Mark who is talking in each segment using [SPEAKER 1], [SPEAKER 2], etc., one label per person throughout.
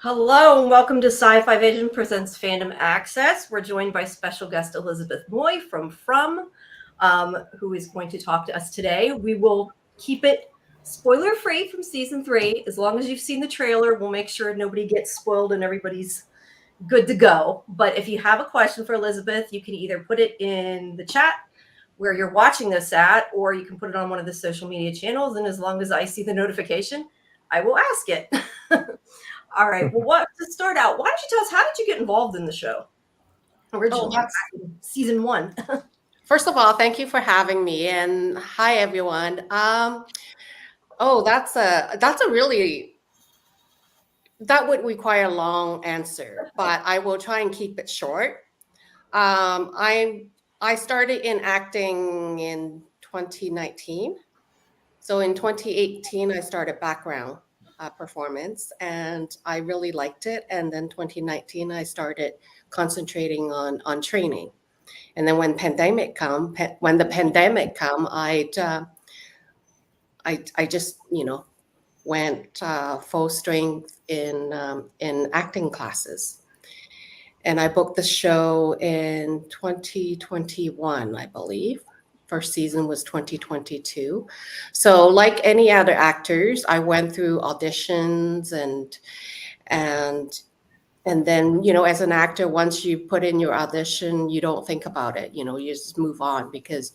[SPEAKER 1] Hello and welcome to Sci-Fivision presents Fandom Access. We're joined by special guest Elizabeth Moy from who is going to talk to us today. We will keep it spoiler-free from season 3. As long as you've seen the trailer, we'll make sure nobody gets spoiled and everybody's good to go. But if you have a question for Elizabeth, you can either put it in the chat where you're watching this at, or you can put it on one of the social media channels. And as long as I see the notification, I will ask it. All right. Well, to start out, why don't you tell us, how did you get involved in the show originally? Season 1.
[SPEAKER 2] First of all, thank you for having me, and hi everyone. That would require a long answer, but I will try and keep it short. I started in acting in 2019. So in 2018, I started background performance, and I really liked it. And then 2019, I started concentrating on training. And then when the pandemic come, I just went full strength in acting classes, and I booked the show in 2021, I believe. First season was 2022. So like any other actors, I went through auditions and then, as an actor, once you put in your audition, you don't think about it, you just move on because,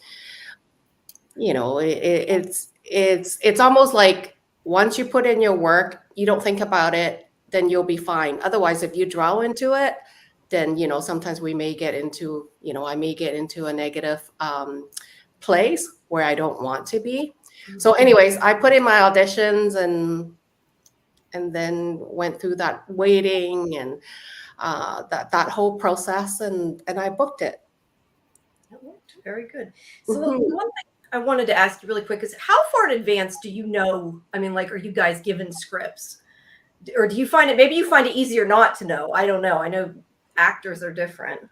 [SPEAKER 2] it's almost like once you put in your work, you don't think about it, then you'll be fine. Otherwise, if you draw into it, then, sometimes we may get into, I may get into a negative place where I don't want to be. So anyways, I put in my auditions and then went through that waiting and that whole process, and I booked it.
[SPEAKER 1] That worked very good. So the one thing I wanted to ask you really quick is, how far in advance do you know? I mean, like, are you guys given scripts, or do you find it? Maybe you find it easier not to know. I don't know. I know actors are different.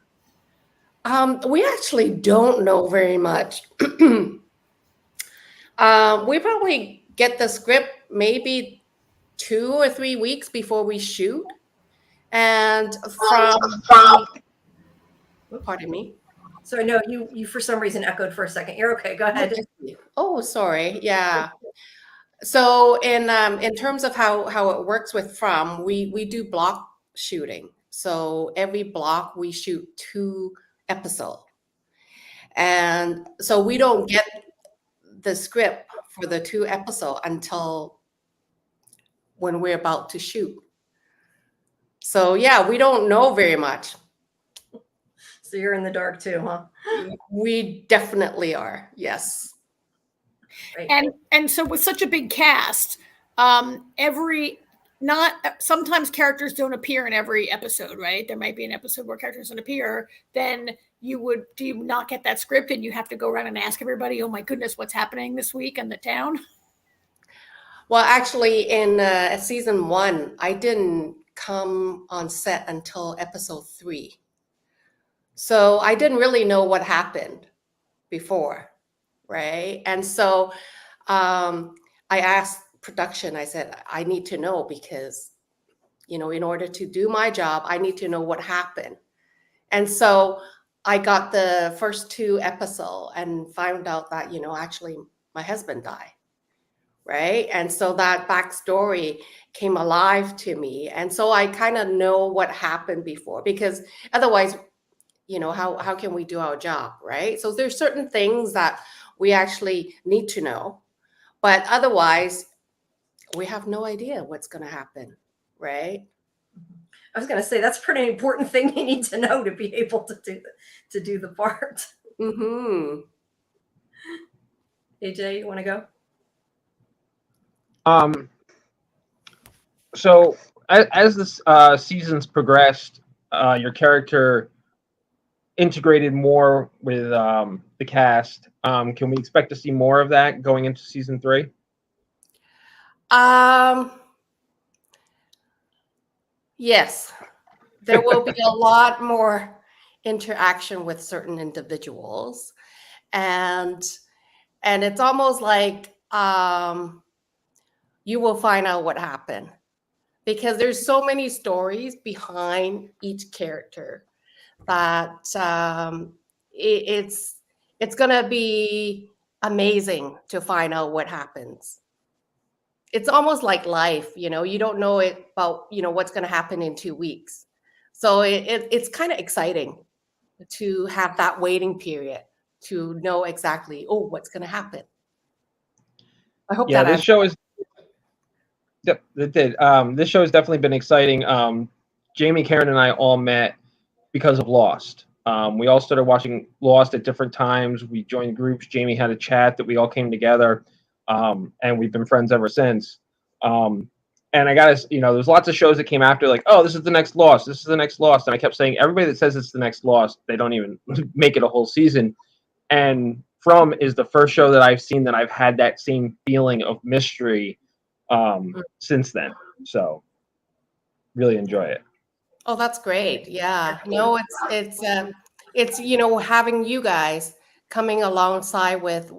[SPEAKER 2] We actually don't know very much. We probably get the script maybe 2 or 3 weeks before we shoot. And pardon me.
[SPEAKER 1] So I know you for some reason echoed for a second. You're okay. Go ahead.
[SPEAKER 2] Oh, sorry. Yeah. So in terms of how it works with we do block shooting. So every block we shoot 2 episodes. And so we don't get the script for the 2 episodes until when we're about to shoot. So yeah, we don't know very much.
[SPEAKER 1] So you're in the dark too, huh?
[SPEAKER 2] We definitely are. Yes.
[SPEAKER 3] Right. And so with such a big cast, sometimes characters don't appear in every episode, right? There might be an episode where characters don't appear. Then do you not get that script and you have to go around and ask everybody, oh my goodness, what's happening this week in the town?
[SPEAKER 2] Well, actually in season 1, I didn't come on set until episode 3. So I didn't really know what happened before, right? And so I asked production, I said, I need to know because, in order to do my job, I need to know what happened. And so I got the first 2 episodes and found out that, actually my husband died, right? And so that backstory came alive to me. And so I kind of know what happened before, because otherwise, how can we do our job, right? So there's certain things that we actually need to know, but otherwise we have no idea what's going to happen, right?
[SPEAKER 1] I was going to say, that's a pretty important thing you need to know to be able to do the part.
[SPEAKER 2] Mm-hmm.
[SPEAKER 1] AJ, you want to go?
[SPEAKER 4] So as the seasons progressed, your character integrated more with the cast. Can we expect to see more of that going into season 3?
[SPEAKER 2] Yes, there will be a lot more interaction with certain individuals, and it's almost like you will find out what happened because there's so many stories behind each character that it's gonna be amazing to find out what happens. It's almost like life, you don't know it about, what's gonna happen in 2 weeks. So it's kind of exciting to have that waiting period to know exactly, oh, what's gonna happen. I hope
[SPEAKER 4] Yeah,
[SPEAKER 2] that
[SPEAKER 4] this
[SPEAKER 2] answers.
[SPEAKER 4] show is. Yep, it did. This show has definitely been exciting. Jamie, Karen, and I all met because of Lost. We all started watching Lost at different times. We joined groups. Jamie had a chat that we all came together, and we've been friends ever since. And I gotta, there's lots of shows that came after, like, oh, this is the next Lost. This is the next Lost. And I kept saying, everybody that says it's the next Lost, they don't even make it a whole season. And From is the first show that I've seen that I've had that same feeling of mystery since then. So really enjoy it.
[SPEAKER 2] Oh, that's great. Yeah. No, it's having you guys coming alongside with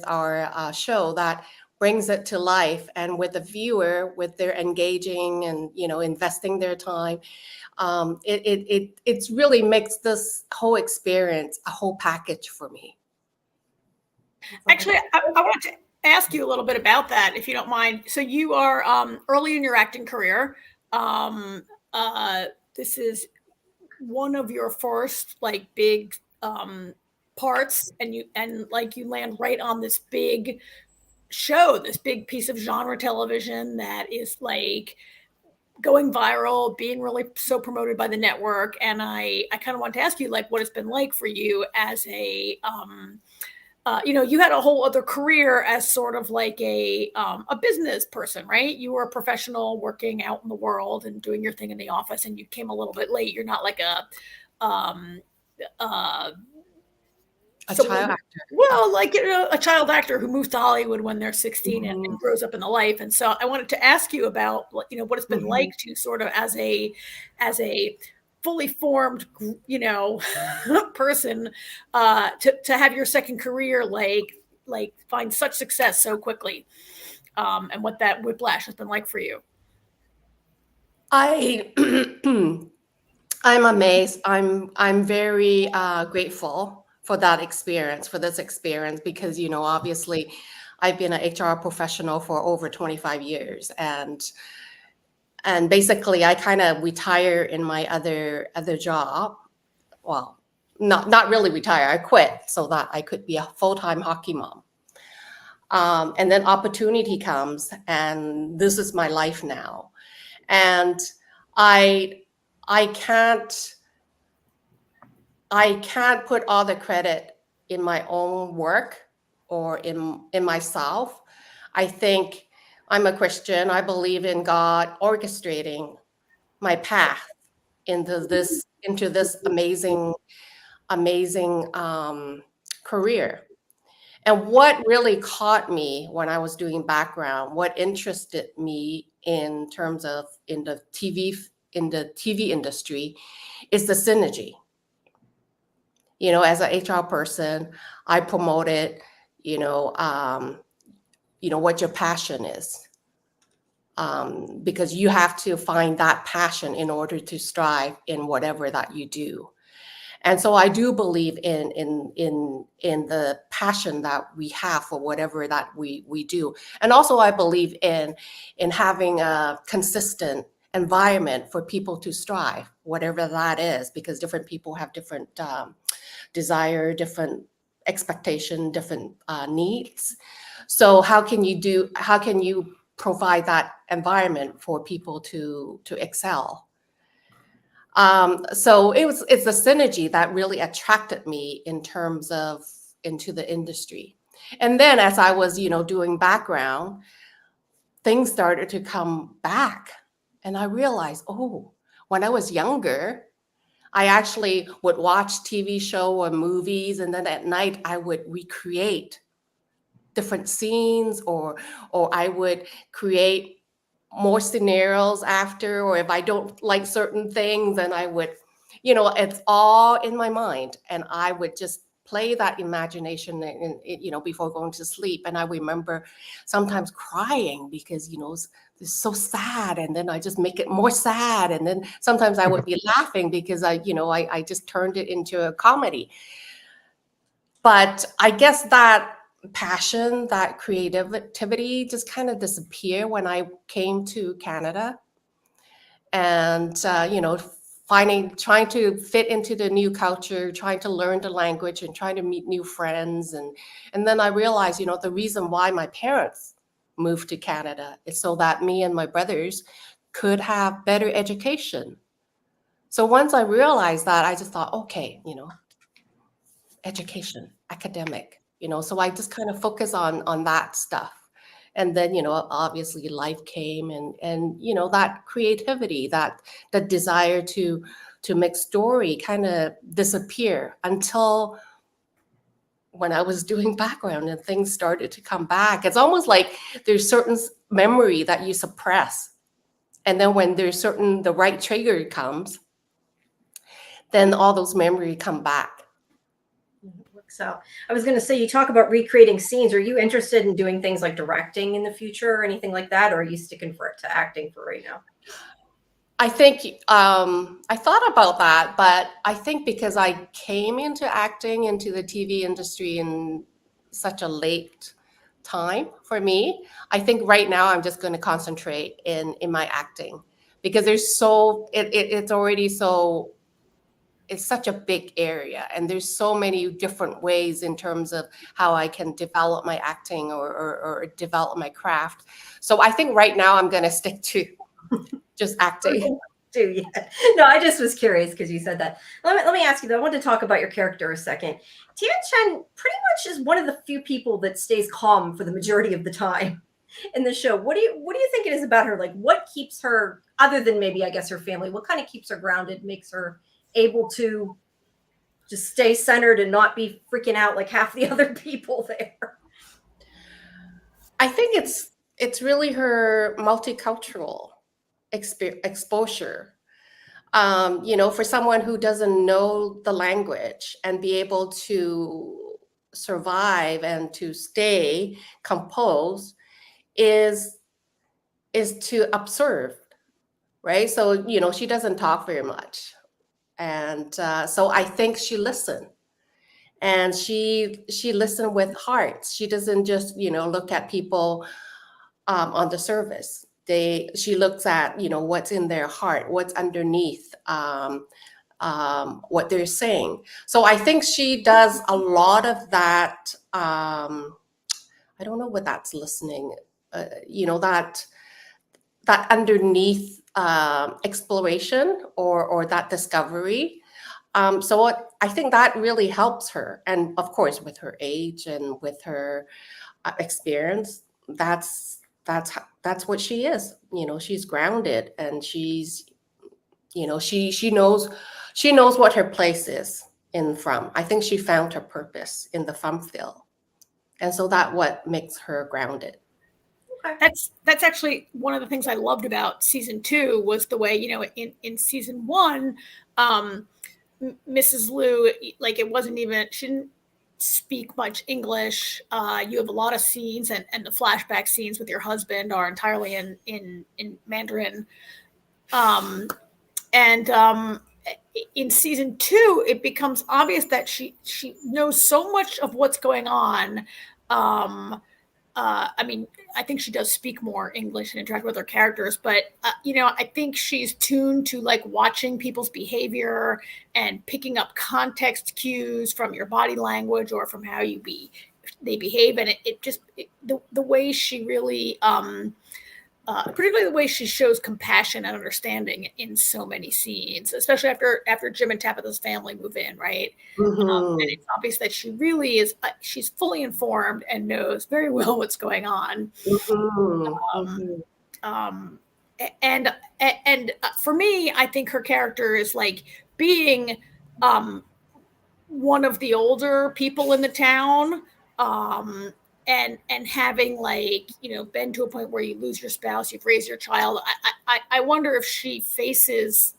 [SPEAKER 2] our show that brings it to life, and with the viewer, with their engaging and investing their time. It's really makes this whole experience a whole package for me.
[SPEAKER 3] Actually, I wanted to ask you a little bit about that, if you don't mind. So you are early in your acting career. This is one of your first like big parts, and you land right on this big show, this big piece of genre television that is like going viral, being really so promoted by the network. And I kind of want to ask you, like, what it's been like for you as a you had a whole other career as sort of like a business person, right? You were a professional working out in the world and doing your thing in the office, and you came a little bit late. You're not like a
[SPEAKER 2] child actor.
[SPEAKER 3] Well, like a child actor who moves to Hollywood when they're 16 and grows up in the life. And so I wanted to ask you about what it's been like to sort of as a fully formed person to have your second career like find such success so quickly, and what that whiplash has been like for you.
[SPEAKER 2] I'm amazed. I'm very grateful for that experience, for this experience, because obviously I've been an HR professional for over 25 years, and basically I kind of retire in my other job. Well, not really retire. I quit so that I could be a full-time hockey mom. And then opportunity comes, and this is my life now. And I can't put all the credit in my own work or in myself. I think I'm a Christian. I believe in God orchestrating my path into this amazing career. And what really caught me when I was doing background, what interested me in terms of in the TV industry, is the synergy. As an HR person, I promoted, what your passion is, because you have to find that passion in order to strive in whatever that you do. And so I do believe in the passion that we have for whatever that we do. And also I believe in having a consistent environment for people to strive, whatever that is, because different people have different desire, different expectation, different needs. So how can you provide that environment for people to excel? So it's the synergy that really attracted me in terms of into the industry. And then as I was, doing background, things started to come back. And I realized, oh, when I was younger, I actually would watch TV show or movies, and then at night I would recreate different scenes, or I would create more scenarios after, or if I don't like certain things, then I would, it's all in my mind, and I would just play that imagination before going to sleep. And I remember sometimes crying because, it's so sad. And then I just make it more sad. And then sometimes I would be laughing because I just turned it into a comedy. But I guess that passion, that creativity just kind of disappeared when I came to Canada. And, trying to fit into the new culture, trying to learn the language and trying to meet new friends. And then I realized, the reason why my parents moved to Canada is so that me and my brothers could have better education. So once I realized that, I just thought, okay, education, academic, so I just kind of focus on that stuff. And then, obviously life came and that creativity, that the desire to make story kind of disappear until when I was doing background and things started to come back. It's almost like there's certain memory that you suppress. And then when the right trigger comes, then all those memories come back.
[SPEAKER 1] So I was going to say, you talk about recreating scenes. Are you interested in doing things like directing in the future or anything like that? Or are you sticking to acting for right now?
[SPEAKER 2] I think I thought about that, but I think because I came into acting, into the TV industry in such a late time for me, I think right now I'm just going to concentrate in my acting because it's already so. It's such a big area and there's so many different ways in terms of how I can develop my acting or develop my craft. So I think right now I'm going to stick to just acting.
[SPEAKER 1] No, I just was curious because you said that. Let me ask you though, I want to talk about your character a second. Tian Chen pretty much is one of the few people that stays calm for the majority of the time in the show. What do you think it is about her? Like what keeps her, other than maybe I guess her family, what kind of keeps her grounded, makes her able to just stay centered and not be freaking out like half the other people there?
[SPEAKER 2] I think it's really her multicultural exposure. For someone who doesn't know the language and be able to survive and to stay composed is to observe, right? So, she doesn't talk very much. And so I think she listened. And she listened with heart. She doesn't just, look at people on the surface. She looks at, what's in their heart, what's underneath what they're saying. So I think she does a lot of that. I don't know what that's listening, that underneath exploration or that discovery. So I think that really helps her. And of course, with her age and with her experience, that's what she is. She's grounded and she's, she knows what her place is in From. I think she found her purpose in the From field. And so that's what makes her grounded.
[SPEAKER 3] That's actually one of the things I loved about season 2 was the way, in season 1, Mrs. Liu, like it wasn't even, she didn't speak much English. You have a lot of scenes and the flashback scenes with your husband are entirely in Mandarin. In season 2, it becomes obvious that she knows so much of what's going on. I think she does speak more English and interact with her characters, but I think she's tuned to like watching people's behavior and picking up context cues from your body language or from how they behave, and the way she really, particularly the way she shows compassion and understanding in so many scenes, especially after Jim and Tabitha's family move in, right? And it's obvious that she really is, she's fully informed and knows very well what's going on. And for me, I think her character is like being one of the older people in the town, and having been to a point where you lose your spouse, you've raised your child. I wonder if she faces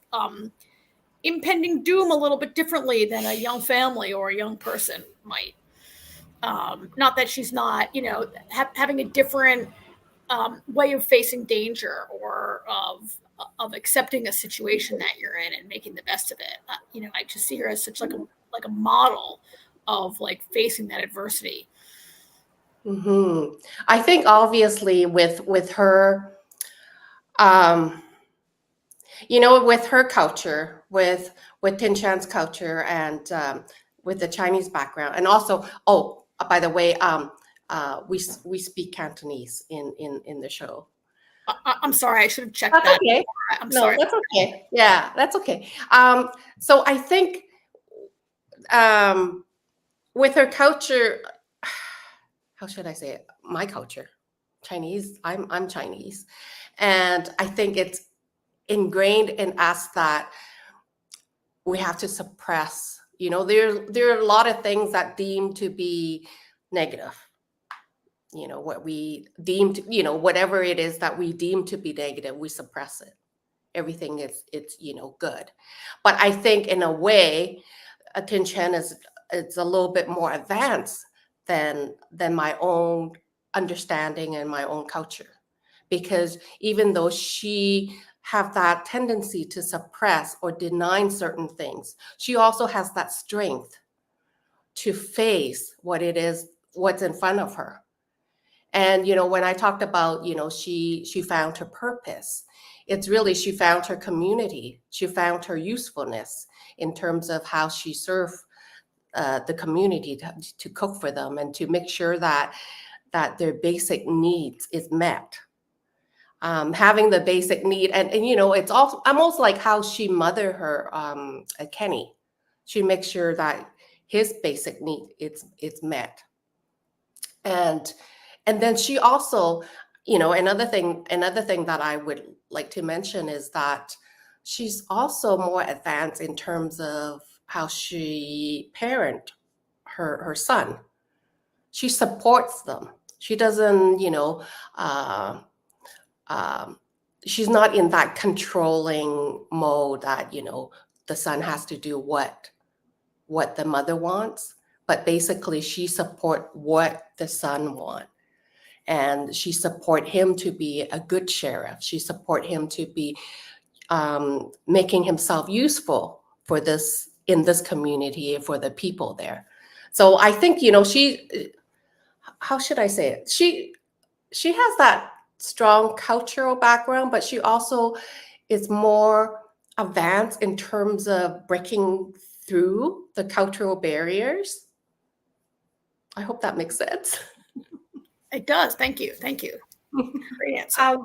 [SPEAKER 3] impending doom a little bit differently than a young family or a young person might. Not that she's not, you know, having a different way of facing danger or of accepting a situation that you're in and making the best of it. You know, I just see her as such like a model of like facing that adversity.
[SPEAKER 2] Mm-hmm. I think obviously with her, you know, with her culture, with Tin Shan's culture, and with the Chinese background, and also, oh, by the way, we speak Cantonese in the show.
[SPEAKER 3] I'm sorry, I should have checked
[SPEAKER 2] That's
[SPEAKER 3] that.
[SPEAKER 2] okay.
[SPEAKER 3] I'm
[SPEAKER 2] No,
[SPEAKER 3] sorry.
[SPEAKER 2] that's okay. Yeah, that's okay. So I think with her culture, how should I say it? My culture, Chinese. I'm Chinese, and I think it's ingrained in us that we have to suppress. You know, there are a lot of things that deem to be negative. You know, what we deem to, you know, whatever it is that we deem to be negative, we suppress it. Everything it's you know, good. But I think in a way, Tin Shan is it's a little bit more advanced than my own understanding and my own culture, because even though she have that tendency to suppress or deny certain things, she also has that strength to face what it is, what's in front of her. And you know, when I talked about, you know, she found her purpose, it's really she found her community, she found her usefulness in terms of how she served the community to cook for them and to make sure that their basic needs is met. Having the basic need, and you know, it's also almost like how she mother her Kenny. She makes sure that his basic need it's met. And then she also, you know, another thing that I would like to mention is that she's also more advanced in terms of how she parent her son. She supports them. She doesn't, you know, um, she's not in that controlling mode that, you know, the son has to do what the mother wants, but basically she support what the son want. And she support him to be a good sheriff. She support him to be making himself useful for this, in this community, for the people there. So I think, you know, she, how should I say it? She has that strong cultural background, but she also is more advanced in terms of breaking through the cultural barriers. I hope that makes sense.
[SPEAKER 3] It does. Thank you. Thank you. Great answer.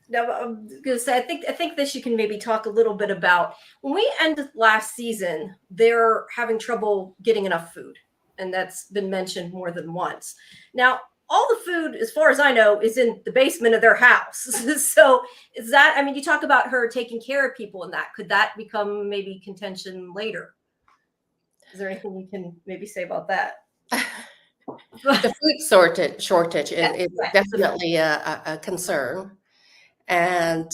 [SPEAKER 1] Now, I'm gonna say, I think that you can maybe talk a little bit about when we ended last season, they're having trouble getting enough food, and that's been mentioned more than once. Now, all the food, as far as I know, is in the basement of their house. So is that, I mean, you talk about her taking care of people and that, could that become maybe contention later? Is there anything you can maybe say about that?
[SPEAKER 2] The food shortage is definitely a concern. And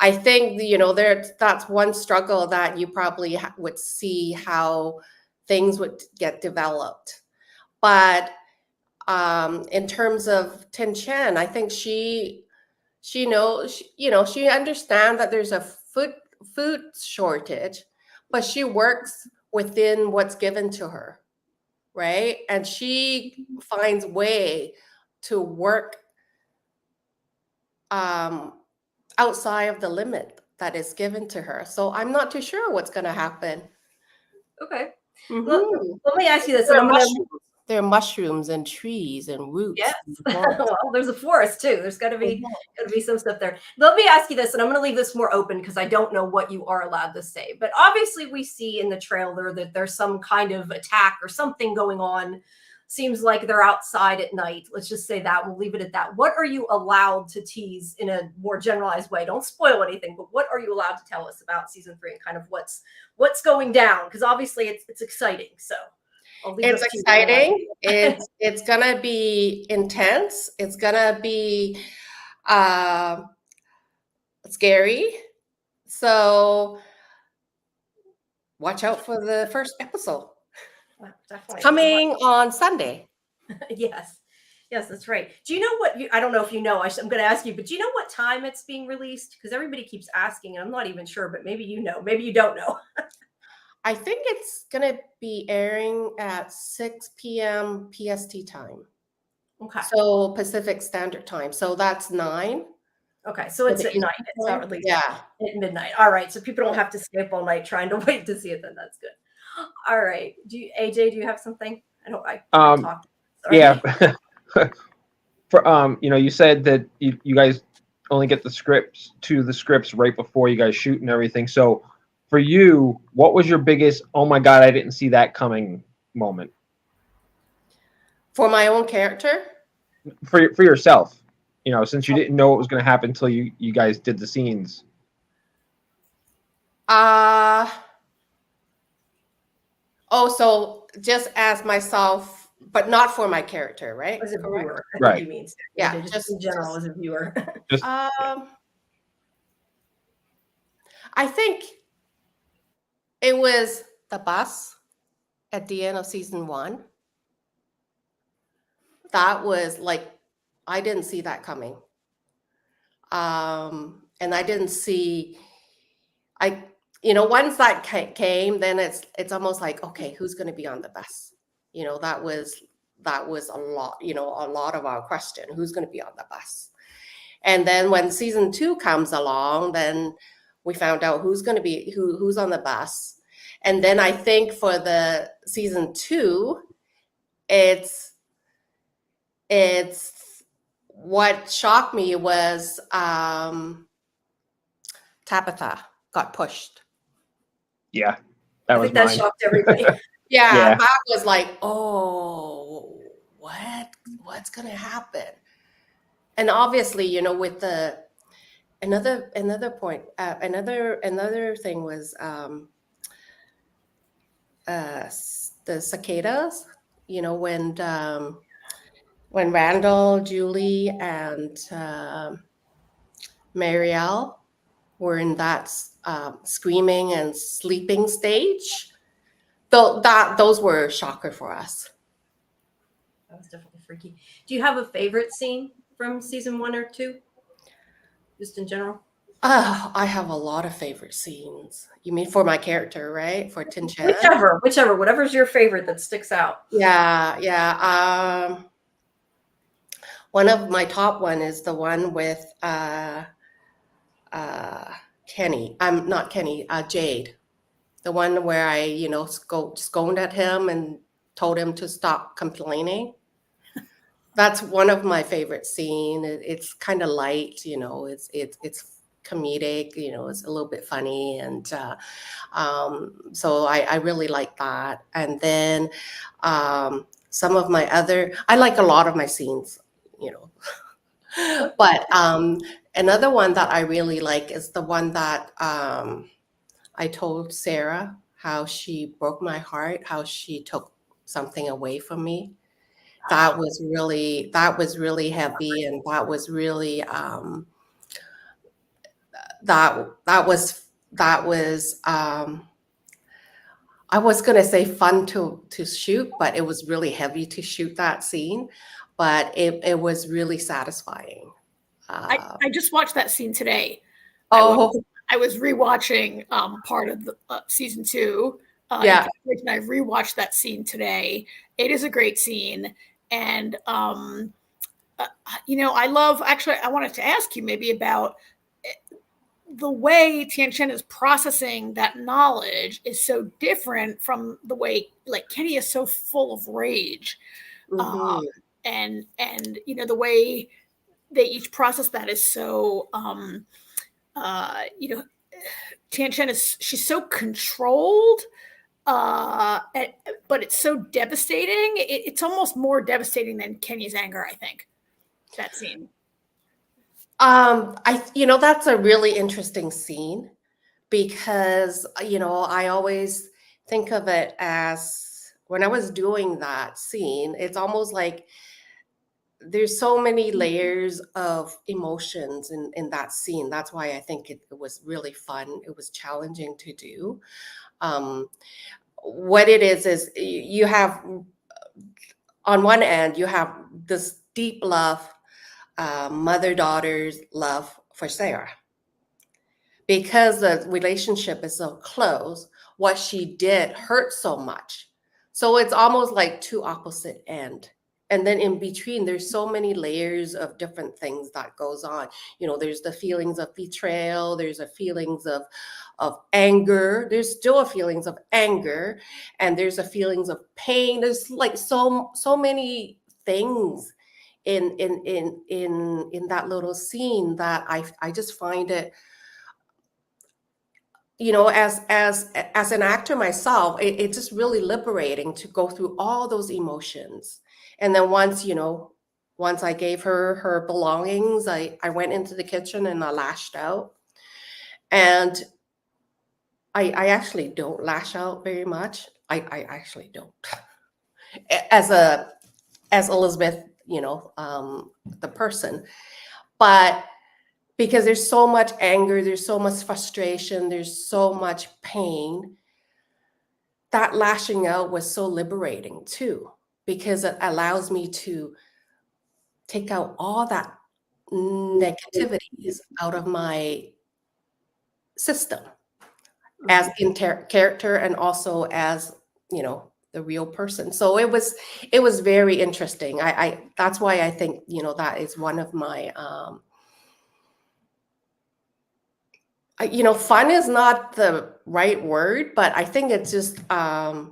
[SPEAKER 2] I think, you know, that's one struggle that you probably would see how things would get developed. But in terms of Tin Shan, I think she knows, you know, she understands that there's a food shortage, but she works within what's given to her, right? And she finds way to work outside of the limit that is given to her. So I'm not too sure what's going to happen.
[SPEAKER 1] Okay.
[SPEAKER 2] Mhm.
[SPEAKER 1] Let me ask you this, and I'm gonna.
[SPEAKER 2] There are mushrooms and trees and roots.
[SPEAKER 1] Yes.
[SPEAKER 2] and forests.
[SPEAKER 1] Well, there's a forest too. There's got to be some stuff there. Let me ask you this, and I'm going to leave this more open because I don't know what you are allowed to say. But obviously, we see in the trailer that there's some kind of attack or something going on. Seems like they're outside at night. Let's just say that. We'll leave it at that. What are you allowed to tease in a more generalized way? Don't spoil anything, but what are you allowed to tell us about season 3 and kind of what's going down? Because obviously, it's exciting. So.
[SPEAKER 2] It's exciting. It's gonna be intense. It's gonna be scary. So watch out for the first episode.
[SPEAKER 1] Definitely.
[SPEAKER 2] Coming on Sunday.
[SPEAKER 1] Yes. Yes, that's right. Do you know what I don't know if you know, I'm going to ask you, but do you know what time it's being released? Because everybody keeps asking, and I'm not even sure, but maybe you know, maybe you don't know.
[SPEAKER 2] I think it's going to be airing at 6 p.m. PST time.
[SPEAKER 1] Okay.
[SPEAKER 2] So Pacific Standard Time. So that's 9.
[SPEAKER 1] Okay. So it's at night. It's not released
[SPEAKER 2] Yeah.
[SPEAKER 1] at midnight. All right. So people don't have to stay up all night trying to wait to see it. Then that's good. All right. AJ, do you have something? I talked. Sorry.
[SPEAKER 4] Yeah. For you said that you guys only get the scripts right before you guys shoot and everything. So for you, what was your biggest "oh my god, I didn't see that coming" moment
[SPEAKER 2] For my own character?
[SPEAKER 4] for yourself? Since you didn't know what was going to happen until you guys did the scenes.
[SPEAKER 2] So just as myself, but not for my character, right?
[SPEAKER 1] As a viewer, I
[SPEAKER 4] Right.
[SPEAKER 1] think you mean.
[SPEAKER 2] Yeah,
[SPEAKER 1] Just in general as a viewer.
[SPEAKER 2] I think it was the bus at the end of season 1. That was like, I didn't see that coming. And I didn't see, once that came, then it's almost like, okay, who's going to be on the bus? That was a lot, a lot of our question, who's going to be on the bus? And then when season 2 comes along, then we found out who's going to be, who's on the bus. And then I think for the season 2, it's what shocked me was Tabitha got pushed.
[SPEAKER 4] Yeah, that was
[SPEAKER 1] that
[SPEAKER 4] mine.
[SPEAKER 1] shocked everybody.
[SPEAKER 2] Yeah, that was like, oh, what's gonna happen? And obviously, with the another point, another thing was the cicadas. When Randall, Julie, and Marielle were in that screaming and sleeping stage, those were a shocker for us.
[SPEAKER 1] That was definitely freaky. Do you have a favorite scene from season 1 or 2? Just in general?
[SPEAKER 2] I have a lot of favorite scenes. You mean for my character, right? For Tin-Chan?
[SPEAKER 1] Whichever, whatever's your favorite that sticks out.
[SPEAKER 2] Yeah. One of my top one is the one with Kenny. I'm not Kenny. Jade. The one where I, scolded at him and told him to stop complaining. That's one of my favorite scenes. It's kind of light, it's comedic, it's a little bit funny, and so I really like that. And then some of my I like a lot of my scenes, but another one that I really like is the one that I told Sarah how she broke my heart, how she took something away from me. That was really heavy, and that was really that was I was gonna say fun to shoot, but it was really heavy to shoot that scene. But it was really satisfying.
[SPEAKER 3] I just watched that scene today.
[SPEAKER 2] Oh,
[SPEAKER 3] I was rewatching part of the season 2.
[SPEAKER 2] Yeah.
[SPEAKER 3] And I rewatched that scene today. It is a great scene. And, I love, actually, I wanted to ask you maybe about the way Tian-Chen is processing that knowledge is so different from the way, like, Kenny is so full of rage.
[SPEAKER 2] Mhm.
[SPEAKER 3] And the way they each process that is so, Tian-Chen she's so controlled, but it's so devastating. It's almost more devastating than Kenny's anger, I think, that scene.
[SPEAKER 2] That's a really interesting scene because, I always think of it as when I was doing that scene, it's almost like there's so many layers of emotions in that scene. That's why I think it was really fun. It was challenging to do. what it is you have, on one end, you have this deep love, mother-daughter's love for Sarah. Because the relationship is so close, what she did hurt so much. So it's almost like two opposite ends. And then in between, there's so many layers of different things that goes on. You know, there's the feelings of betrayal, there's the feelings of anger, there's still a feelings of anger, and there's a feelings of pain. There's like so many things in that little scene that I just find it, you know, as an actor myself, it's just really liberating to go through all those emotions. And then once I gave her her belongings, I went into the kitchen and I lashed out. And I actually don't lash out very much. I actually don't. As Elizabeth, the person. But because there's so much anger, there's so much frustration, there's so much pain, that lashing out was so liberating too, because it allows me to take out all that negativities out of my system as in character and also as, the real person. So it was very interesting. I that's why I think, that is one of my, fun is not the right word, but I think it's just a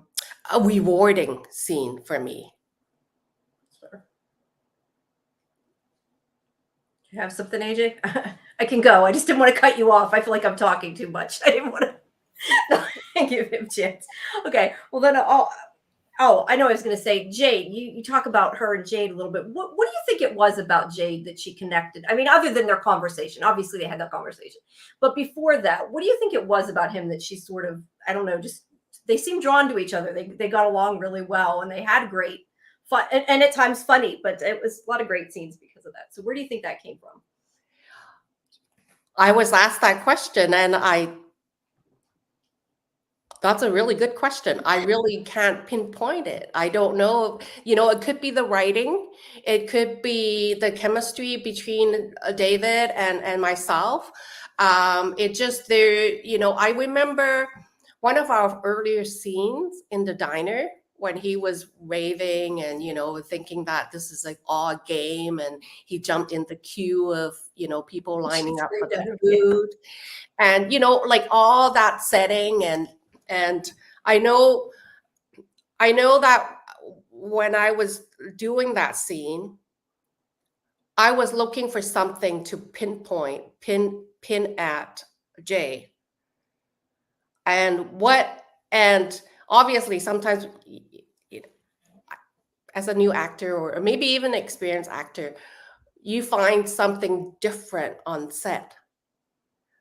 [SPEAKER 2] rewarding scene for me.
[SPEAKER 1] Sure. You have something, AJ? I can go. I just didn't want to cut you off. I feel like I'm talking too much. I didn't want to give him a chance. Okay. Well, then I know I was going to say, Jade, you talk about her and Jade a little bit. What do you think it was about Jade that she connected? I mean, other than their conversation, obviously they had that conversation. But before that, what do you think it was about him that she sort of, I don't know, just they seemed drawn to each other. They got along really well and they had great fun and at times funny, but it was a lot of great scenes because of that. So where do you think that came from?
[SPEAKER 2] I was asked that question and that's a really good question. I really can't pinpoint it. I don't know. It could be the writing. It could be the chemistry between David and myself. It just there, I remember one of our earlier scenes in the diner when he was raving and, thinking that this is like all a game, and he jumped in the queue of, people lining up for the food. And, like all that setting and I know that when I was doing that scene, I was looking for something to pin at Jay. And obviously sometimes as a new actor or maybe even an experienced actor, you find something different on set.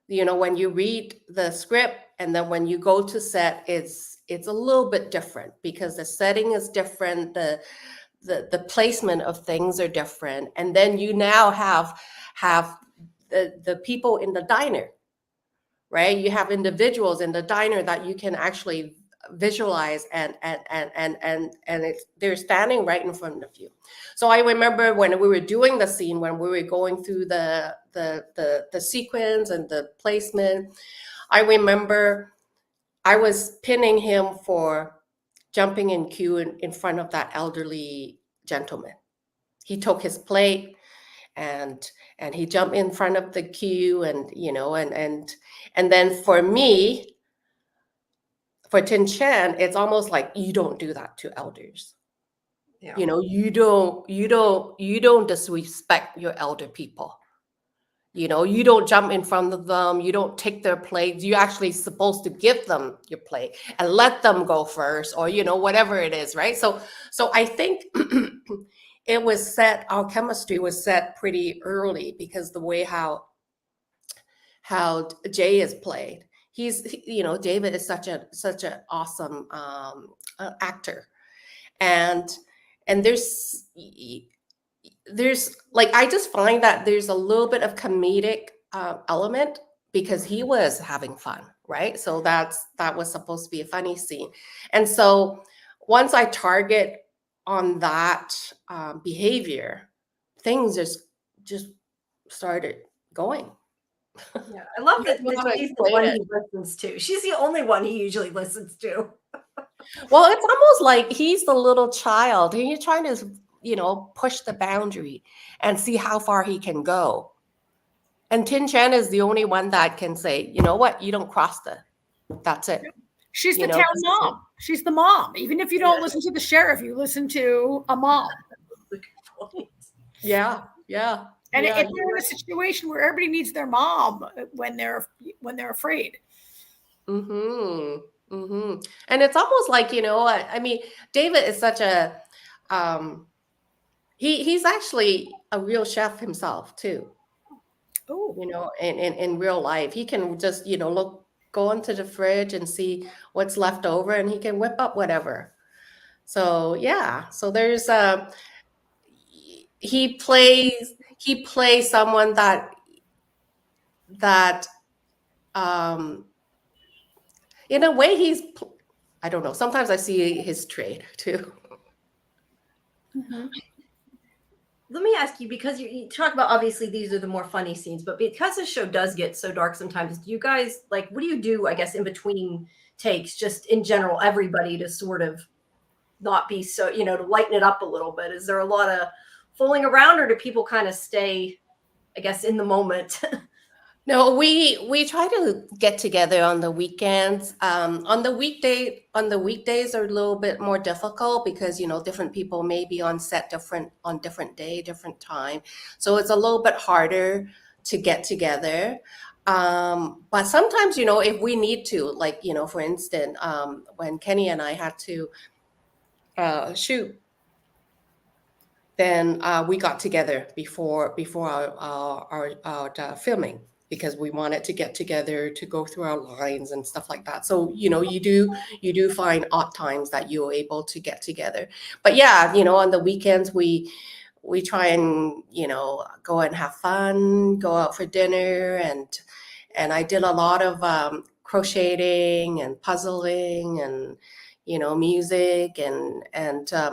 [SPEAKER 2] When you read the script and then when you go to set, it's a little bit different because the setting is different, the placement of things are different, and then you now have the people in the diner, right? You have individuals in the diner that you can actually visualize and they're standing right in front of you. So I remember when we were doing the scene, when we were going through the sequence and the placement, I remember I was pinning him for jumping in queue in front of that elderly gentleman. He took his plate and he jumped in front of the queue and then for me, for Tin Chan, it's almost like you don't do that to elders. Yeah. You don't disrespect your elder people. You don't jump in front of them. You don't take their plates. You're actually supposed to give them your plate and let them go first, or whatever it is, right? So I think it was set. Our chemistry was set pretty early because the way how Jay is played. David is such an awesome actor, and there's like, I just find that there's a little bit of comedic element because he was having fun, right? So that was supposed to be a funny scene. And so once I target on that behavior, things just started going.
[SPEAKER 1] Yeah, I love
[SPEAKER 2] I don't know how
[SPEAKER 1] that
[SPEAKER 2] to
[SPEAKER 1] she's the
[SPEAKER 2] explain
[SPEAKER 1] one
[SPEAKER 2] it.
[SPEAKER 1] he listens to. She's the only one he usually listens to.
[SPEAKER 2] Well, it's almost like he's the little child and you're trying to, push the boundary and see how far he can go. And Tin Chen is the only one that can say, you know what, you don't cross that's it.
[SPEAKER 3] She's the
[SPEAKER 2] You know,
[SPEAKER 3] town
[SPEAKER 2] this is it.
[SPEAKER 3] mom. She's the mom. Even if you don't listen to the sheriff, you listen to a mom.
[SPEAKER 2] Yeah.
[SPEAKER 3] And
[SPEAKER 2] Yeah,
[SPEAKER 3] if they're in a situation where everybody needs their mom when they're afraid.
[SPEAKER 2] And it's almost like, I mean, David is such a he's actually a real chef himself too.
[SPEAKER 3] Oh,
[SPEAKER 2] In real life. He can just, go into the fridge and see what's left over and he can whip up whatever. So yeah. So there's he plays someone that in a way I don't know. Sometimes I see his trade too.
[SPEAKER 1] Let me ask you, because you talk about, obviously these are the more funny scenes, but because the show does get so dark sometimes, do you guys like, what do you do, I guess, in between takes, just in general, everybody, to sort of not be so, to lighten it up a little bit? Is there a lot of fooling around, or do people kind of stay, I guess, in the moment?
[SPEAKER 2] No, we try to get together on the weekends. On the weekdays are a little bit more difficult because different people may be on set on different day, different time, so it's a little bit harder to get together. But sometimes if we need to, like for instance, when Kenny and I had to shoot, then we got together before our filming, because we wanted to get together to go through our lines and stuff like that. So you do find odd times that you're able to get together. But yeah, on the weekends we try and go and have fun, go out for dinner, and I did a lot of crocheting and puzzling and music, and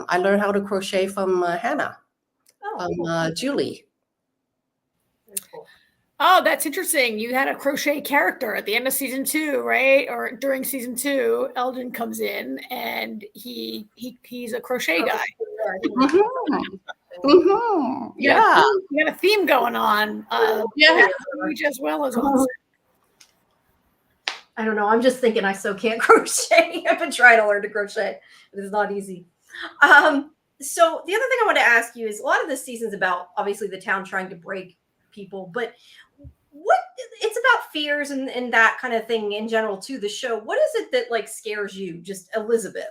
[SPEAKER 2] I learned how to crochet from Hannah,
[SPEAKER 1] Cool.
[SPEAKER 2] Julie.
[SPEAKER 1] Very cool.
[SPEAKER 3] Oh, that's interesting. You had a crochet character at the end of season 2, right? Or during season 2, Eldon comes in and he's a crochet guy.
[SPEAKER 2] Yeah.
[SPEAKER 3] You got a theme going on.
[SPEAKER 2] Yeah.
[SPEAKER 3] As well as on set.
[SPEAKER 1] I don't know. I'm just thinking I so can't crochet. I've been trying to learn to crochet. It's not easy. So the other thing I want to ask you is, a lot of this season's about, obviously, the town trying to break people, but it's about fears and that kind of thing in general too, the show. What is it that like scares you, just Elizabeth?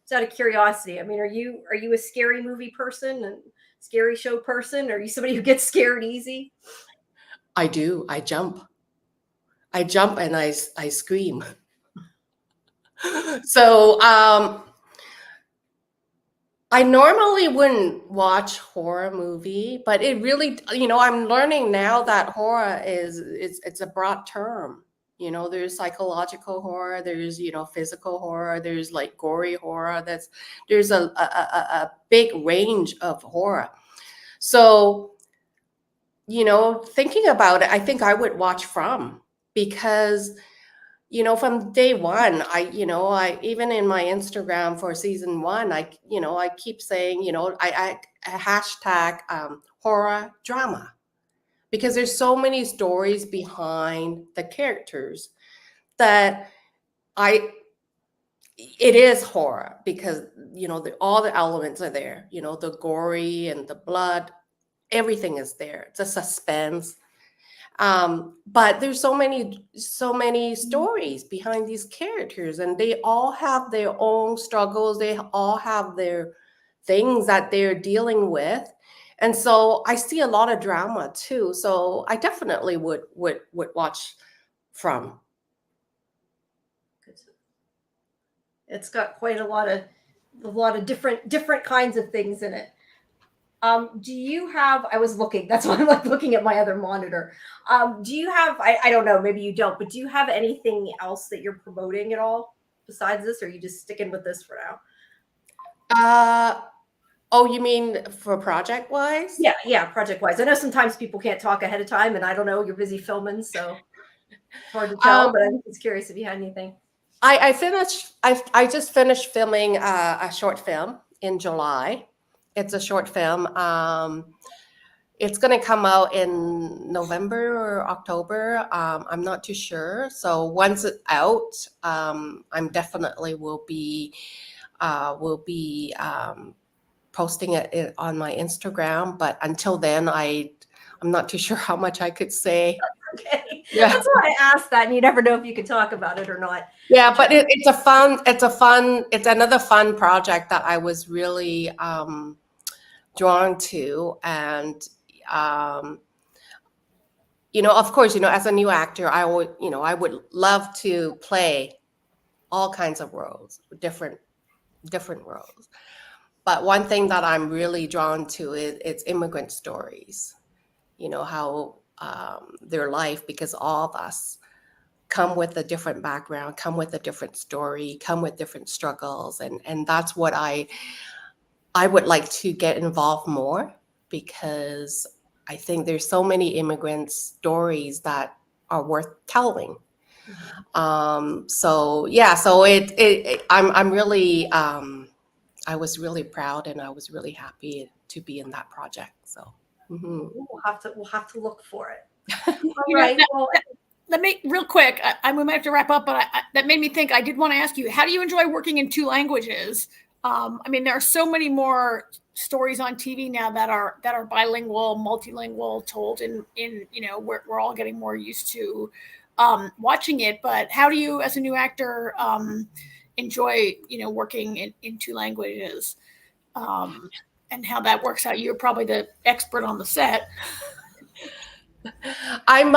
[SPEAKER 1] Just out of curiosity. I mean, are you a scary movie person and scary show person? Are you somebody who gets scared easy?
[SPEAKER 2] I do. I jump and I scream. So I normally wouldn't watch horror movie, but it really, I'm learning now that horror it's a broad term. There's psychological horror, there's, physical horror, there's like gory horror. There's a big range of horror. So, thinking about it, I think I would watch From, because from day one, I even in my Instagram for season 1, I keep saying, I hashtag horror drama, because there's so many stories behind the characters that it is horror, because all the elements are there, the gory and the blood, everything is there, the suspense. But there's so many stories behind these characters, and they all have their own struggles. They all have their things that they're dealing with. And so I see a lot of drama too. So I definitely would watch From.
[SPEAKER 1] It's got quite a lot of different kinds of things in it. Do you have, I was looking, that's why I'm like looking at my other monitor. Do you have, I don't know, maybe you don't, but do you have anything else that you're promoting at all besides this, or are you just sticking with this for now?
[SPEAKER 2] Oh, you mean for project wise?
[SPEAKER 1] Yeah, project wise. I know sometimes people can't talk ahead of time, and I don't know, you're busy filming, so it's hard to tell, but I'm just curious if you had anything.
[SPEAKER 2] I just finished filming a short film in July. It's a short film. It's going to come out in November or October. I'm not too sure. So once it's out, I'm definitely will be posting it on my Instagram. But until then, I'm not too sure how much I could say.
[SPEAKER 1] Okay,
[SPEAKER 2] Yeah.
[SPEAKER 1] that's why I asked that, and you never know if you can talk about it or not.
[SPEAKER 2] Yeah, but it's another fun project that I was really drawn to. And of course, as a new actor, I would love to play all kinds of roles, different roles. But one thing that I'm really drawn to is it's immigrant stories. How their life, because all of us come with a different background, come with a different story, come with different struggles, and that's what I would like to get involved more, because I think there's so many immigrant stories that are worth telling. So yeah, so I'm really I was really proud, and I was really happy to be in that project. So
[SPEAKER 1] we'll have to look for it.
[SPEAKER 3] All right. Well, let me real quick. We might have to wrap up, but that made me think. I did want to ask you, how do you enjoy working in 2 languages? I mean, there are so many more stories on TV now that are bilingual, multilingual, told in we're all getting more used to watching it. But how do you, as a new actor, enjoy working in 2 languages, and how that works out? You're probably the expert on the set.
[SPEAKER 2] I'm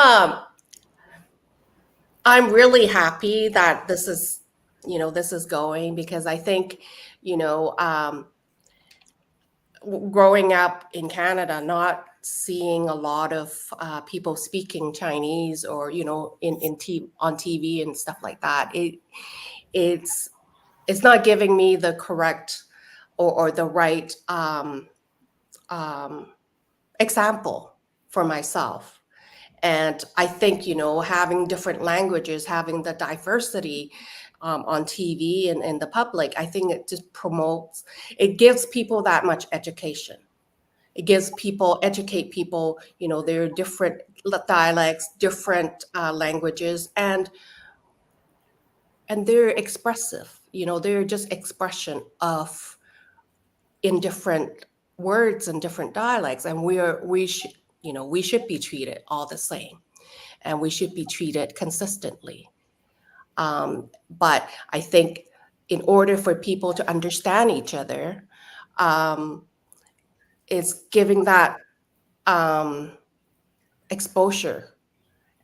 [SPEAKER 2] really happy that this is going, because I think growing up in Canada, not seeing a lot of people speaking Chinese, or on TV and stuff like that, it's not giving me the correct or the right example for myself. And I think, having different languages, having the diversity on TV and the public, I think it just it gives people that much education. It educate people, there are different dialects, different languages, and they're expressive, they're just expression of in different words and different dialects. And we should be treated all the same, and we should be treated consistently. But I think in order for people to understand each other, it's giving that exposure,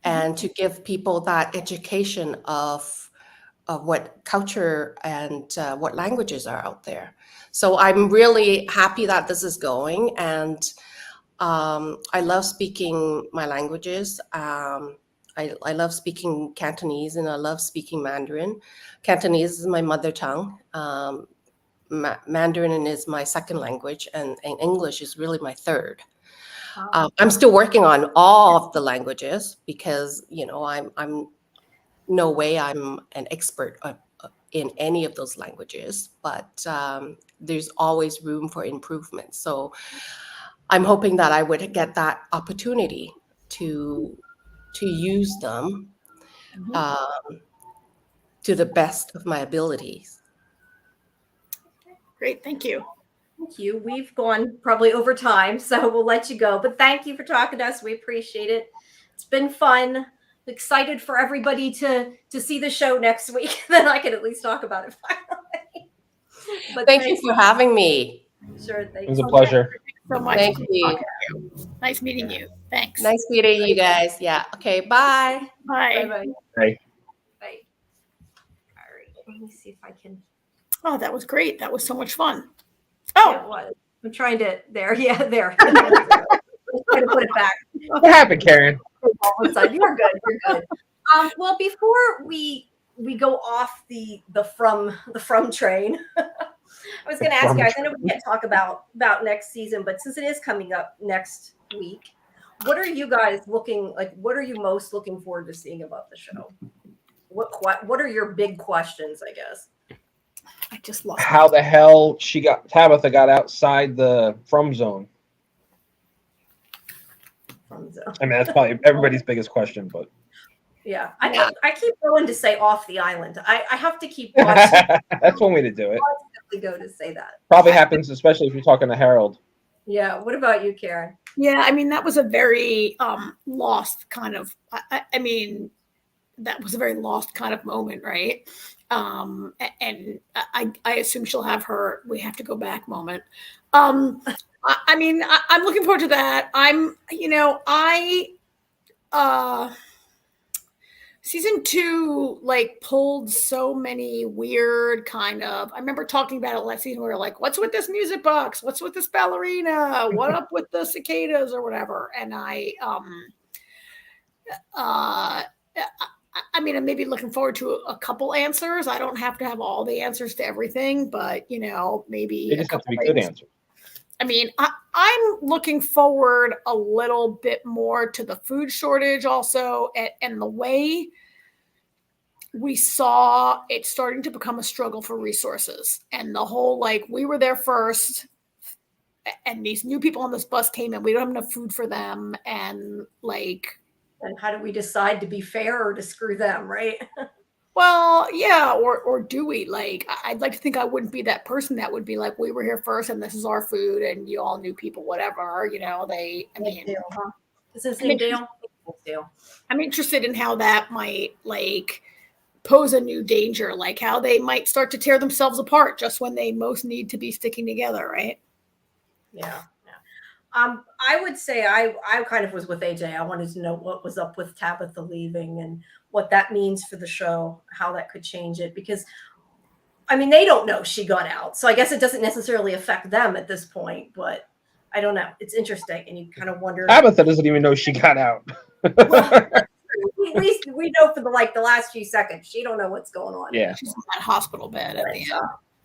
[SPEAKER 2] and to give people that education of what culture and what languages are out there. So I'm really happy that this is going, and I love speaking my languages. I love speaking Cantonese, and I love speaking Mandarin. Cantonese is my mother tongue. Mandarin is my second language, and English is really my third.
[SPEAKER 1] Wow.
[SPEAKER 2] I'm still working on all of the languages, because I'm no way I'm an expert in any of those languages, but there's always room for improvement. So I'm hoping that I would get that opportunity to use them to the best of my abilities.
[SPEAKER 3] Great, thank you.
[SPEAKER 1] Thank you. We've gone probably over time, so we'll let you go. But thank you for talking to us. We appreciate it. It's been fun. Excited for everybody to see the show next week. Then I can at least talk about it finally. But
[SPEAKER 2] thank you for having me.
[SPEAKER 1] Sure, thank you.
[SPEAKER 4] It was a pleasure.
[SPEAKER 3] Thanks so much.
[SPEAKER 2] Thank you.
[SPEAKER 3] Nice meeting you. Thanks.
[SPEAKER 2] Nice meeting you guys. Yeah. Okay. Bye.
[SPEAKER 3] Bye.
[SPEAKER 1] Bye.
[SPEAKER 4] Bye.
[SPEAKER 1] Bye. All right. Let me see if I can.
[SPEAKER 3] Oh, that was great. That was so much fun.
[SPEAKER 1] Yeah,
[SPEAKER 3] Oh,
[SPEAKER 1] it was. I'm trying to there. Yeah, there. There we go. I'm trying to put it back.
[SPEAKER 4] What happened, Karen?
[SPEAKER 1] All of a sudden. You're good. You're good. Well, before we go off the from train, I was going to ask you guys. I know we can't talk about next season, but since it is coming up next week, what are you guys looking like? What are you most looking forward to seeing about the show? What are your big questions? I guess.
[SPEAKER 3] I just lost.
[SPEAKER 4] How the hell Tabitha got outside the from zone?
[SPEAKER 1] From zone.
[SPEAKER 4] I mean, that's probably everybody's biggest question, but
[SPEAKER 1] yeah, I keep going to say off the island. I have to keep watching.
[SPEAKER 4] That's one way to do it.
[SPEAKER 1] To go to say that
[SPEAKER 4] Probably happens, especially if you're talking to Harold.
[SPEAKER 1] Yeah. What about you, Karen?
[SPEAKER 3] Yeah, I mean that was a very lost kind of. I mean, that was a very lost kind of moment, right? And I assume she'll have her "we have to go back" moment. I mean, I'm looking forward to that. Season 2 like pulled so many weird kind of. I remember talking about it last season. We were like, "What's with this music box? What's with this ballerina? What up with the cicadas or whatever?" And I mean, I'm maybe looking forward to a couple answers. I don't have to have all the answers to everything, but maybe
[SPEAKER 4] They just have to be good answers.
[SPEAKER 3] I mean, I'm looking forward a little bit more to the food shortage also, and the way we saw it starting to become a struggle for resources, and the whole like we were there first, and these new people on this bus came and we don't have enough food for them, and like.
[SPEAKER 1] And how do we decide to be fair or to screw them, right?
[SPEAKER 3] Well, yeah, or do we? Like, I'd like to think I wouldn't be that person that would be like, we were here first and this is our food and you all new people, whatever, I mean.
[SPEAKER 1] Dale, huh? Is his name Dale? Dale.
[SPEAKER 3] I'm interested in how that might, like, pose a new danger, like how they might start to tear themselves apart just when they most need to be sticking together, right?
[SPEAKER 1] Yeah. I would say I kind of was with AJ. I wanted to know what was up with Tabitha leaving and what that means for the show, how that could change it. Because, I mean, they don't know she got out. So I guess it doesn't necessarily affect them at this point. But I don't know. It's interesting. And you kind of wonder.
[SPEAKER 4] Tabitha doesn't even know she got out.
[SPEAKER 1] Well, we know for the last few seconds. She don't know what's going on.
[SPEAKER 4] Yeah.
[SPEAKER 3] She's in that hospital bed at the end.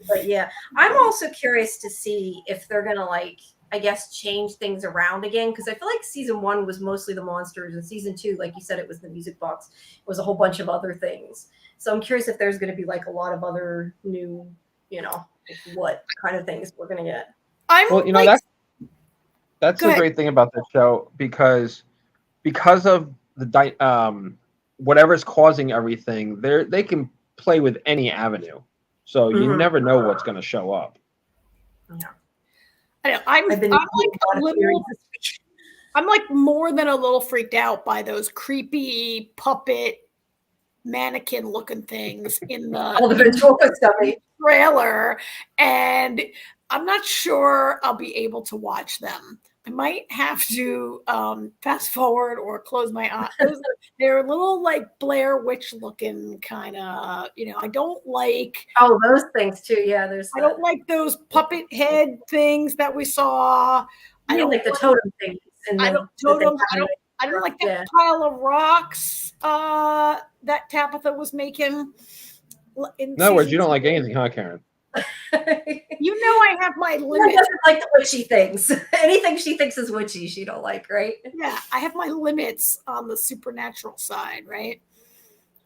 [SPEAKER 1] But yeah, I'm also curious to see if they're going to I guess change things around again, because I feel like season 1 was mostly the monsters, and season 2, like you said, it was the music box. It was a whole bunch of other things. So I'm curious if there's going to be a lot of other new, what kind of things we're going to get.
[SPEAKER 4] That's the great thing about this show, because of the whatever's causing everything, they can play with any avenue. So you never know what's going to show up.
[SPEAKER 1] Yeah.
[SPEAKER 3] I'm like more than a little freaked out by those creepy puppet mannequin looking things in the trailer, and I'm not sure I'll be able to watch them. I might have to fast forward or close my eyes. They're a little like Blair Witch looking kind of, I don't like.
[SPEAKER 1] Oh, those things too. Yeah,
[SPEAKER 3] I don't like those puppet head things that we saw.
[SPEAKER 1] I don't like the totem things.
[SPEAKER 3] I don't like that pile of rocks that Tabitha was making.
[SPEAKER 4] In other words, you don't like anything, huh, Karen?
[SPEAKER 3] I have my limits.
[SPEAKER 1] She doesn't like the witchy things. Anything she thinks is witchy, she don't like, right?
[SPEAKER 3] Yeah, I have my limits on the supernatural side, right?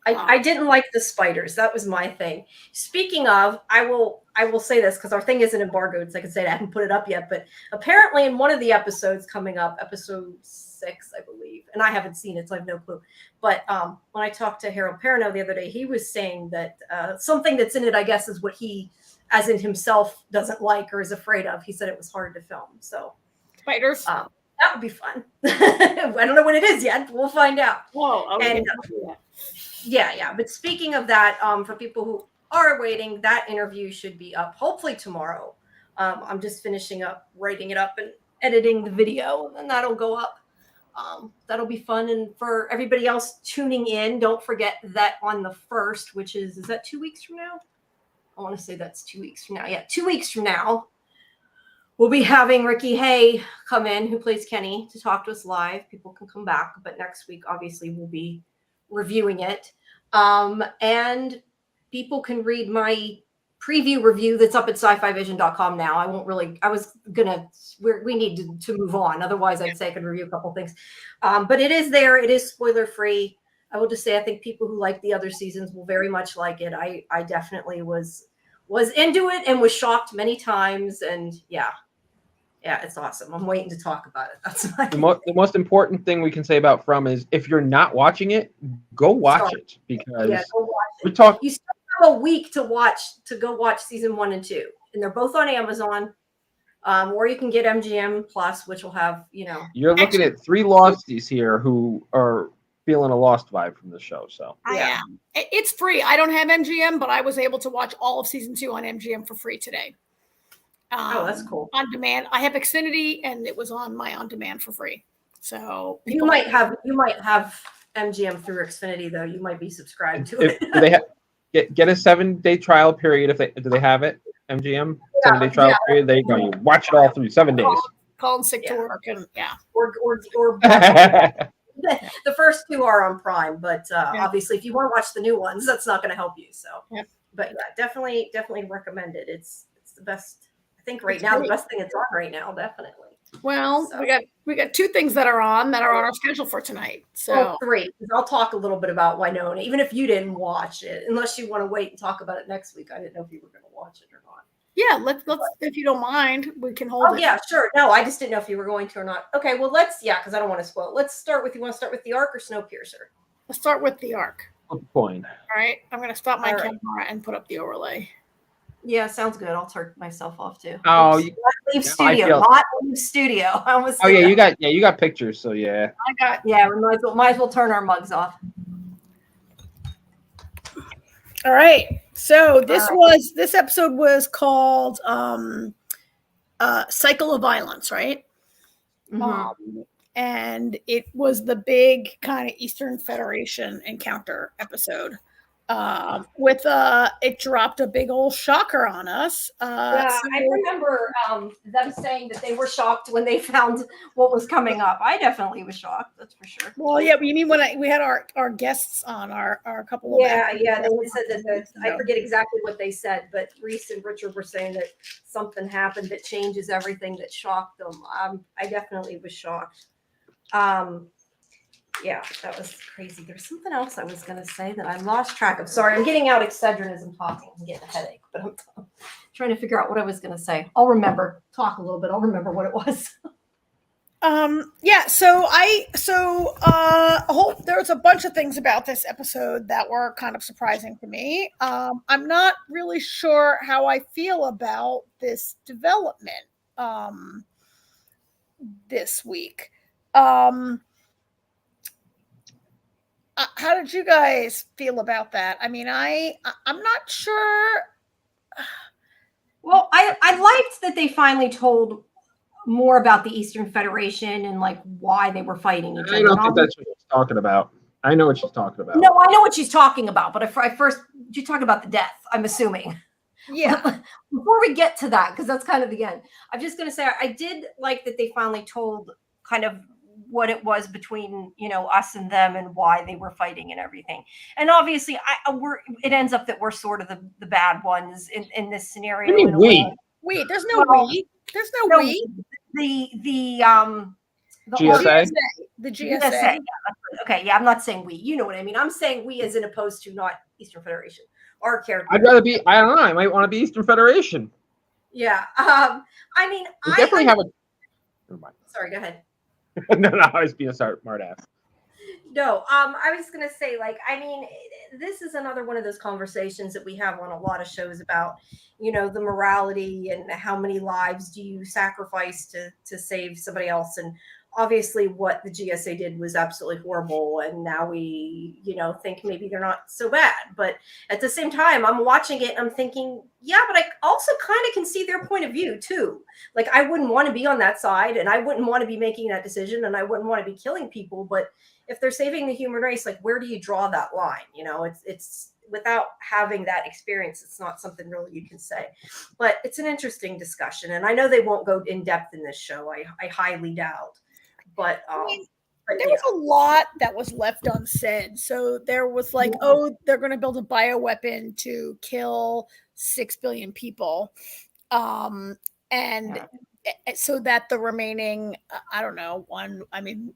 [SPEAKER 1] I didn't like the spiders. That was my thing. Speaking of, I will say this because our thing isn't embargoed, so I can say I haven't put it up yet. But apparently, in one of the episodes coming up, episode 6, I believe, and I haven't seen it, so I have no clue. But when I talked to Harold Perrineau the other day, he was saying that something that's in it, I guess, is what he, as in himself, doesn't like or is afraid of. He said it was hard to film. So
[SPEAKER 3] spiders.
[SPEAKER 1] That would be fun. I don't know what it is yet. We'll find out.
[SPEAKER 3] Whoa. Okay.
[SPEAKER 1] And, yeah. But speaking of that, for people who are waiting, that interview should be up hopefully tomorrow. I'm just finishing up writing it up and editing the video, and that'll go up. That'll be fun. And for everybody else tuning in, don't forget that on the 1st, which is that 2 weeks from now? I want to say that's 2 weeks from now. Yeah, 2 weeks from now, We'll be having Ricky Hay come in, who plays Kenny, to talk to us live. People can come back, but next week, obviously, we'll be reviewing it. And people can read my preview review that's up at scifivision.com now. We need to move on. Otherwise, I'd say I could review a couple things. But it is there. It is spoiler free. I will just say, I think people who like the other seasons will very much like it. I definitely was into it and was shocked many times. And yeah, it's awesome. I'm waiting to talk about it. That's
[SPEAKER 4] the most important thing we can say about From is if you're not watching it, go watch it, because
[SPEAKER 1] go watch it.
[SPEAKER 4] we talk.
[SPEAKER 1] You still have a week to go watch season 1 and 2, and they're both on Amazon. Or you can get MGM Plus, which will have,
[SPEAKER 4] You're looking at 3 losties here who are feeling a lost vibe from the show. So
[SPEAKER 3] I am. It's free. I don't have MGM, but I was able to watch all of season 2 on MGM for free today.
[SPEAKER 1] That's cool.
[SPEAKER 3] On demand. I have Xfinity, and it was on my on demand for free. So
[SPEAKER 1] you might have MGM through Xfinity, though. You might be subscribed to it.
[SPEAKER 4] Do they get a 7-day trial period? Do they have it? MGM 7-day trial period. There you go. You watch it all through 7 days.
[SPEAKER 3] Calling sick to work, and
[SPEAKER 1] or the first 2 are on Prime, but obviously, if you want to watch the new ones, that's not going to help you. So, but definitely recommend it. It's the best. I think right now the best thing it's on right now, definitely.
[SPEAKER 3] Well, we got 2 things that are on our schedule for tonight. So
[SPEAKER 1] 3. I'll talk a little bit about Wynonna, even if you didn't watch it, unless you want to wait and talk about it next week. I didn't know if you were going to watch it or not.
[SPEAKER 3] Yeah, let's if you don't mind, we can hold it.
[SPEAKER 1] Oh yeah, sure. No, I just didn't know if you were going to or not. Okay, well because I don't want to spoil it. Let's start with, you want to start with the Ark or Snowpiercer?
[SPEAKER 3] Let's start with the Ark.
[SPEAKER 4] Point.
[SPEAKER 3] All right, I'm going to stop my camera and put up the overlay.
[SPEAKER 1] Yeah, sounds good. I'll turn myself off too.
[SPEAKER 4] Oh,
[SPEAKER 1] leave studio. Not leave studio. I almost.
[SPEAKER 4] Oh yeah, you got pictures, so yeah.
[SPEAKER 1] We might as well turn our mugs off.
[SPEAKER 3] All right. So this episode was called Cycle of Violence, right?
[SPEAKER 1] Mm-hmm.
[SPEAKER 3] And it was the big kind of Eastern Federation encounter episode. With it dropped a big old shocker on us.
[SPEAKER 1] I remember them saying that they were shocked when they found what was coming up. I definitely was shocked, that's for sure.
[SPEAKER 3] Well, yeah, you mean when we had our guests on our couple of
[SPEAKER 1] they said that I forget exactly what they said, but Reese and Richard were saying that something happened that changes everything, that shocked them. I definitely was shocked. Yeah, that was crazy. There's something else I was going to say that I lost track of. Sorry, I'm getting out Excedrin as I'm talking. I'm getting a headache, but I'm trying to figure out what I was going to say. I'll remember. Talk a little bit. I'll remember what it was.
[SPEAKER 3] There's a bunch of things about this episode that were kind of surprising to me. I'm not really sure how I feel about this development this week. How did you guys feel about that? I mean, I'm not sure.
[SPEAKER 1] Well, I liked that they finally told more about the Eastern Federation and like why they were fighting each other.
[SPEAKER 4] I don't think that's what she's talking about. I know what she's talking about.
[SPEAKER 1] No, I know what she's talking about, but first you talk about the death, I'm assuming.
[SPEAKER 3] Yeah.
[SPEAKER 1] Before we get to that, because that's kind of the end, I'm just going to say I did like that they finally told kind of what it was between us and them and why they were fighting and everything. And obviously it ends up that we're sort of the bad ones in this scenario.
[SPEAKER 4] I mean,
[SPEAKER 3] we there's no we. There's no we.
[SPEAKER 1] The
[SPEAKER 4] GSA.
[SPEAKER 3] The GSA.
[SPEAKER 1] Yeah, okay, yeah, I'm not saying we. You know what I mean. I'm saying we as in opposed to not Eastern Federation. Our character.
[SPEAKER 4] I'd rather be. I don't know. I might want to be Eastern Federation.
[SPEAKER 1] Yeah. I mean,
[SPEAKER 4] we definitely have a. Never mind.
[SPEAKER 1] Sorry. Go ahead.
[SPEAKER 4] No, I was being a smart ass.
[SPEAKER 1] No, I was going to say, this is another one of those conversations that we have on a lot of shows about, the morality and how many lives do you sacrifice to save somebody else. And obviously what the GSA did was absolutely horrible. And now we, think maybe they're not so bad. But at the same time, I'm watching it and I'm thinking, yeah, but I also kind of can see their point of view too. Like, I wouldn't want to be on that side and I wouldn't want to be making that decision and I wouldn't want to be killing people. But if they're saving the human race, like, where do you draw that line? without having that experience, it's not something really you can say. But it's an interesting discussion, and I know they won't go in depth in this show. I highly doubt. But
[SPEAKER 3] there was a lot that was left unsaid. So there was like, oh, they're going to build a bioweapon to kill 6 billion people. And so that the remaining, I don't know,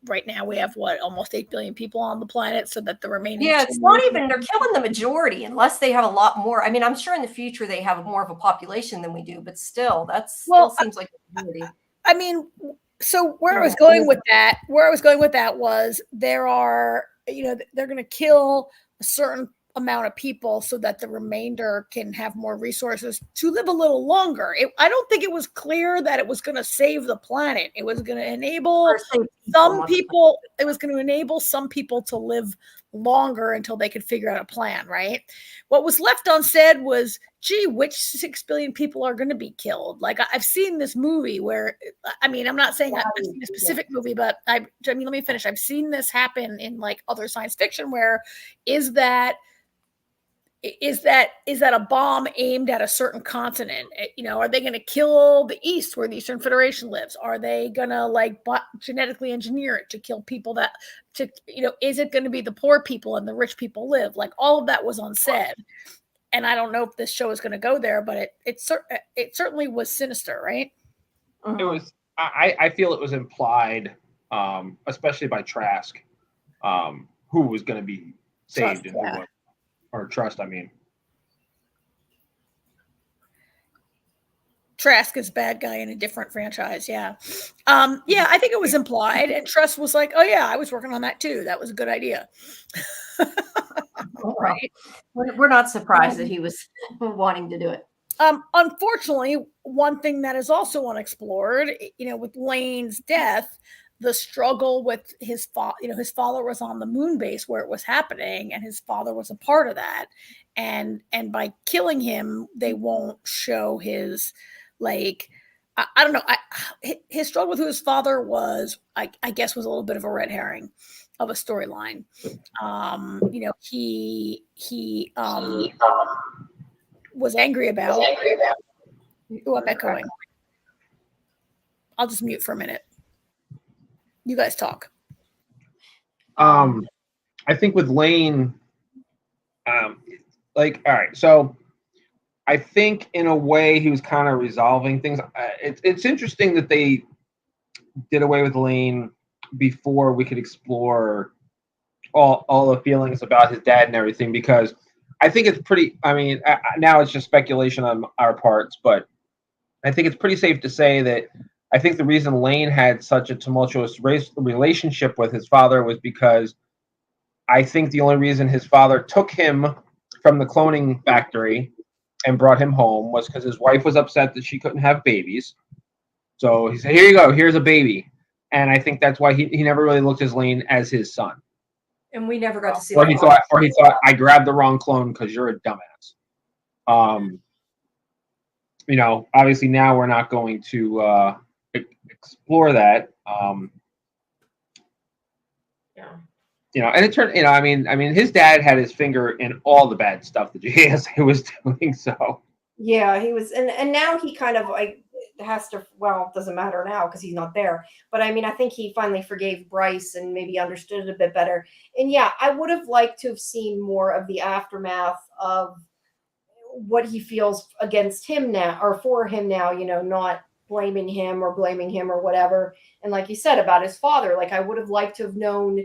[SPEAKER 3] right now we have almost 8 billion people on the planet. So that the remaining.
[SPEAKER 1] Yeah, it's not even, they're killing the majority unless they have a lot more. I mean, I'm sure in the future they have more of a population than we do, but still, still seems like a majority.
[SPEAKER 3] I mean, so where I was going with that was there are, they're going to kill a certain amount of people so that the remainder can have more resources to live a little longer. I don't think it was clear that it was going to save the planet. It was going to enable some people. It was going to enable some people to live longer until they could figure out a plan, right? What was left unsaid was, gee, which 6 billion people are going to be killed? Like, I've seen this movie where, I mean, I'm not saying I've seen a specific movie, but let me finish. I've seen this happen in like other science fiction where is that a bomb aimed at a certain continent? Are they going to kill the East where the Eastern Federation lives? Are they going to genetically engineer it to kill people is it going to be the poor people and the rich people live? Like, all of that was unsaid. And I don't know if this show is going to go there, but it certainly was sinister, right?
[SPEAKER 4] It was. I feel it was implied, especially by Trask, who was going to be saved and who wasn't. Or Trust, I mean.
[SPEAKER 3] Trask is bad guy in a different franchise, yeah. I think it was implied, and Trust was like, oh yeah, I was working on that too. That was a good idea.
[SPEAKER 1] Right. We're not surprised that he was wanting to do it.
[SPEAKER 3] Unfortunately, one thing that is also unexplored, with Lane's death, the struggle with his father, his father was on the moon base where it was happening, and his father was a part of that. And by killing him, they won't show his, I don't know. His struggle with who his father was, I guess, was a little bit of a red herring of a storyline. He was angry about. Oh, I'm echoing. I'll just mute for a minute. You guys talk.
[SPEAKER 4] I think with Lane, all right, so I think in a way he was kind of resolving things. It's interesting that they did away with Lane before we could explore all the feelings about his dad and everything, because I think it's pretty, I mean, now it's just speculation on our parts, but I think it's pretty safe to say that I think the reason Lane had such a tumultuous relationship with his father was because I think the only reason his father took him from the cloning factory and brought him home was because his wife was upset that she couldn't have babies. So he said, here you go, here's a baby. And I think that's why he never really looked at Lane as his son.
[SPEAKER 1] And we never got to see
[SPEAKER 4] Or he thought, I grabbed the wrong clone because you're a dumbass. Obviously now we're not going to explore that. And it turned, I mean, his dad had his finger in all the bad stuff that JSA was doing. So
[SPEAKER 1] yeah, he was, and now he kind of has to. Well, it doesn't matter now because he's not there. But I mean, I think he finally forgave Bryce and maybe understood it a bit better. And yeah, I would have liked to have seen more of the aftermath of what he feels against him now or for him now. Not blaming him or whatever. And like you said about his father, I would have liked to have known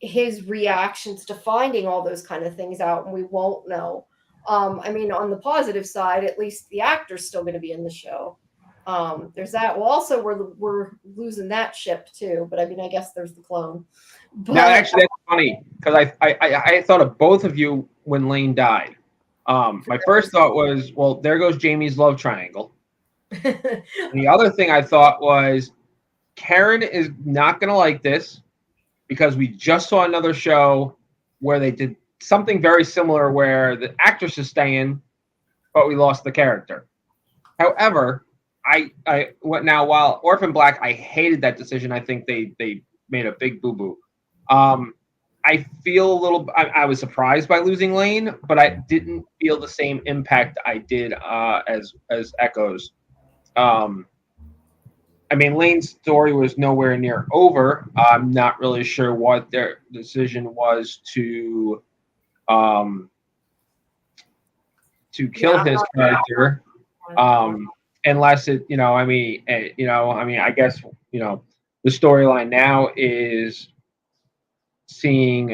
[SPEAKER 1] his reactions to finding all those kind of things out, and we won't know. I mean, on the positive side, at least the actor's still going to be in the show. There's that. Well, also we're losing that ship too, but I mean, I guess there's the clone. But
[SPEAKER 4] now, actually, that's funny because I thought of both of you when Lane died. My first thought was, well, there goes Jamie's love triangle. And the other thing I thought was, Karen is not going to like this because we just saw another show where they did something very similar where the actress is staying, but we lost the character. However, while Orphan Black, I hated that decision. I think they made a big boo-boo. I I feel a little. I was surprised by losing Lane, but I didn't feel the same impact I did as Echoes. I mean, Lane's story was nowhere near over. I'm not really sure what their decision was to kill his character, unless it, I mean, I guess, the storyline now is seeing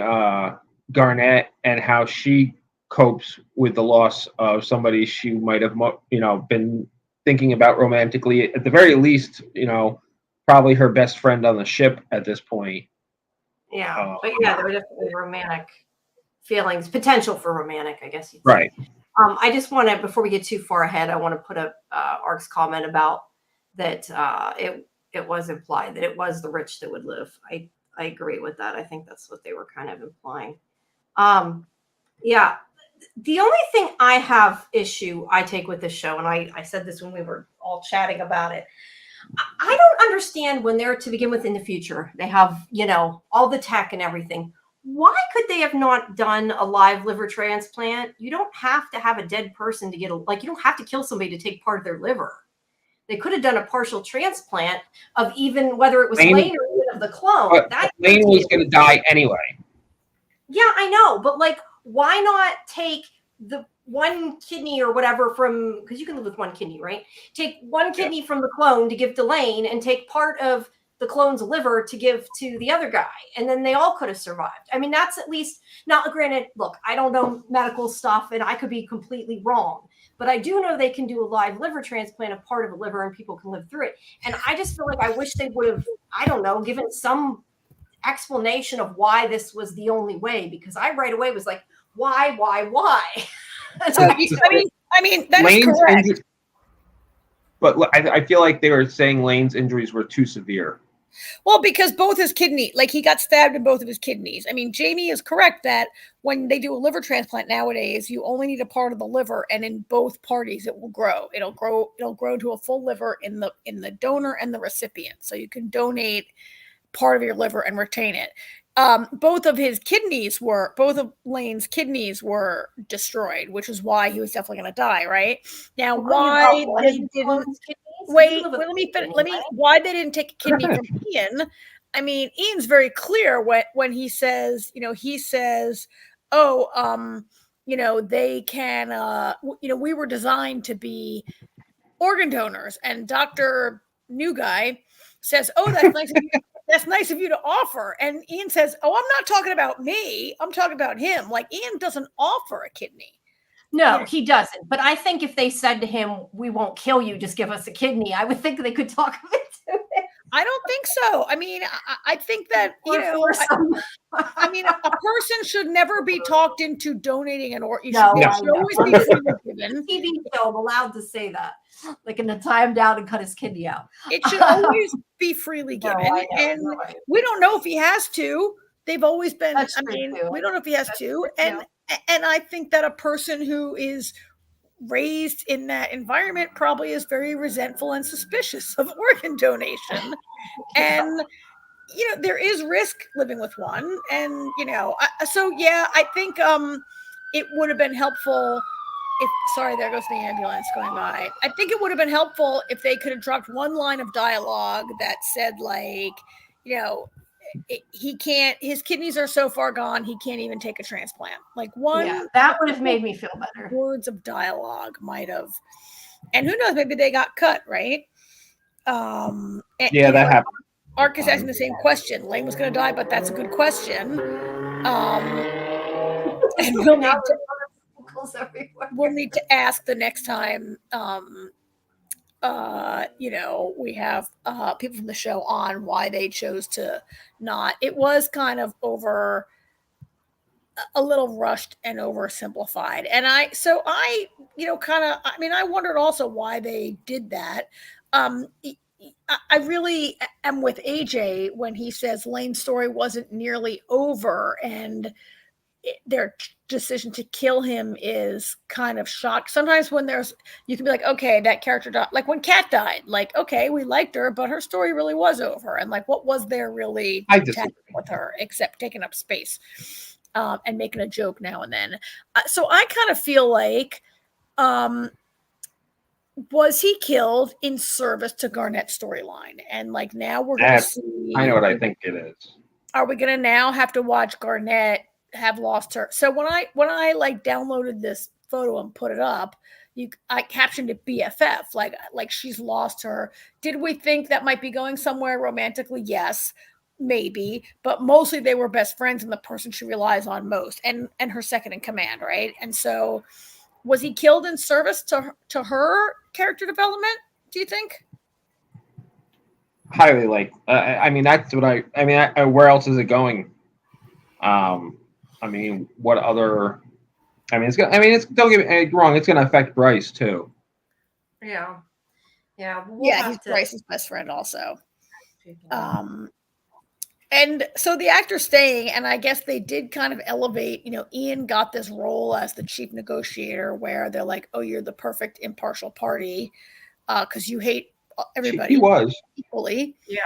[SPEAKER 4] Garnet and how she copes with the loss of somebody she might have, been thinking about romantically, at the very least, probably her best friend on the ship at this point.
[SPEAKER 1] Yeah, but yeah, there were definitely romantic feelings, potential for romantic, I guess you'd say.
[SPEAKER 4] Right.
[SPEAKER 1] I just want to, before we get too far ahead, I want to put up Ark's comment about that it was implied that it was the rich that would live. I agree with that. I think that's what they were kind of implying. Yeah. The only thing I take with this show, and I said this when we were all chatting about it, I don't understand when they're, to begin with, in the future, they have, all the tech and everything. Why could they have not done a live liver transplant? You don't have to have a dead person to get you don't have to kill somebody to take part of their liver. They could have done a partial transplant of even whether it was Lane or even of the clone.
[SPEAKER 4] Lane was going to die anyway.
[SPEAKER 1] Yeah, I know. But why not take the one kidney or whatever from, because you can live with one kidney, right? Take one kidney from the clone to give to Lane and take part of the clone's liver to give to the other guy. And then they all could have survived. I mean, that's at least, now granted, look, I don't know medical stuff and I could be completely wrong, but I do know they can do a live liver transplant of part of a liver and people can live through it. And I just feel like I wish they would have, I don't know, given some explanation of why this was the only way, because I right away was like, why?
[SPEAKER 3] So, I mean, that is correct.
[SPEAKER 4] But I feel like they were saying Lane's injuries were too severe.
[SPEAKER 3] Well, because both his kidney, he got stabbed in both of his kidneys. I mean, Jamie is correct that when they do a liver transplant nowadays, you only need a part of the liver, and in both parties, it will grow. It'll grow to a full liver in the donor and the recipient. So you can donate part of your liver and retain it. Both of Lane's kidneys were destroyed, which is why he was definitely going to die. Right now, why they didn't why they didn't take a kidney from Ian? I mean, Ian's very clear when he says, they can, we were designed to be organ donors, and Dr. New Guy says, oh, that's nice of you. That's nice of you to offer. And Ian says, oh, I'm not talking about me. I'm talking about him. Ian doesn't offer a kidney.
[SPEAKER 1] No, he doesn't. But I think if they said to him, we won't kill you, just give us a kidney, I would think they could talk him into it.
[SPEAKER 3] I don't think so. I mean, I think that, I mean, a person should never be talked into donating an organ. It should always be freely given.
[SPEAKER 1] TV show, I'm allowed to say that. In the tie him down and cut his kidney out.
[SPEAKER 3] It should always be freely given. We don't know if he has to. They've always been, we don't know if he has to. And I think that a person who is raised in that environment probably is very resentful and suspicious of organ donation. And, there is risk living with one. And, I think it would have been helpful sorry, there goes the ambulance going by. I think it would have been helpful if they could have dropped one line of dialogue that said, he can't, his kidneys are so far gone, he can't even take a transplant.
[SPEAKER 1] That would have made me feel better.
[SPEAKER 3] Words of dialogue might have, and who knows, maybe they got cut, right?
[SPEAKER 4] That happened.
[SPEAKER 3] Ark is asking the same question. Lane was going to die, but that's a good question. And we'll need to ask the next time we have people from the show on why they chose to not. It was kind of a little rushed and oversimplified. And I wondered also why they did that. I really am with AJ when he says Lane's story wasn't nearly over, and their decision to kill him is kind of shock. Sometimes when you can be like, okay, that character died. Like when Kat died, like, okay, we liked her, but her story really was over. And like, what was there really
[SPEAKER 4] I disagree
[SPEAKER 3] with her except taking up space and making a joke now and then? So I kind of feel like, was he killed in service to Garnett's storyline? And like now we're going to see.
[SPEAKER 4] I know what I think it is.
[SPEAKER 3] Are we going to now have to watch Garnett have lost her? So when I like downloaded this photo and put it up, I captioned it BFF, like she's lost her. Did we think that might be going somewhere romantically? Yes, maybe, but mostly they were best friends and the person she relies on most, and her second in command, right? And so, was he killed in service to her character development? Do you think?
[SPEAKER 4] Highly like. I mean, that's what I mean. Where else is it going? I mean, what other? I mean, don't get me wrong. It's going to affect Bryce too.
[SPEAKER 1] Yeah.
[SPEAKER 3] He's Bryce's best friend also. And so the actor's staying, and I guess they did kind of elevate. Ian got this role as the chief negotiator, where they're like, "Oh, you're the perfect impartial party, because you hate everybody."
[SPEAKER 4] He was
[SPEAKER 3] equally.
[SPEAKER 1] Yeah.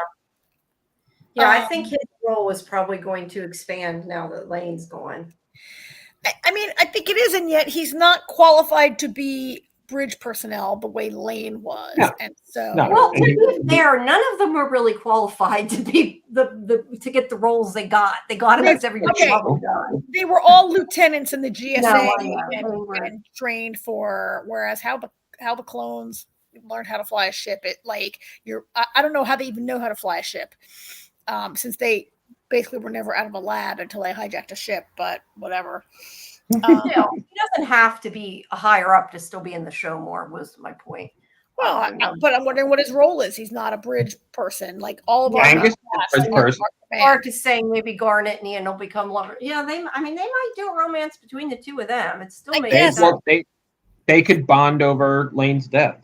[SPEAKER 1] I think his role is probably going to expand now that Lane's gone.
[SPEAKER 3] I mean, I think it is, and yet he's not qualified to be bridge personnel the way Lane was.
[SPEAKER 4] No.
[SPEAKER 3] And so,
[SPEAKER 1] well, to be fair, none of them were really qualified to be to get the roles they got. They got it as everybody else done.
[SPEAKER 3] They were all lieutenants in the GSA
[SPEAKER 1] and
[SPEAKER 3] trained for. Whereas how the clones learned how to fly a ship, I don't know how they even know how to fly a ship, since they basically were never out of a lab until they hijacked a ship. But whatever.
[SPEAKER 1] He doesn't have to be a higher up to still be in the show more, was my point.
[SPEAKER 3] Well, but I'm wondering what his role is. He's not a bridge person. Like all of
[SPEAKER 4] Angus
[SPEAKER 1] Mark is saying maybe Garnet and Ian will become lovers. Yeah, they might do a romance between the two of them. It still makes sense.
[SPEAKER 4] Well, they could bond over Lane's death.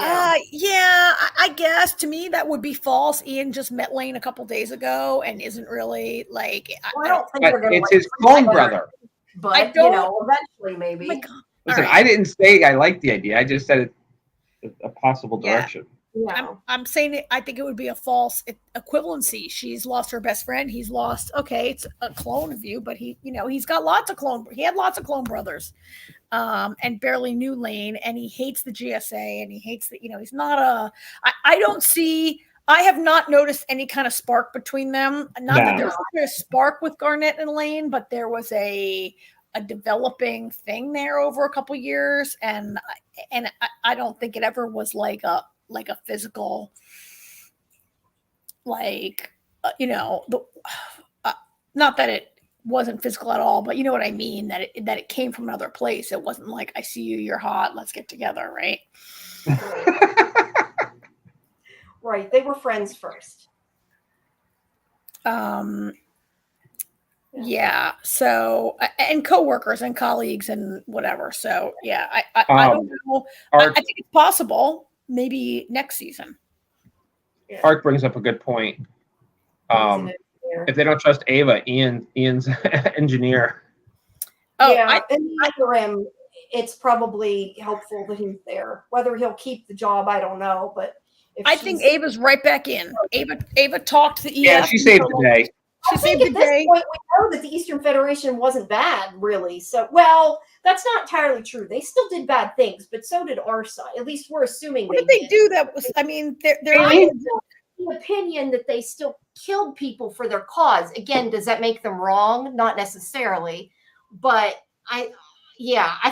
[SPEAKER 3] I guess to me that would be false. Ian just met Lane a couple days ago and isn't really like.
[SPEAKER 1] I don't think they're going to.
[SPEAKER 4] It's his clone brother.
[SPEAKER 1] But eventually maybe.
[SPEAKER 4] Listen, I didn't say I liked the idea. I just said it's a possible direction.
[SPEAKER 3] Yeah. I'm saying I think it would be a false equivalency. She's lost her best friend. He's lost. Okay, it's a clone of you, but he's got lots of clone. He had lots of clone brothers, and barely knew Lane, and he hates the GSA, and he hates that. He's not a. I don't see. I have not noticed any kind of spark between them. Not that there was a spark with Garnet and Lane, but there was a developing thing there over a couple years, and I don't think it ever was like a physical, not that it wasn't physical at all, but you know what I mean, that it came from another place. It wasn't like, I see you, you're hot, let's get together, right?
[SPEAKER 1] Right. They were friends first.
[SPEAKER 3] Yeah. So, and coworkers and colleagues and whatever. So yeah, I don't know. I think it's possible. Maybe next season.
[SPEAKER 4] Art brings up a good point. If they don't trust Ava, Ian's engineer.
[SPEAKER 1] Oh, yeah. In the interim, it's probably helpful that he's there. Whether he'll keep the job, I don't know. But
[SPEAKER 3] I think Ava's right back in. Ava talked to EF.
[SPEAKER 4] Yeah, she saved the day.
[SPEAKER 1] I think at this point we know that the Eastern Federation wasn't bad, really. So, well, that's not entirely true. They still did bad things, but so did our side. At least we're assuming
[SPEAKER 3] what did they do. That was, I mean, they're
[SPEAKER 1] the opinion that they still killed people for their cause. Again, does that make them wrong? Not necessarily, but I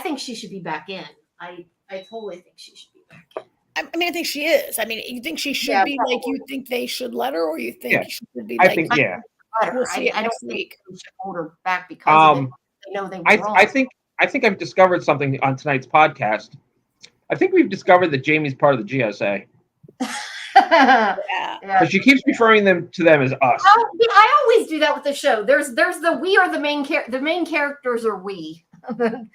[SPEAKER 1] think she should be back in. I totally think she should be back in.
[SPEAKER 3] I mean, I think she is. I mean, you think she should be probably. Like, you think they should let her, or you think she should be like,
[SPEAKER 1] we'll see I don't think we should hold her back because of it. They know they were wrong.
[SPEAKER 4] I think I've discovered something on tonight's podcast. I think we've discovered that Jamie's part of the GSA. But she keeps referring to them as us.
[SPEAKER 1] I always do that with the show. There's the we are the main the main characters are we. The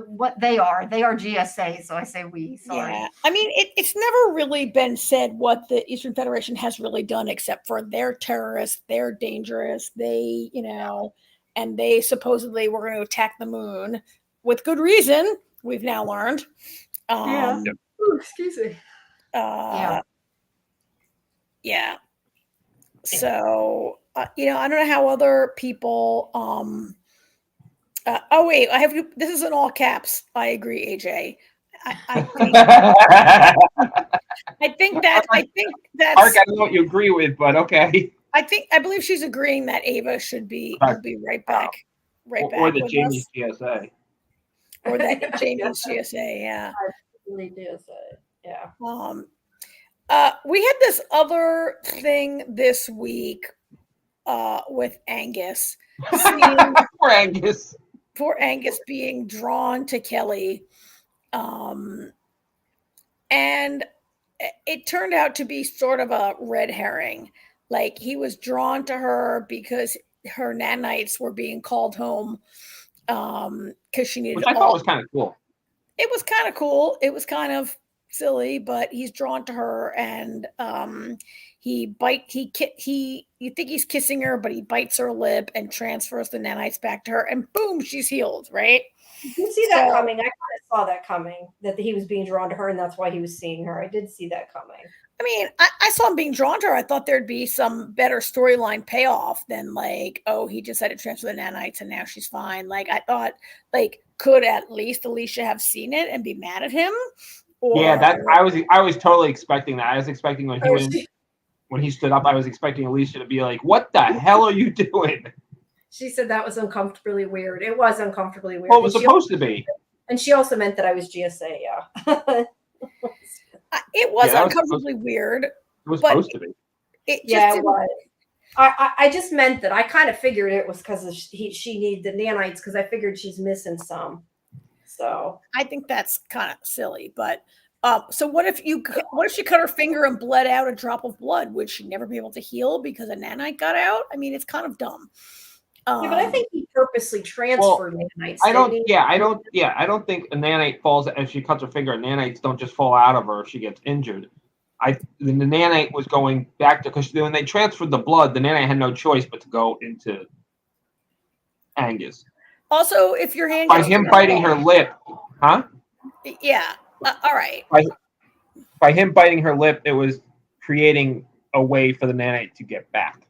[SPEAKER 1] what they are GSA, so I say we. Sorry.
[SPEAKER 3] Yeah, I mean it's never really been said what the Eastern Federation has really done, except for they're terrorists, they're dangerous, they and they supposedly were going to attack the moon with good reason. We've now learned.
[SPEAKER 1] Yeah. Ooh, excuse me.
[SPEAKER 3] Yeah. So, I don't know how other people. Oh wait, I have to. This is in all caps. I agree, AJ. I think that's.
[SPEAKER 4] Mark, I don't know what you agree with, but okay.
[SPEAKER 3] I believe she's agreeing that Ava will be right back.
[SPEAKER 4] Or the Jamie's GSA.
[SPEAKER 3] Or that Jamie's GSA, yeah.
[SPEAKER 1] I really do say, yeah.
[SPEAKER 3] We had this other thing this week with Angus.
[SPEAKER 4] Poor Angus.
[SPEAKER 3] Poor Angus being drawn to Kelly. And it turned out to be sort of a red herring. Like, he was drawn to her because her nanites were being called home because she needed.
[SPEAKER 4] Which I thought was kind of cool.
[SPEAKER 3] It was kind of cool. It was kind of silly, but he's drawn to her, and you think he's kissing her, but he bites her lip and transfers the nanites back to her, and boom, she's healed, right?
[SPEAKER 1] You see that coming. I kind of saw that coming, that he was being drawn to her, and that's why he was seeing her. I did see that coming.
[SPEAKER 3] I mean, I saw him being drawn to her. I thought there'd be some better storyline payoff than like, oh, he just had to transfer the nanites and now she's fine. Like, I thought, like, could at least Alicia have seen it and be mad at him? Or...
[SPEAKER 4] Yeah, I was totally expecting that. I was expecting when he stood up, I was expecting Alicia to be like, "What the hell are you doing?"
[SPEAKER 1] She said that was uncomfortably weird. It was uncomfortably weird.
[SPEAKER 4] Well, it was supposed to be.
[SPEAKER 1] And she also meant that I was GSA, yeah.
[SPEAKER 3] It was uncomfortably weird.
[SPEAKER 4] It was supposed to be.
[SPEAKER 1] It was. I just meant that I kind of figured it was because she needed the nanites because I figured she's missing some. So
[SPEAKER 3] I think that's kind of silly. But so what if she cut her finger and bled out a drop of blood? Would she never be able to heal because a nanite got out? I mean, it's kind of dumb.
[SPEAKER 1] Yeah, but I think he purposely transferred nanites.
[SPEAKER 4] I don't think a nanite falls if she cuts her finger. Nanites don't just fall out of her if she gets injured. The nanite was going back to, because when they transferred the blood, the nanite had no choice but to go into Angus.
[SPEAKER 3] Also, if your hand
[SPEAKER 4] by him biting her lip, huh?
[SPEAKER 3] Yeah. All right.
[SPEAKER 4] By him biting her lip, it was creating a way for the nanite to get back.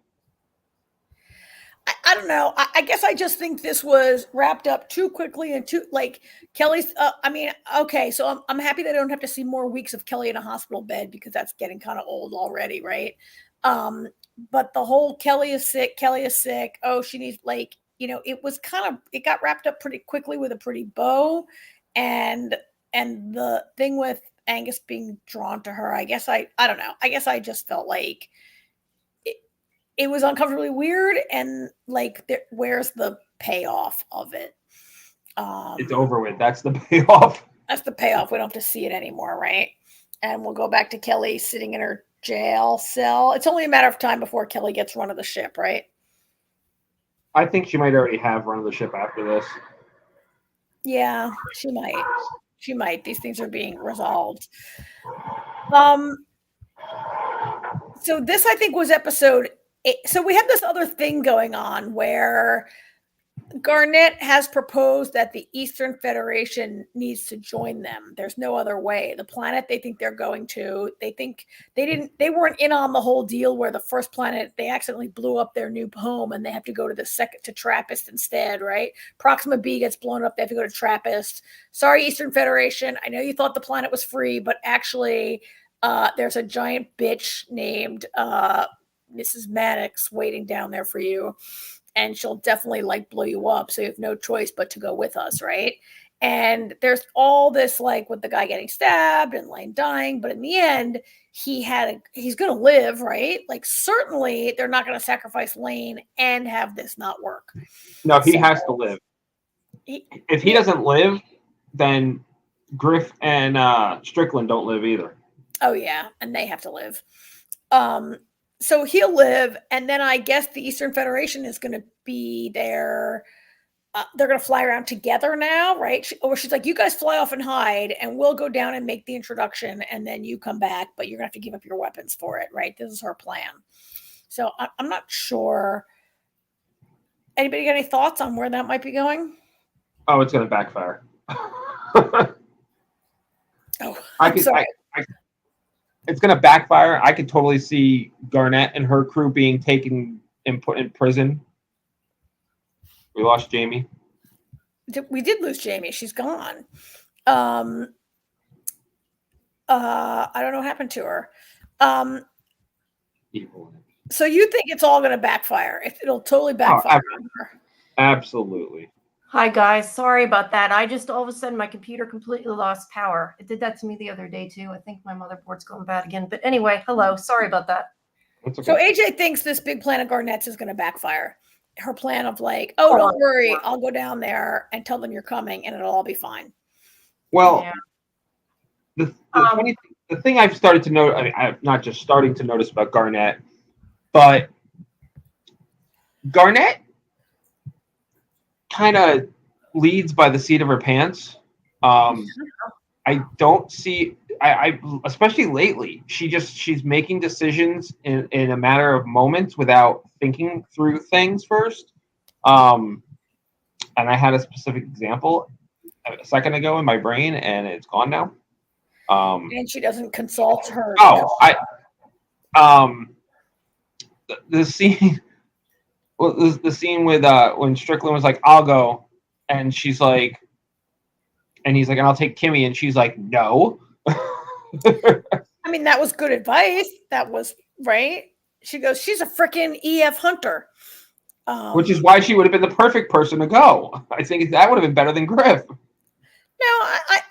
[SPEAKER 3] I don't know. I guess I just think this was wrapped up too quickly and too like Kelly's. I mean, okay, so I'm happy that I don't have to see more weeks of Kelly in a hospital bed because that's getting kind of old already, right? But the whole Kelly is sick. Oh, she needs it got wrapped up pretty quickly with a pretty bow, and the thing with Angus being drawn to her. I guess I don't know. I guess I just felt like. It was uncomfortably weird, and like, where's the payoff of it?
[SPEAKER 4] It's over with. That's the payoff.
[SPEAKER 3] That's the payoff. We don't have to see it anymore, right? And we'll go back to Kelly sitting in her jail cell. It's only a matter of time before Kelly gets run of the ship, right?
[SPEAKER 4] I think she might already have run of the ship after this.
[SPEAKER 3] Yeah, she might. She might. These things are being resolved. So this, I think, was episode 8. So we have this other thing going on where Garnet has proposed that the Eastern Federation needs to join them. There's no other way. The planet they think they're going to, they think they weren't in on the whole deal where the first planet, they accidentally blew up their new home and they have to go to the second, to Trappist instead, right? Proxima B gets blown up. They have to go to Trappist. Sorry, Eastern Federation. I know you thought the planet was free, but actually there's a giant bitch named Mrs. Maddox waiting down there for you. And she'll definitely blow you up. So you have no choice but to go with us, right? And there's all this with the guy getting stabbed and Lane dying. But in the end, he's going to live, right? Certainly they're not going to sacrifice Lane and have this not work.
[SPEAKER 4] No, he has to live. If he doesn't live, then Griff and Strickland don't live either.
[SPEAKER 3] Oh, yeah. And they have to live. So he'll live, and then I guess the Eastern Federation is going to be there. They're going to fly around together now, right? She's like, you guys fly off and hide, and we'll go down and make the introduction, and then you come back, but you're going to have to give up your weapons for it, right? This is her plan. So I'm not sure. Anybody got any thoughts on where that might be going?
[SPEAKER 4] Oh, it's going to backfire.
[SPEAKER 3] Oh,
[SPEAKER 4] I
[SPEAKER 3] I'm
[SPEAKER 4] could.
[SPEAKER 3] sorry.
[SPEAKER 4] It's going to backfire. I could totally see Garnett and her crew being taken and put in prison. We lost Jamie.
[SPEAKER 3] We did lose Jamie. She's gone. I don't know what happened to her.
[SPEAKER 4] Evil.
[SPEAKER 3] So you think it's all going to backfire? It'll totally backfire on her.
[SPEAKER 4] Absolutely.
[SPEAKER 1] Hi guys, sorry about that. I just all of a sudden my computer completely lost power. It did that to me the other day too. I think my motherboard's going bad again. But anyway, hello. Sorry about that.
[SPEAKER 4] That's okay.
[SPEAKER 3] So AJ thinks this big plan of Garnett's is going to backfire. Her plan of like, oh, don't worry, I'll go down there and tell them you're coming, and it'll all be fine.
[SPEAKER 4] Well,
[SPEAKER 1] Yeah.
[SPEAKER 4] the thing I've started to notice, I mean, I'm not just starting to notice about Garnett, but Garnett kind of leads by the seat of her pants. I don't see, I especially lately, she's making decisions in a matter of moments without thinking through things first. And I had a specific example a second ago in my brain, and it's gone now.
[SPEAKER 3] And she doesn't consult her.
[SPEAKER 4] The scene. Well, the scene with when Strickland was like, "I'll go," and she's like, and he's like, "And I'll take Kimmy," and she's like, "No."
[SPEAKER 3] I mean, that was good advice. That was right. She goes, "She's a freaking EF Hunter,"
[SPEAKER 4] which is why she would have been the perfect person to go. I think that would have been better than Griff.
[SPEAKER 3] No,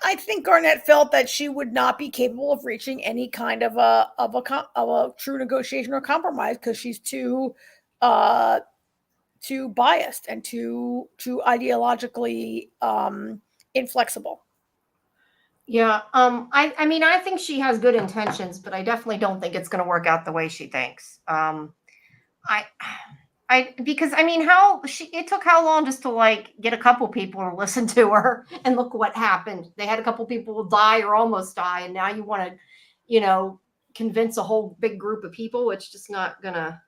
[SPEAKER 3] I think Garnett felt that she would not be capable of reaching any kind of a true negotiation or compromise because she's too biased and too ideologically inflexible.
[SPEAKER 1] Yeah. I mean, I think she has good intentions, but I definitely don't think it's going to work out the way she thinks. Because I mean, it took how long just to like get a couple people to listen to her, and look what happened. They had a couple people die or almost die, and now you want to, convince a whole big group of people. It's just not gonna.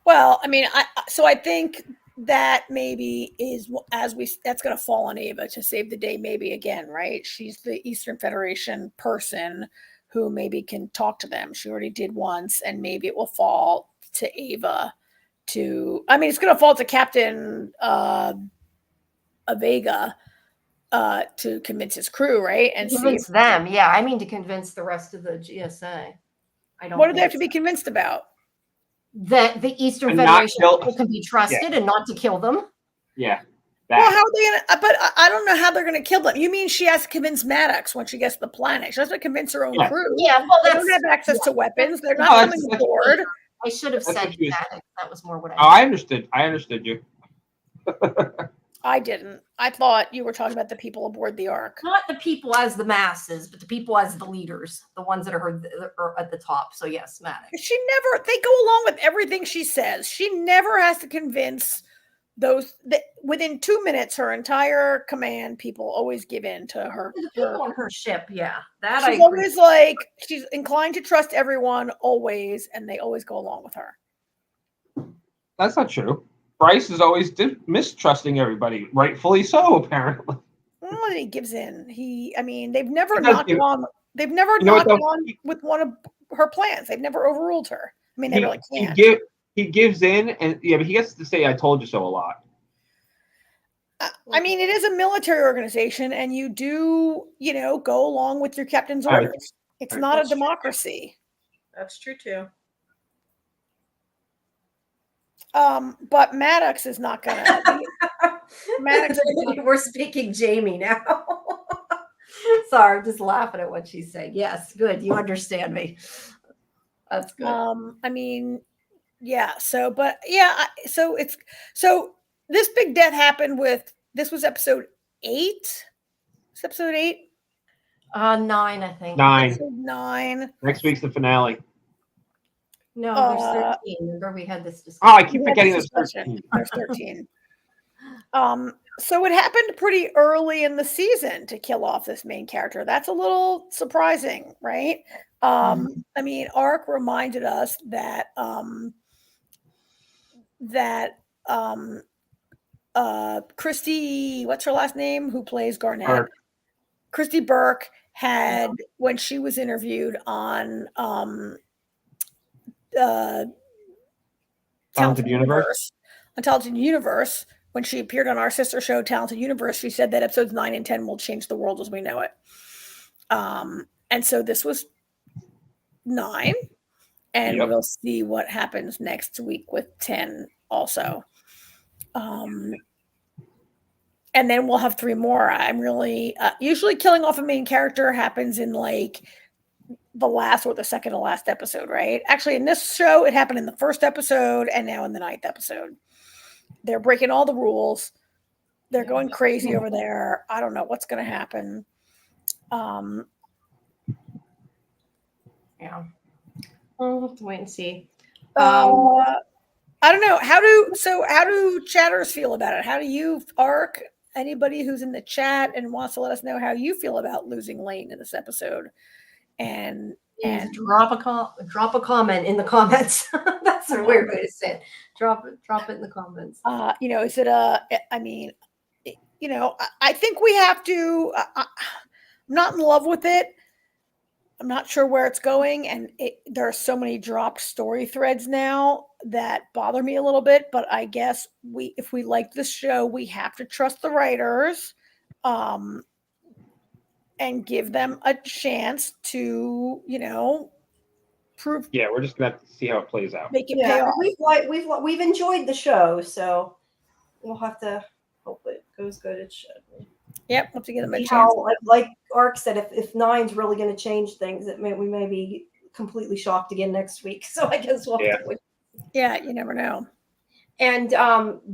[SPEAKER 3] Well, I mean, I think that maybe is that's going to fall on Ava to save the day. Maybe again, right? She's the Eastern Federation person who maybe can talk to them. She already did once, and maybe it will fall to Ava it's going to fall to Captain Vega to convince his crew, right? And
[SPEAKER 1] Convince them. Yeah. I mean, to convince the rest of the GSA.
[SPEAKER 3] What do they have to be convinced about?
[SPEAKER 1] That the Eastern
[SPEAKER 4] And
[SPEAKER 1] Federation people can be trusted and not to kill them.
[SPEAKER 4] Yeah.
[SPEAKER 3] Well, how are they going to, but I don't know how they're going to kill them. You mean she has to convince Maddox when she gets to the planet? She has to convince her own crew.
[SPEAKER 1] Yeah, well,
[SPEAKER 3] they don't have access to weapons. They're not coming aboard.
[SPEAKER 1] I should have said Maddox. That was more what
[SPEAKER 4] I understood. I understood you.
[SPEAKER 3] I didn't. I thought you were talking about the people aboard the Ark.
[SPEAKER 1] Not the people as the masses, but the people as the leaders, the ones that are at the top. So yes, Maddox.
[SPEAKER 3] They go along with everything she says. She never has to convince those within 2 minutes, her entire command people always give in to her.
[SPEAKER 1] The people on her ship, yeah. That
[SPEAKER 3] she's always like, she's inclined to trust everyone always, and they always go along with her.
[SPEAKER 4] That's not true. Bryce is always mistrusting everybody, rightfully so, apparently.
[SPEAKER 3] Well, he gives in. They've never not gone. They've never not gone with one of her plans. They've never overruled her. I mean, they really can't.
[SPEAKER 4] He gives in, and but he gets to say "I told you so" a lot.
[SPEAKER 3] I mean, it is a military organization, and you do, go along with your captain's orders. It's not a democracy.
[SPEAKER 1] That's true too.
[SPEAKER 3] But Maddox is not gonna. Maddox.
[SPEAKER 1] We're speaking Jamie now. Sorry, I'm just laughing at what she's saying. Yes, good. You understand me. That's good.
[SPEAKER 3] I mean, yeah. So this big death happened this was episode 8. It's episode 8.
[SPEAKER 1] 9, I think.
[SPEAKER 4] 9.
[SPEAKER 3] Episode 9.
[SPEAKER 4] Next week's the finale.
[SPEAKER 1] No, there's 13. Remember we had this discussion.
[SPEAKER 4] Oh, I keep forgetting there's 13.
[SPEAKER 3] There's 13. So it happened pretty early in the season to kill off this main character. That's a little surprising, right? I mean, Ark reminded us that Christy, what's her last name? Who plays Garnett?
[SPEAKER 4] Burke.
[SPEAKER 3] Christy Burke had, when she was interviewed on
[SPEAKER 4] Talented Universe.
[SPEAKER 3] On Talented Universe, when she appeared on our sister show, Talented Universe, she said that episodes 9 and 10 will change the world as we know it. And so this was 9, and
[SPEAKER 4] Yep.
[SPEAKER 3] we'll see what happens next week with 10 also. And then we'll have 3 more. I'm really usually killing off a main character happens in like the last or the second to last episode, right? Actually, in this show, it happened in the first episode and now in the 9th episode. They're breaking all the rules. They're going crazy over there. I don't know what's going to happen.
[SPEAKER 1] Yeah. We'll have to wait and see.
[SPEAKER 3] I don't know. How do chatters feel about it? How do you, Ark? Anybody who's in the chat and wants to let us know how you feel about losing Lane in this episode, and
[SPEAKER 1] drop a comment in the comments. That's a weird way to say it. Drop it in the comments.
[SPEAKER 3] Is it I mean, I think we have to. I'm not in love with it. I'm not sure where it's going, and there are so many dropped story threads now that bother me a little bit. But I guess if we like this show, we have to trust the writers, and give them a chance to, prove.
[SPEAKER 4] Yeah, we're just gonna have to see how it plays out.
[SPEAKER 3] Make it pay off.
[SPEAKER 1] We've enjoyed the show, so we'll have to hope it goes good. It should.
[SPEAKER 3] Yep, we'll have to give them a chance.
[SPEAKER 1] How, like Ark said, if 9's really going to change things, we may be completely shocked again next week. So I guess we'll have to wait.
[SPEAKER 3] Yeah, you never know.
[SPEAKER 1] And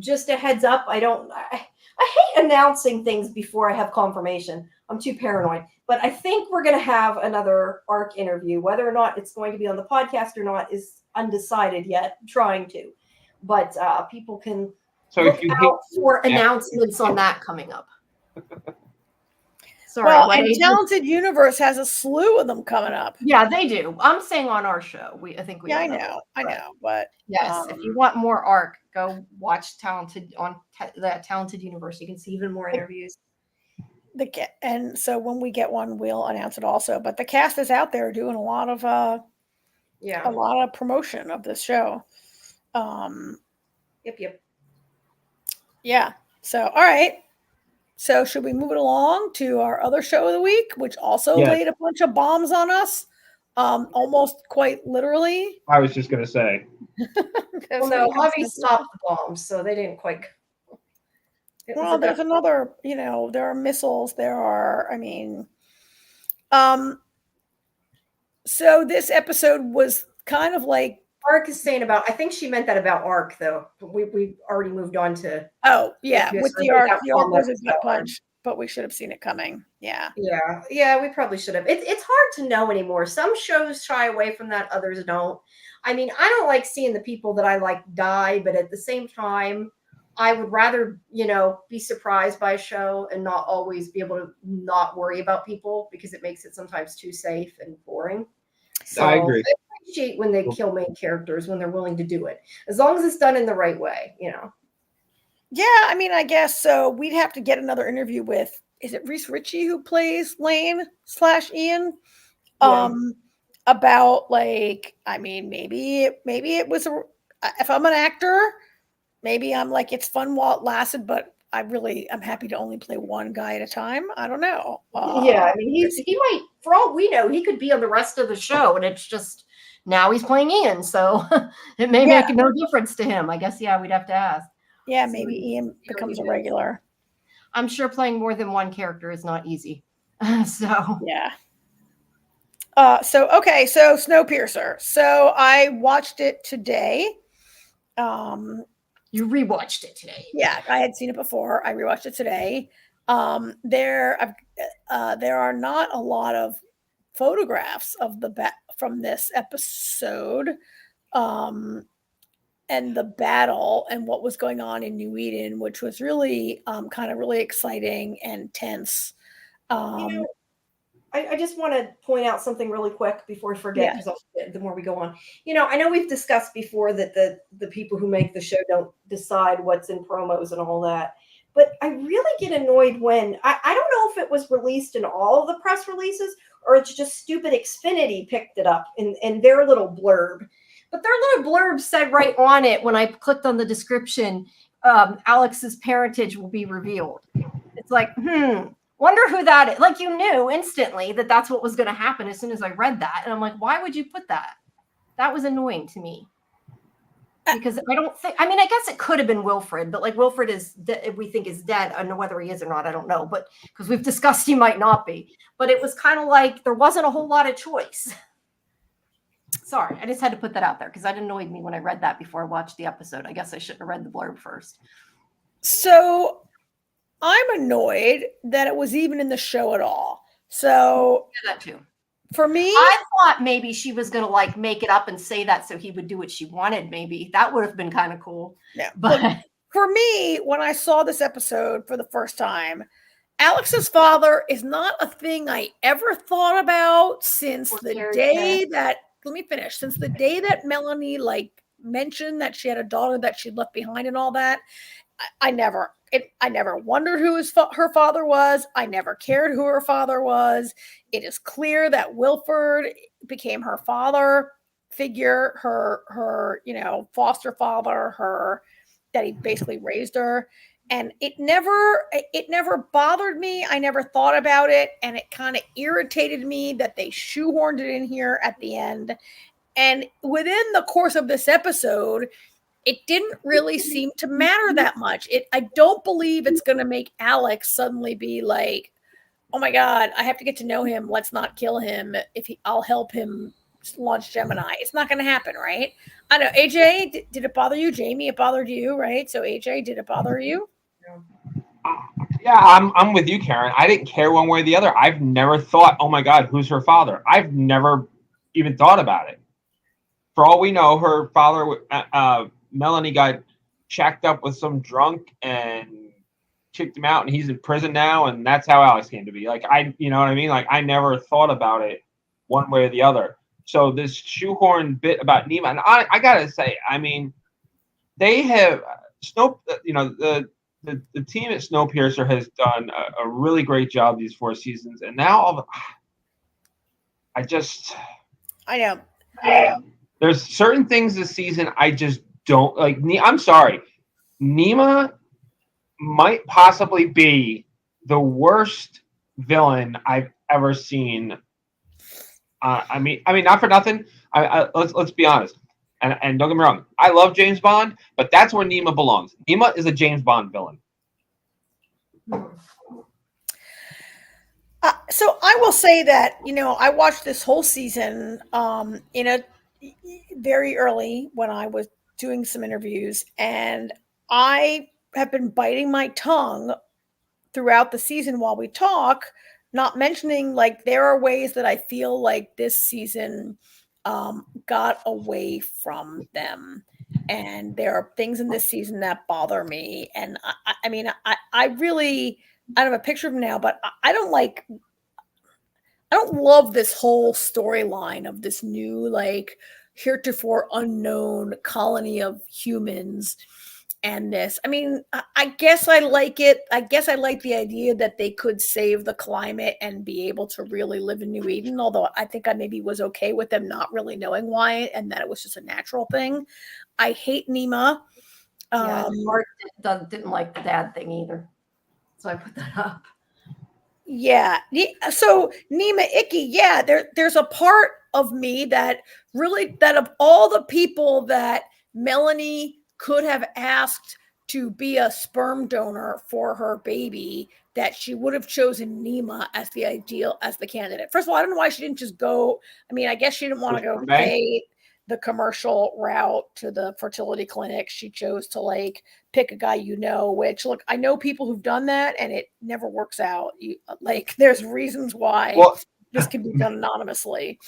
[SPEAKER 1] just a heads up, I hate announcing things before I have confirmation. I'm too paranoid. But I think we're going to have another Ark interview. Whether or not it's going to be on the podcast or not is undecided yet. Trying to, but people can look out for announcements on that coming up. Sorry.
[SPEAKER 3] Well, and Talented Universe has a slew of them coming up.
[SPEAKER 1] Yeah, they do. I'm saying on our show. I think we.
[SPEAKER 3] Yeah, I know, but
[SPEAKER 1] yes, if you want more Ark, go watch Talented on the Talented Universe. You can see even more interviews.
[SPEAKER 3] And so when we get one, we'll announce it also. But the cast is out there doing a lot of promotion of this show.
[SPEAKER 1] Yep.
[SPEAKER 3] Yeah. So all right. So should we move it along to our other show of the week, which also laid a bunch of bombs on us, almost quite literally?
[SPEAKER 4] I was just going to say.
[SPEAKER 1] Well, no, Harvey stopped the bombs, so they didn't quite.
[SPEAKER 3] Well, there's another, there are missiles. So this episode was kind of like.
[SPEAKER 1] Ark is saying I think she meant that about Ark, though. We already moved on to.
[SPEAKER 3] Oh, yeah. With the Ark was a gut punch, but we should have seen it coming. Yeah.
[SPEAKER 1] Yeah, we probably should have. It's hard to know anymore. Some shows shy away from that, others don't. I mean, I don't like seeing the people that I like die, but at the same time, I would rather, be surprised by a show and not always be able to not worry about people because it makes it sometimes too safe and boring. So
[SPEAKER 4] I agree.
[SPEAKER 1] I appreciate when they kill main characters when they're willing to do it, as long as it's done in the right way, Yeah,
[SPEAKER 3] I mean, I guess so. We'd have to get another interview with. Is it Reese Ritchie who plays Lane/Ian?
[SPEAKER 1] Yeah.
[SPEAKER 3] About maybe it was if I'm an actor, maybe I'm like it's fun while it lasted, but I'm happy to only play one guy at a time. I don't know.
[SPEAKER 1] I mean, he might, for all we know, he could be on the rest of the show, and it's just now he's playing Ian, so it may make no difference to him. I guess, we'd have to ask.
[SPEAKER 3] Yeah, maybe Ian becomes a regular.
[SPEAKER 1] I'm sure playing more than one character is not easy. So
[SPEAKER 3] yeah. So Snowpiercer. So I watched it today.
[SPEAKER 1] You rewatched it today?
[SPEAKER 3] Yeah, I had seen it before. I rewatched it today. There are not a lot of photographs of from this episode, and the battle and what was going on in New Eden, which was really kind of really exciting and tense.
[SPEAKER 1] I just want to point out something really quick before I forget,
[SPEAKER 3] Yeah.
[SPEAKER 1] because the more we go on, I know we've discussed before that the people who make the show don't decide what's in promos and all that. But I really get annoyed when I don't know if it was released in all of the press releases or it's just stupid Xfinity picked it up in their little blurb. But their little blurb said right on it when I clicked on the description, Alex's parentage will be revealed. It's like, wonder who that is. Like, you knew instantly that that's what was going to happen as soon as I read that. And I'm like, why would you put that? That was annoying to me. Because I don't think, I guess it could have been Wilfred, but like Wilfred we think is dead. I don't know whether he is or not. I don't know. But because we've discussed he might not be. But it was kind of like there wasn't a whole lot of choice. Sorry, I just had to put that out there because it annoyed me when I read that before I watched the episode. I guess I shouldn't have read the blurb first.
[SPEAKER 3] So I'm annoyed that it was even in the show at all. So
[SPEAKER 1] yeah, that too.
[SPEAKER 3] For me,
[SPEAKER 1] I thought maybe she was gonna like make it up and say that so he would do what she wanted. Maybe that would have been kind of cool.
[SPEAKER 3] Yeah,
[SPEAKER 1] but
[SPEAKER 3] for me, when I saw this episode for the first time, Alex's father is not a thing I ever thought about since the day that. Let me finish. Since the day that Melanie mentioned that she had a daughter that she left behind and all that, I never wondered who her father was. I never cared who her father was. It is clear that Wilford became her father figure, her foster father, that he basically raised her. And it never bothered me. I never thought about it. And it kind of irritated me that they shoehorned it in here at the end. And within the course of this episode, it didn't really seem to matter that much. I don't believe it's going to make Alex suddenly be like, oh my God, I have to get to know him. Let's not kill him. I'll help him launch Gemini. It's not going to happen, right? I know. AJ, did it bother you? Jamie, it bothered you, right? So AJ, did it bother you?
[SPEAKER 4] Yeah, I'm with you, Karen. I didn't care one way or the other. I've never thought, oh my God, who's her father? I've never even thought about it. For all we know, her father, Melanie, got shacked up with some drunk and kicked him out, and he's in prison now, and that's how Alex came to be. You know what I mean? Like, I never thought about it one way or the other. So this shoehorn bit about Nima, and I gotta say, they have the team at Snowpiercer has done a really great job these 4 seasons, and now I know. There's certain things this season I just don't like. I'm sorry, Nima might possibly be the worst villain I've ever seen. Not for nothing. Let's be honest. And don't get me wrong, I love James Bond, but that's where Nima belongs. Nima is a James Bond villain.
[SPEAKER 3] So I will say that, I watched this whole season very early when I was doing some interviews, and I have been biting my tongue throughout the season while we talk, not mentioning there are ways that I feel like this season got away from them, and there are things in this season that bother me. And I really, I don't have a picture of them now, but I don't love this whole storyline of this new heretofore unknown colony of humans. And this, I guess I like it. I guess I like the idea that they could save the climate and be able to really live in New Eden. Although I think I maybe was okay with them not really knowing why, and that it was just a natural thing. I hate Nima.
[SPEAKER 1] Mark didn't like the dad thing either, so I put that up.
[SPEAKER 3] Yeah. So Nima icky. Yeah, there's a part of me that of all the people that Melanie could have asked to be a sperm donor for her baby, that she would have chosen Nima as the candidate. First of all, I don't know why she didn't just go. I guess she didn't want to go pay the commercial route to the fertility clinic. She chose to pick a guy, which look, I know people who've done that and it never works out. There's reasons why this can be done anonymously.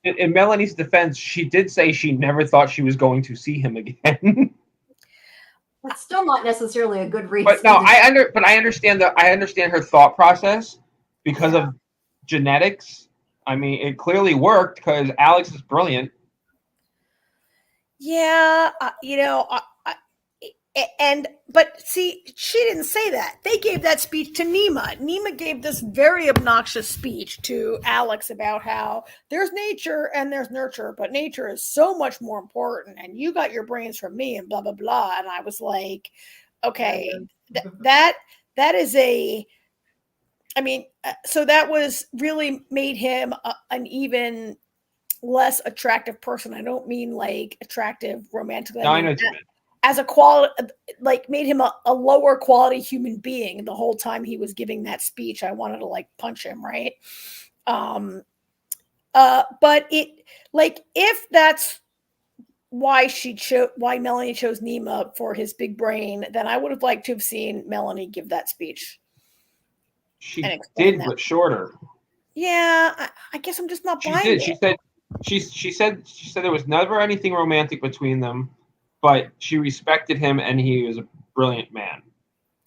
[SPEAKER 4] In Melanie's defense, she did say she never thought she was going to see him again.
[SPEAKER 1] That's still not necessarily a good reason.
[SPEAKER 4] But no, I understand her thought process because of genetics. I mean, it clearly worked because Alex is brilliant.
[SPEAKER 3] Yeah, but see, she didn't say that. They gave that speech to Nima. Nima gave this very obnoxious speech to Alex about how there's nature and there's nurture, but nature is so much more important, and you got your brains from me, and blah blah blah. And I was like, okay, that is a. I mean, so that was really made him an even less attractive person. I don't mean like attractive romantically.
[SPEAKER 4] No, I know what you meant.
[SPEAKER 3] As a quality, like made him a lower quality human being. The whole time he was giving that speech, I wanted to like punch him, right? But it, like, if that's why why Melanie chose Nima for his big brain, then I would have liked to have seen Melanie give that speech.
[SPEAKER 4] She did, but shorter.
[SPEAKER 3] Yeah, I guess I'm just not buying
[SPEAKER 4] did.
[SPEAKER 3] it.
[SPEAKER 4] She said there was never anything romantic between them, but she respected him and he was a brilliant man.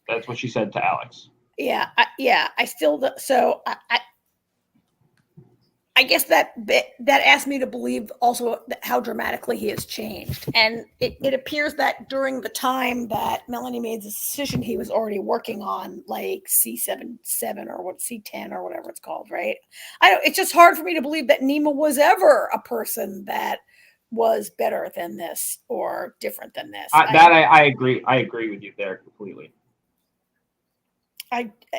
[SPEAKER 4] That's what she said to Alex.
[SPEAKER 3] Yeah, I still, so I guess that asked me to believe also how dramatically he has changed. And it appears that during the time that Melanie made the decision, he was already working on like C7 or what, C10 or whatever it's called, right? It's just hard for me to believe that Nima was ever a person that was better than this or different than this.
[SPEAKER 4] I agree. I agree with you there completely.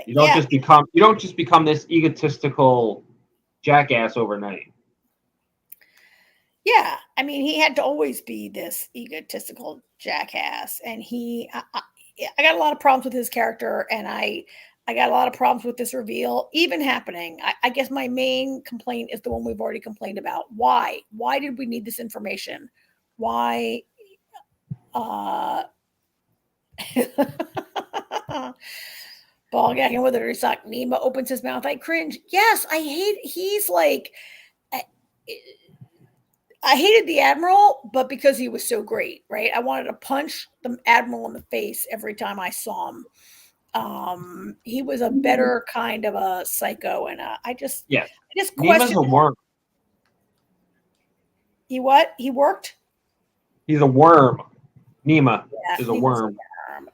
[SPEAKER 4] You don't just become this egotistical jackass overnight.
[SPEAKER 3] Yeah, I mean, he had to always be this egotistical jackass, and I got a lot of problems with his character, and I got a lot of problems with this reveal even happening. I guess my main complaint is the one we've already complained about. Why did we need this information? Why ball gagging with her sock. Nima opens his mouth. I cringe. Yes, he's like, I hated the Admiral, but because he was so great, right? I wanted to punch the Admiral in the face every time I saw him. He was a better kind of a psycho, and I just
[SPEAKER 4] Nima's a worm.
[SPEAKER 3] He what? He worked?
[SPEAKER 4] He's a worm. Nima is a worm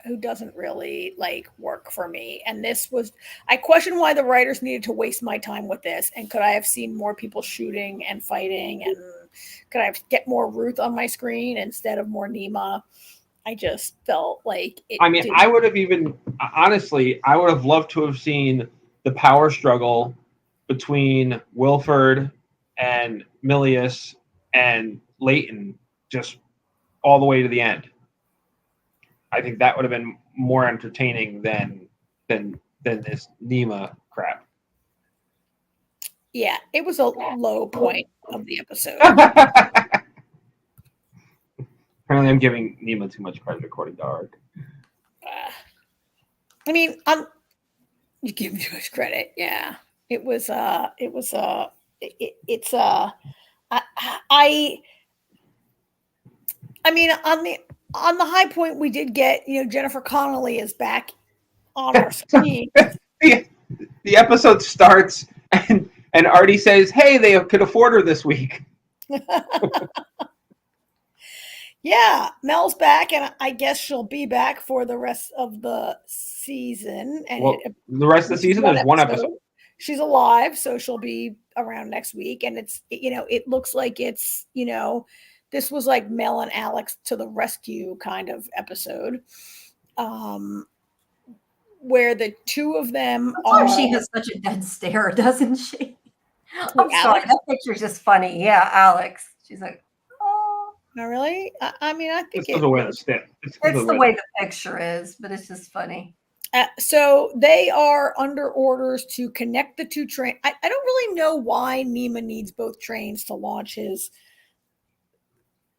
[SPEAKER 3] who doesn't really like work for me. And I question why the writers needed to waste my time with this. And could I have seen more people shooting and fighting? And could I get more Ruth on my screen instead of more Nima? I just felt like
[SPEAKER 4] I would have I would have loved to have seen the power struggle between Wilford and Milius and Leighton just all the way to the end. I think that would have been more entertaining than this Nima crap.
[SPEAKER 3] Yeah, it was a low point of the episode.
[SPEAKER 4] Apparently, I'm giving Nima too much credit according to Ark.
[SPEAKER 3] I mean, you give him too much credit. Yeah, it was. I mean, on the high point, we did get, Jennifer Connelly is back on our screen.
[SPEAKER 4] The episode starts and Artie says, "Hey, they could afford her this week."
[SPEAKER 3] Yeah, Mel's back, and I guess she'll be back for the rest of the season. And
[SPEAKER 4] the rest of the season, there's one episode.
[SPEAKER 3] She's alive, so she'll be around next week. And it looks like it's, this was like Mel and Alex to the rescue kind of episode, where the two of them
[SPEAKER 1] she has such a dead stare, doesn't she? I'm sorry, that picture's just funny. Yeah, Alex. She's like, oh.
[SPEAKER 3] Not really? I mean, I think
[SPEAKER 4] it's the way
[SPEAKER 1] the picture is, but it's just funny.
[SPEAKER 3] So they are under orders to connect the two trains. I don't really know why Nima needs both trains to launch his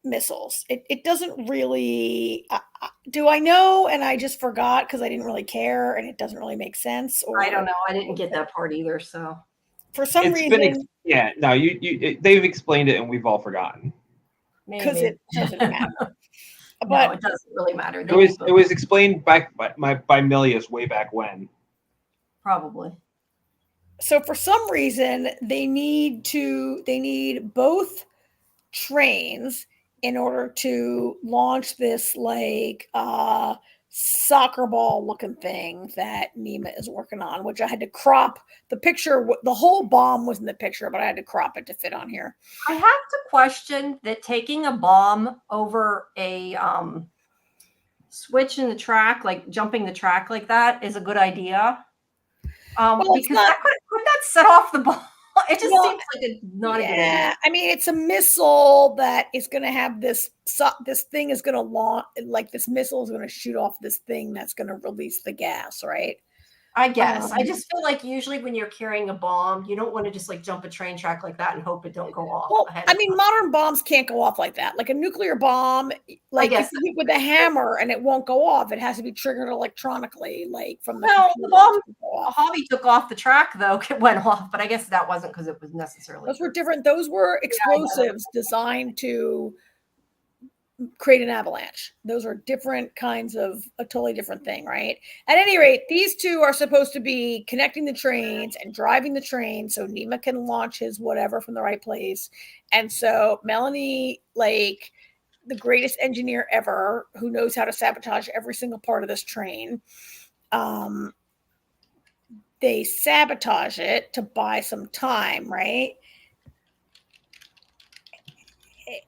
[SPEAKER 3] missiles. It doesn't really. Do I know? And I just forgot because I didn't really care, and it doesn't really make sense. Or
[SPEAKER 1] I don't know. I didn't get that part either. So
[SPEAKER 3] for some reason,
[SPEAKER 4] they've explained it, and we've all forgotten.
[SPEAKER 3] Because it doesn't matter.
[SPEAKER 1] But no, it doesn't really matter.
[SPEAKER 4] It was explained back by Milius way back when.
[SPEAKER 1] Probably.
[SPEAKER 3] So for some reason, they need both trains in order to launch this like soccer ball looking thing that Nema is working on, which I had to crop the picture. The whole bomb was in the picture, but I had to crop it to fit on here.
[SPEAKER 1] I have to question that taking a bomb over a switch in the track, like jumping the track like that, is a good idea.
[SPEAKER 3] Well, it's
[SPEAKER 1] Because
[SPEAKER 3] not.
[SPEAKER 1] that could that set off the bomb? It just
[SPEAKER 3] Well,
[SPEAKER 1] seems like a not a good idea.
[SPEAKER 3] yeah, I mean, it's a missile that is going to have this thing is going to launch, like this missile is going to shoot off this thing that's going to release the gas, right?
[SPEAKER 1] I guess. I just feel like usually when you're carrying a bomb, you don't want to just like jump a train track like that and hope it don't go off.
[SPEAKER 3] Well,
[SPEAKER 1] ahead
[SPEAKER 3] I
[SPEAKER 1] of
[SPEAKER 3] mean,
[SPEAKER 1] time.
[SPEAKER 3] modern bombs can't go off like that. Like a nuclear bomb, like you
[SPEAKER 1] guess
[SPEAKER 3] can hit with a hammer and it won't go off. It has to be triggered electronically, like from the
[SPEAKER 1] Well, the
[SPEAKER 3] computer
[SPEAKER 1] bomb
[SPEAKER 3] to go off.
[SPEAKER 1] Hobby took off the track though. It went off, but I guess that wasn't because it was necessarily.
[SPEAKER 3] Those were different. Those were explosives designed to create an avalanche. Those are different kinds of a totally different thing, right? At any rate, these two are supposed to be connecting the trains and driving the train so Nema can launch his whatever from the right place. And so Melanie, like the greatest engineer ever, who knows how to sabotage every single part of this train, they sabotage it to buy some time, right?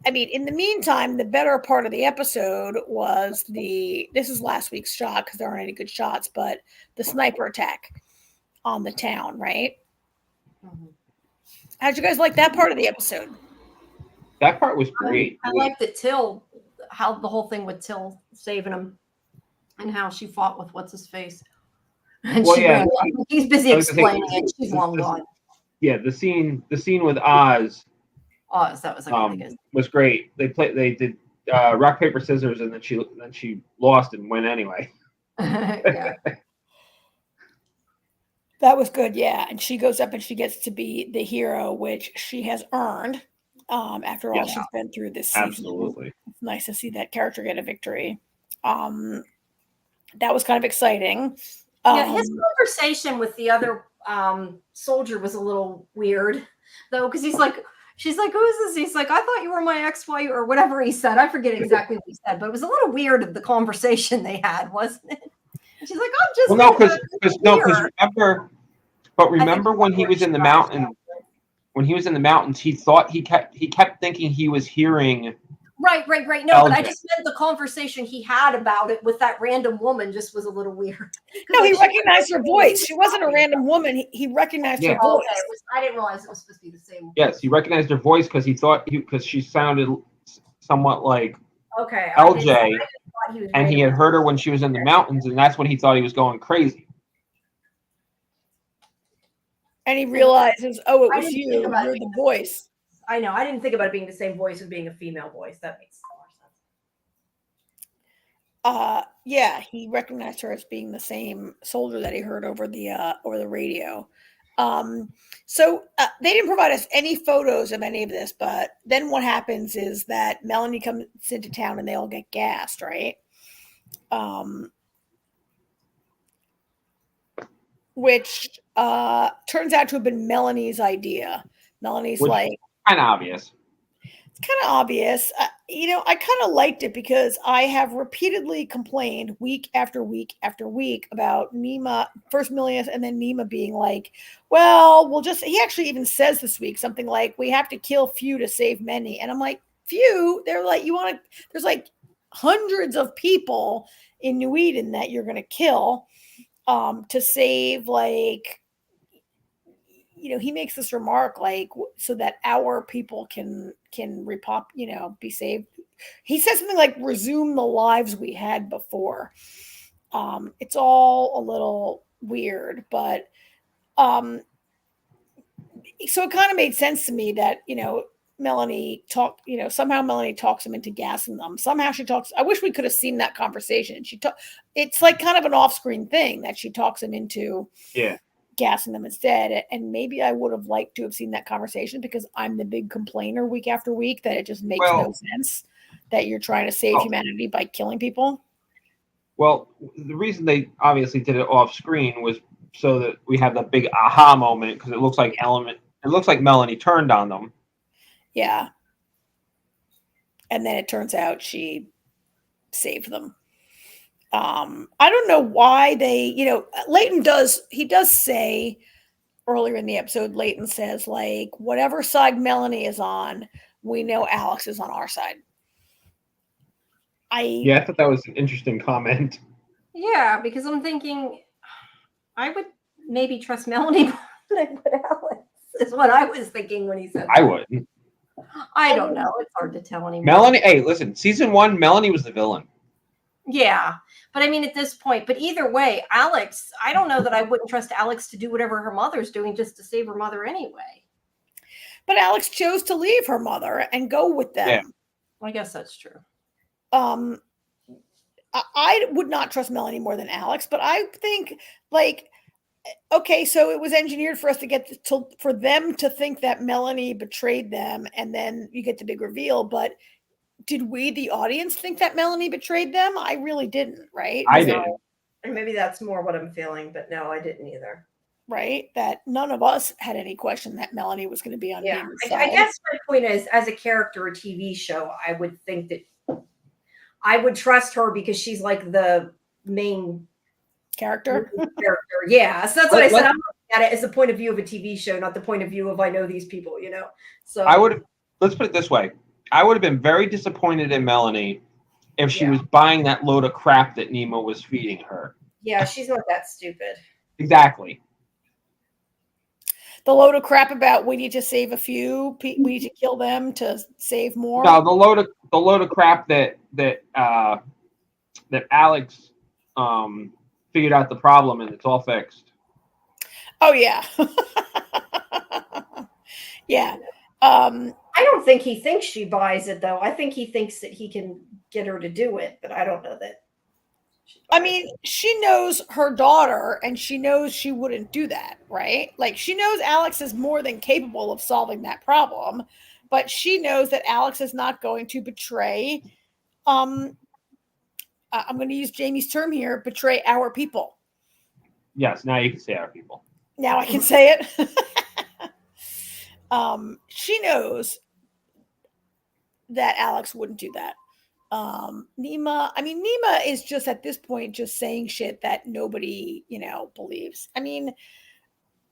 [SPEAKER 3] I mean, in the meantime, the better part of the episode was this is last week's shot because there aren't any good shots, but the sniper attack on the town, right?
[SPEAKER 1] Mm-hmm.
[SPEAKER 3] How'd you guys like that part of the episode?
[SPEAKER 4] That part was great.
[SPEAKER 1] I liked that Till, how the whole thing with Till saving him and how she fought with what's his face. And
[SPEAKER 4] Well,
[SPEAKER 1] she
[SPEAKER 4] yeah,
[SPEAKER 1] ran. He's busy explaining it. She's long gone.
[SPEAKER 4] Yeah, the scene with Oz.
[SPEAKER 1] Oh, that was like really good.
[SPEAKER 4] Was great. They did rock paper scissors, and then she lost and went anyway.
[SPEAKER 1] Yeah.
[SPEAKER 3] That was good, yeah. And she goes up and she gets to be the hero, which she has earned after all she's been through this season.
[SPEAKER 4] Absolutely.
[SPEAKER 3] It's nice to see that character get a victory. That was kind of exciting.
[SPEAKER 1] Yeah, his conversation with the other soldier was a little weird, though, because she's like, who is this? He's like, I thought you were my ex-wife, or whatever he said. I forget exactly what he said, but it was a little weird of the conversation they had, wasn't it? And she's like, I'm just
[SPEAKER 4] remember when he was in the mountain, when he was in the mountains, he thought he kept thinking he was hearing.
[SPEAKER 1] Right. No, but I just meant the conversation he had about it with that random woman just was a little weird.
[SPEAKER 3] No, he recognized her voice. She wasn't a random woman. He recognized her voice.
[SPEAKER 1] Okay. I didn't realize it was supposed to be the same.
[SPEAKER 4] Yes, he recognized her voice because because she sounded somewhat like
[SPEAKER 1] LJ,
[SPEAKER 4] and he had heard her when she was in the mountains, and that's when he thought he was going crazy.
[SPEAKER 3] And he realizes, oh, it was you. You're the voice.
[SPEAKER 1] I know. I didn't think about it being the same voice as being a female voice. That makes more sense.
[SPEAKER 3] Yeah, he recognized her as being the same soldier that he heard over the radio. So they didn't provide us any photos of any of this, but then what happens is that Melanie comes into town and they all get gassed, right? Which turns out to have been Melanie's idea. Melanie's like,
[SPEAKER 4] kind of obvious.
[SPEAKER 3] It's kind of obvious. I kind of liked it because I have repeatedly complained week after week after week about Nema, first Milius, and then Nema being like, well, he actually even says this week something like, we have to kill few to save many. And I'm like, few? They're like, there's like hundreds of people in New Eden that you're going to kill to save, like, he makes this remark like, so that our people can be saved. He says something like, resume the lives we had before. It's all a little weird, but so it kind of made sense to me that, Melanie somehow Melanie talks him into gassing them. Somehow I wish we could have seen that conversation. It's like kind of an off-screen thing that she talks him into.
[SPEAKER 4] Yeah.
[SPEAKER 3] Gassing them instead, and maybe I would have liked to have seen that conversation because I'm the big complainer week after week that it just makes no sense that you're trying to save humanity by killing people.
[SPEAKER 4] Well, the reason they obviously did it off screen was so that we have the big aha moment because it looks like Melanie turned on them.
[SPEAKER 3] Yeah. And then it turns out she saved them. I don't know why they, Leighton does say earlier in the episode, Leighton says, like, whatever side Melanie is on, we know Alex is on our side.
[SPEAKER 4] I thought that was an interesting comment.
[SPEAKER 1] Yeah, because I'm thinking I would maybe trust Melanie more than I would Alex, is what I was thinking when he said that.
[SPEAKER 4] I wouldn't.
[SPEAKER 1] I don't know. It's hard to tell anymore.
[SPEAKER 4] Melanie, hey, listen, season 1, Melanie was the villain.
[SPEAKER 1] Yeah, but I mean, at this point, but either way, Alex, I don't know that I wouldn't trust Alex to do whatever her mother's doing just to save her mother anyway.
[SPEAKER 3] But Alex chose to leave her mother and go with them.
[SPEAKER 4] Yeah.
[SPEAKER 1] I guess that's true.
[SPEAKER 3] I would not trust Melanie more than Alex, but I think, like, okay, so it was engineered for us for them to think that Melanie betrayed them, and then you get the big reveal. But did we, the audience, think that Melanie betrayed them? I really didn't, right?
[SPEAKER 4] I didn't.
[SPEAKER 1] And maybe that's more what I'm feeling, but no, I didn't either.
[SPEAKER 3] Right? That none of us had any question that Melanie was going to be on Damon's side.
[SPEAKER 1] I guess my point is, as a character, a TV show, I would think that I would trust her because she's like the main
[SPEAKER 3] character.
[SPEAKER 1] Yeah, so that's what I said. I'm looking at it as the point of view of a TV show, not the point of view of I know these people, So
[SPEAKER 4] let's put it this way. I would have been very disappointed in Melanie if she was buying that load of crap that Nemo was feeding her.
[SPEAKER 1] Yeah, she's not that stupid.
[SPEAKER 4] Exactly.
[SPEAKER 3] The load of crap about we need to save a few, we need to kill them to save more.
[SPEAKER 4] No, the load of crap that Alex figured out the problem and it's all fixed.
[SPEAKER 3] Oh yeah. Yeah.
[SPEAKER 1] I don't think he thinks she buys it though. I think he thinks that he can get her to do it, but I don't know that.
[SPEAKER 3] I mean, she knows her daughter and she knows she wouldn't do that, right? Like, she knows Alex is more than capable of solving that problem, but she knows that Alex is not going to betray. I'm going to use Jamie's term here, betray our people.
[SPEAKER 4] Yes, now you can say our people.
[SPEAKER 3] Now I can say it. She knows that Alex wouldn't do that. Nema is just at this point just saying shit that nobody, believes. I mean,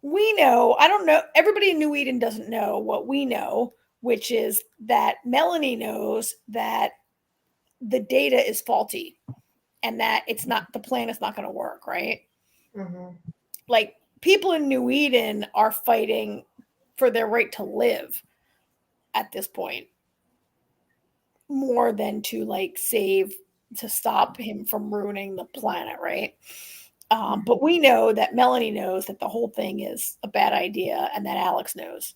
[SPEAKER 3] we know, I don't know, everybody in New Eden doesn't know what we know, which is that Melanie knows that the data is faulty and that the plan is not going to work, right?
[SPEAKER 1] Mm-hmm.
[SPEAKER 3] Like, people in New Eden are fighting for their right to live at this point, more than to stop him from ruining the planet, right? But we know that Melanie knows that the whole thing is a bad idea and that Alex knows.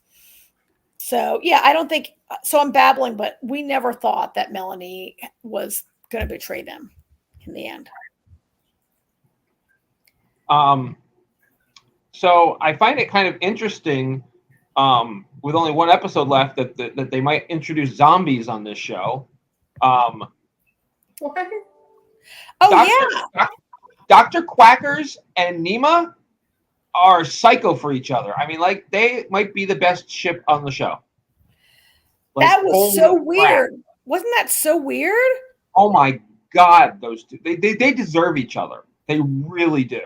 [SPEAKER 3] So yeah, I don't think so. I'm babbling, but we never thought that Melanie was going to betray them in the end.
[SPEAKER 4] So I find it kind of interesting, with only one episode left, that they might introduce zombies on this show. Dr. Quackers and Nema are psycho for each other. I mean, like, they might be the best ship on the show. Like,
[SPEAKER 3] that was so weird.
[SPEAKER 4] Crap.
[SPEAKER 3] Wasn't that so weird?
[SPEAKER 4] Oh my God, those two. They deserve each other. They really do.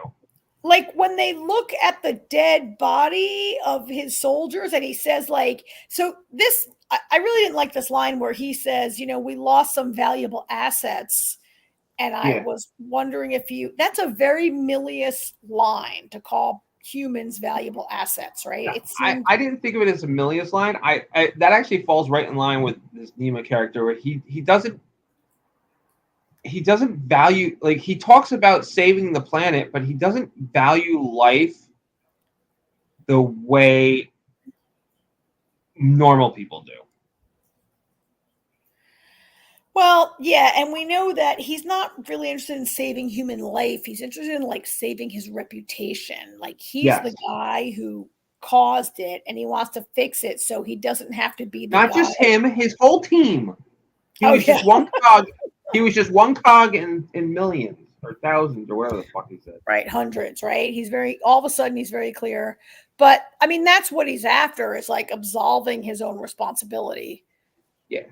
[SPEAKER 3] Like, when they look at the dead body of his soldiers and he says, like, so this, I really didn't like this line where he says, we lost some valuable assets. And I was wondering that's a very Milius line to call humans valuable assets, right?
[SPEAKER 4] Yeah, I didn't think of it as a Milius line. I that actually falls right in line with this Nema character, where he doesn't value, like, he talks about saving the planet, but he doesn't value life the way normal people do.
[SPEAKER 3] Well, yeah, and we know that he's not really interested in saving human life. He's interested in, like, saving his reputation. Like, he's the guy who caused it, and he wants to fix it so he doesn't have to be the
[SPEAKER 4] Not
[SPEAKER 3] guy.
[SPEAKER 4] just him, his whole team. He was just one cog. He was just one cog in millions. or thousands or whatever the fuck he said.
[SPEAKER 3] Right, hundreds, right? All of a sudden he's very clear. But I mean, that's what he's after, is like absolving his own responsibility.
[SPEAKER 4] Yeah.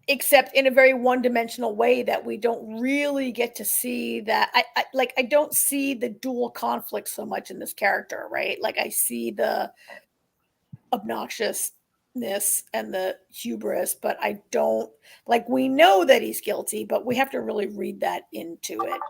[SPEAKER 3] Except in a very one-dimensional way that we don't really get to see that. I don't see the dual conflict so much in this character, right? Like I see the obnoxiousness and the hubris, but I don't, like, we know that he's guilty, but we have to really read that into it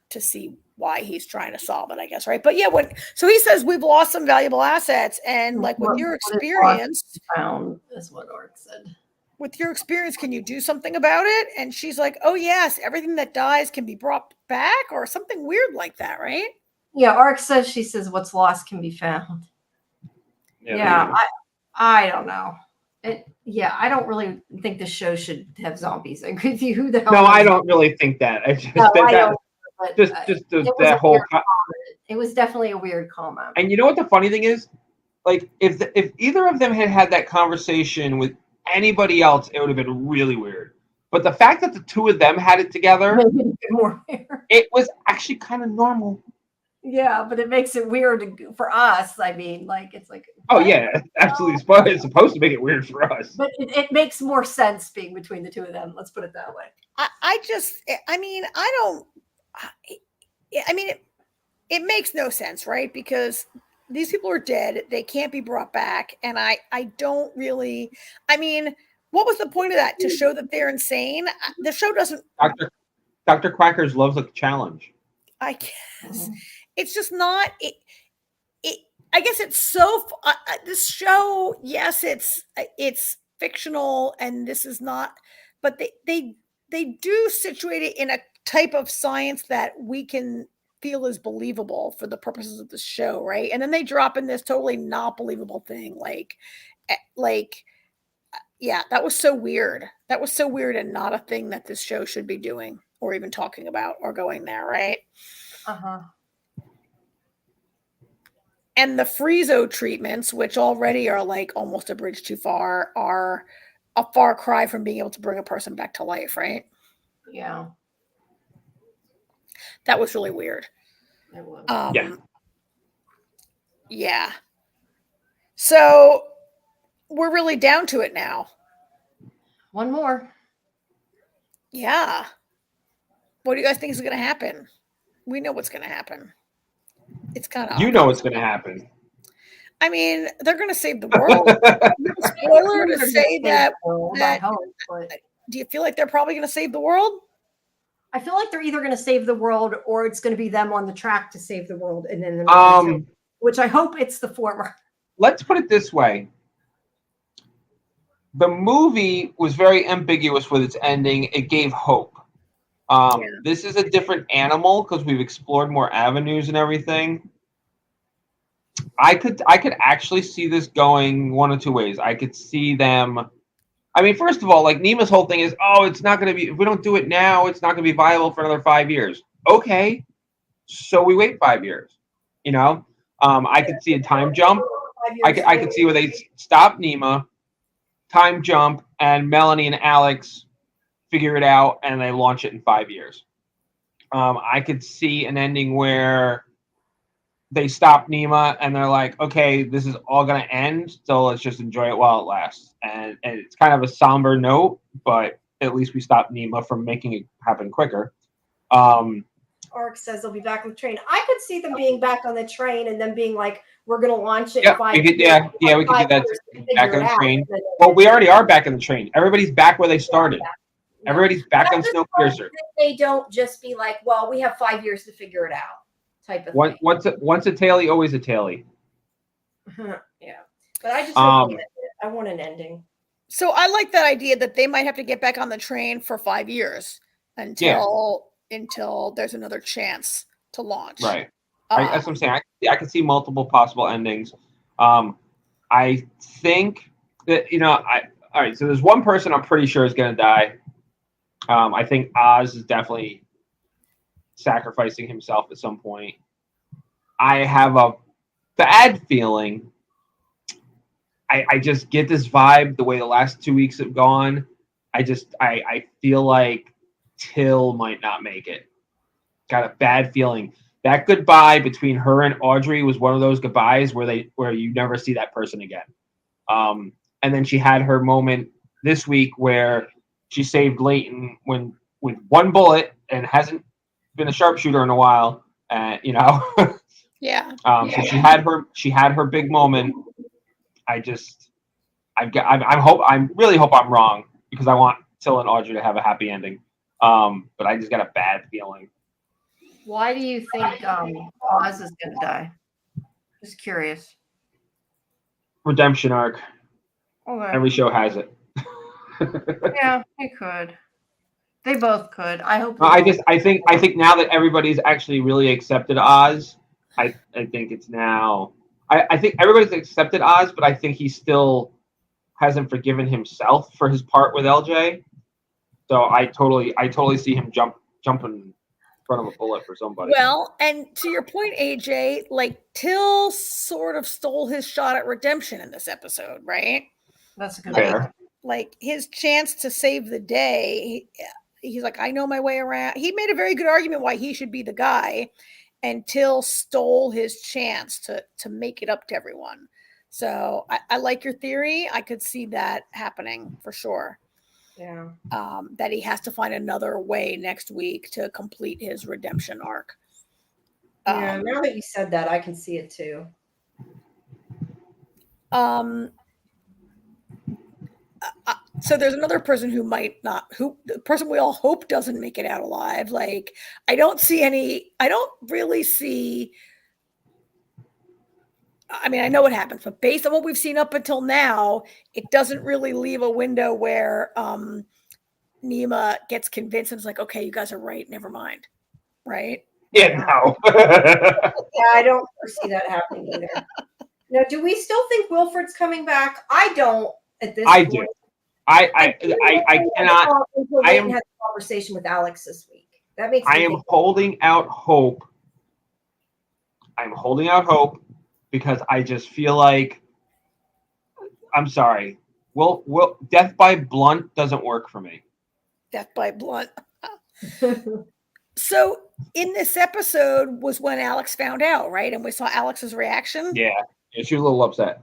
[SPEAKER 3] to see why he's trying to solve it, I guess, right? But yeah, so he says we've lost some valuable assets, and like with your experience,
[SPEAKER 1] found is what Orc said.
[SPEAKER 3] With your experience, can you do something about it? And she's like, oh yes, everything that dies can be brought back, or something weird like that, right?
[SPEAKER 1] Yeah, Ark says, she says what's lost can be found. Yeah, I don't know. I don't really think the show should have zombies. I agree with you. Who the hell?
[SPEAKER 4] No, I don't really think that. I just that whole.
[SPEAKER 1] It was definitely a weird comment.
[SPEAKER 4] And you know what the funny thing is? Like, if either of them had that conversation with anybody else, it would have been really weird. But the fact that the two of them had it together, it was actually kind of normal.
[SPEAKER 1] Yeah, but it makes it weird for us. I mean, like, it's like...
[SPEAKER 4] Oh, yeah, absolutely. It's supposed to make it weird for us.
[SPEAKER 1] But it makes more sense being between the two of them. Let's put it that way.
[SPEAKER 3] It makes no sense, right? Because these people are dead. They can't be brought back. And I don't really... I mean, what was the point of that? To show that they're insane? The show doesn't...
[SPEAKER 4] Dr. Quackers loves a challenge.
[SPEAKER 3] I guess. Mm-hmm. It's just not... I guess it's so... this show, yes, it's fictional, and this is not... But they do situate it in a type of science that we can feel is believable for the purposes of the show, right? And then they drop in this totally not believable thing, like, yeah, that was so weird. That was so weird, and not a thing that this show should be doing or even talking about or going there, right?
[SPEAKER 1] Uh-huh.
[SPEAKER 3] And the Friezo treatments, which already are like almost a bridge too far, are a far cry from being able to bring a person back to life, right?
[SPEAKER 1] Yeah.
[SPEAKER 3] That was really weird.
[SPEAKER 1] It was.
[SPEAKER 3] Yeah. So we're really down to it now.
[SPEAKER 1] One more.
[SPEAKER 3] Yeah. What do you guys think is going to happen? We know what's going to happen. It's kind of...
[SPEAKER 4] You know what's going to happen.
[SPEAKER 3] I mean, they're going to save the world. Spoiler to say that... Do you feel like they're probably going to save the world?
[SPEAKER 1] I feel like they're either going to save the world, or it's going to be them on the track to save the world, and then which I hope it's the former.
[SPEAKER 4] Let's put it this way. The movie was very ambiguous with its ending. It gave hope. This is a different animal because we've explored more avenues and everything. I could actually see this going one of two ways. I could see them... I mean, first of all, like, Nima's whole thing is, it's not going to be... If we don't do it now, it's not going to be viable for another 5 years. Okay. So we wait 5 years. You know? I could see a time jump. I could see where they stop Nima, time jump, and Melanie and Alex figure it out, and they launch it in 5 years. I could see an ending where they stop Nima, and they're like, okay, this is all going to end, so let's just enjoy it while it lasts. And it's kind of a somber note, but at least we stopped Nima from making it happen quicker.
[SPEAKER 1] Ark says they'll be back on the train. I could see them being back on the train and then being like, we're going to launch it in 5 years.
[SPEAKER 4] We could do that. Back on the train. Well, we already are back in the train. Everybody's back where they started. Yeah. Everybody's back on Snowpiercer.
[SPEAKER 1] They don't just be like, well, we have 5 years to figure it out. Type of thing.
[SPEAKER 4] Once a tailie, always a tailie.
[SPEAKER 1] Yeah, but I just I want an ending.
[SPEAKER 3] So I like that idea that they might have to get back on the train for 5 years until there's another chance to launch.
[SPEAKER 4] Right. That's what I'm saying. I can see multiple possible endings. I think that all right. So there's one person I'm pretty sure is going to die. I think Oz is definitely sacrificing himself at some point. I have a bad feeling. I just get this vibe the way the last 2 weeks have gone. I feel like Till might not make it. got a bad feeling. That goodbye between her and Audrey was one of those goodbyes where you never see that person again. And then she had her moment this week where she saved Leighton with one bullet and hasn't been a sharpshooter in a while.
[SPEAKER 3] Yeah.
[SPEAKER 4] So she had her big moment. I really hope I'm wrong because I want Till and Audrey to have a happy ending. But I just got a bad feeling.
[SPEAKER 1] Why do you think Oz is going to die? Just curious.
[SPEAKER 4] Redemption arc.
[SPEAKER 1] Okay.
[SPEAKER 4] Every show has it.
[SPEAKER 1] Yeah, they could. They both could. I hope.
[SPEAKER 4] I think now that everybody's actually really accepted Oz, I think it's now. I think everybody's accepted Oz, but I think he still hasn't forgiven himself for his part with LJ. So I totally see him jumping in front of a bullet for somebody.
[SPEAKER 3] Well, and to your point, AJ, like Till sort of stole his shot at redemption in this episode, right?
[SPEAKER 1] That's a good
[SPEAKER 4] Fair.
[SPEAKER 3] Like his chance to save the day. He's like, I know my way around. He made a very good argument why he should be the guy, and Till stole his chance to make it up to everyone. So I like your theory. I could see that happening for sure.
[SPEAKER 1] Yeah.
[SPEAKER 3] That he has to find another way next week to complete his redemption arc.
[SPEAKER 1] Yeah, now that you said that, I can see it too.
[SPEAKER 3] So there's another person who might not, the person we all hope doesn't make it out alive. Like, I don't really see, I mean, I know what happens, but based on what we've seen up until now, it doesn't really leave a window where Nima gets convinced and is like, okay, you guys are right, never mind. Right?
[SPEAKER 4] Yeah, no.
[SPEAKER 1] Yeah, I don't foresee that happening either. Now, do we still think Wilfred's coming back? I don't at this point.
[SPEAKER 4] Do. I cannot. I am
[SPEAKER 1] had a conversation with Alex this week. That makes.
[SPEAKER 4] I am holding out hope. I'm holding out hope because I just feel like. I'm sorry. Well, death by blunt doesn't work for me.
[SPEAKER 3] Death by blunt. So in this episode was when Alex found out, right? And we saw Alex's reaction.
[SPEAKER 4] Yeah, she was a little upset,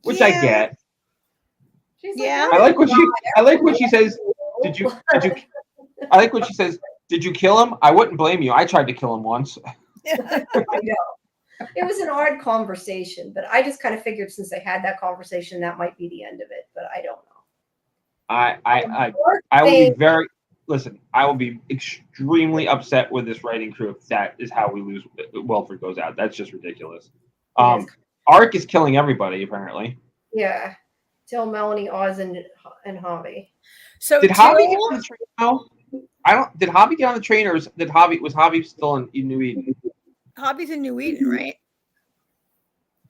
[SPEAKER 4] which I get.
[SPEAKER 3] Yeah,
[SPEAKER 4] I like what she says. Did you? I like what she says. Did you kill him? I wouldn't blame you. I tried to kill him once.
[SPEAKER 1] I know. It was an odd conversation, but I just kind of figured since they had that conversation, that might be the end of it. But I don't know.
[SPEAKER 4] I will be very. Listen, I will be extremely upset with this writing crew if that is how we lose. Wilfred goes out. That's just ridiculous. Ark is killing everybody apparently.
[SPEAKER 1] Yeah. Till Melanie, Oz, and Javi.
[SPEAKER 3] So
[SPEAKER 4] did Javi get on the train now? Did Javi get on the train, or was Javi still in New Eden?
[SPEAKER 3] Javi's in New Eden, right?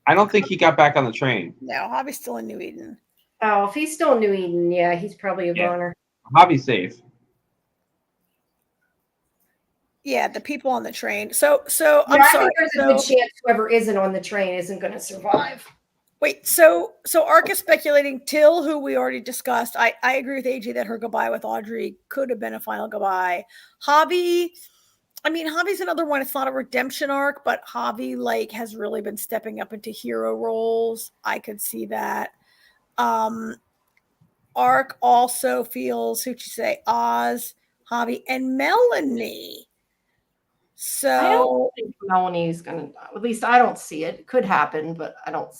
[SPEAKER 4] I don't think he got back on the train.
[SPEAKER 3] No, Javi's still in New Eden.
[SPEAKER 1] Oh, if he's still in New Eden, yeah, he's probably a goner.
[SPEAKER 4] Javi's safe.
[SPEAKER 3] Yeah, the people on the train. So I'm sorry.
[SPEAKER 1] I think there's a good chance whoever isn't on the train isn't going to survive.
[SPEAKER 3] Wait, so Ark is speculating Till, who we already discussed. I agree with AJ that her goodbye with Audrey could have been a final goodbye. Javi, I mean, Javi's another one. It's not a redemption arc, but Javi has really been stepping up into hero roles. I could see that. Ark also feels, who'd you say, Oz, Javi, and Melanie. So
[SPEAKER 1] I don't think Melanie's gonna die. At least I don't see it. It could happen, but I don't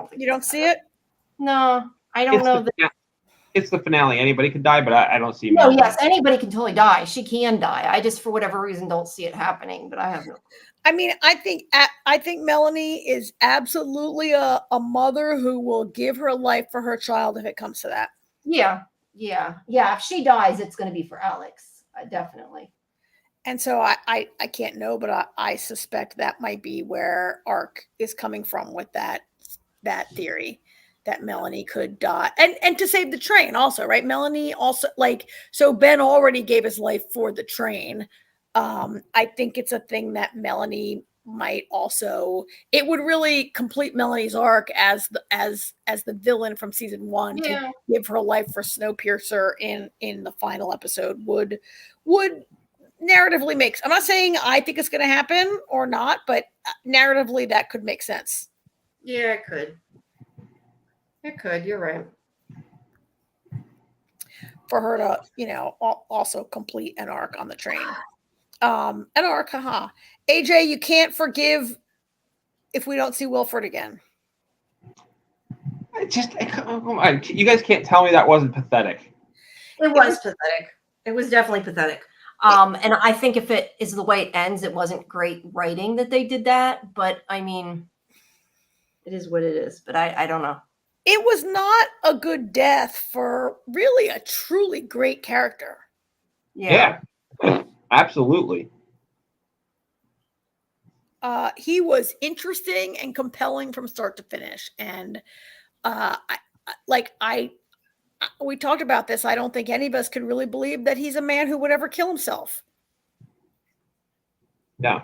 [SPEAKER 1] think
[SPEAKER 3] you don't see it.
[SPEAKER 1] No, I don't know.
[SPEAKER 4] It's the finale. Anybody could die, but I don't see.
[SPEAKER 1] No, yes, anybody can totally die. She can die. I just, for whatever reason, don't see it happening. But I have no.
[SPEAKER 3] I mean, I think Melanie is absolutely a mother who will give her life for her child if it comes to that.
[SPEAKER 1] Yeah. If she dies, it's going to be for Alex, definitely.
[SPEAKER 3] And so I can't know, but I suspect that might be where Ark is coming from with that theory that Melanie could die and to save the train also, right? Melanie also so Ben already gave his life for the train. I think it's a thing that Melanie might also, it would really complete Melanie's arc as the villain from season 1 to give her life for Snowpiercer in the final episode would narratively makes. I'm not saying I think it's going to happen or not, but narratively that could make sense.
[SPEAKER 1] Yeah, it could. It could. You're right.
[SPEAKER 3] For her to, also complete an arc on the train. An arc, haha. AJ, you can't forgive if we don't see Wilford again.
[SPEAKER 4] Come on. You guys can't tell me that wasn't pathetic.
[SPEAKER 1] It was pathetic. It was definitely pathetic. And I think if it is the way it ends, it wasn't great writing that they did that. But I mean, it is what it is. But I don't know.
[SPEAKER 3] It was not a good death for really a truly great character.
[SPEAKER 4] Yeah. Absolutely.
[SPEAKER 3] He was interesting and compelling from start to finish. And we talked about this. I don't think any of us could really believe that he's a man who would ever kill himself.
[SPEAKER 4] No.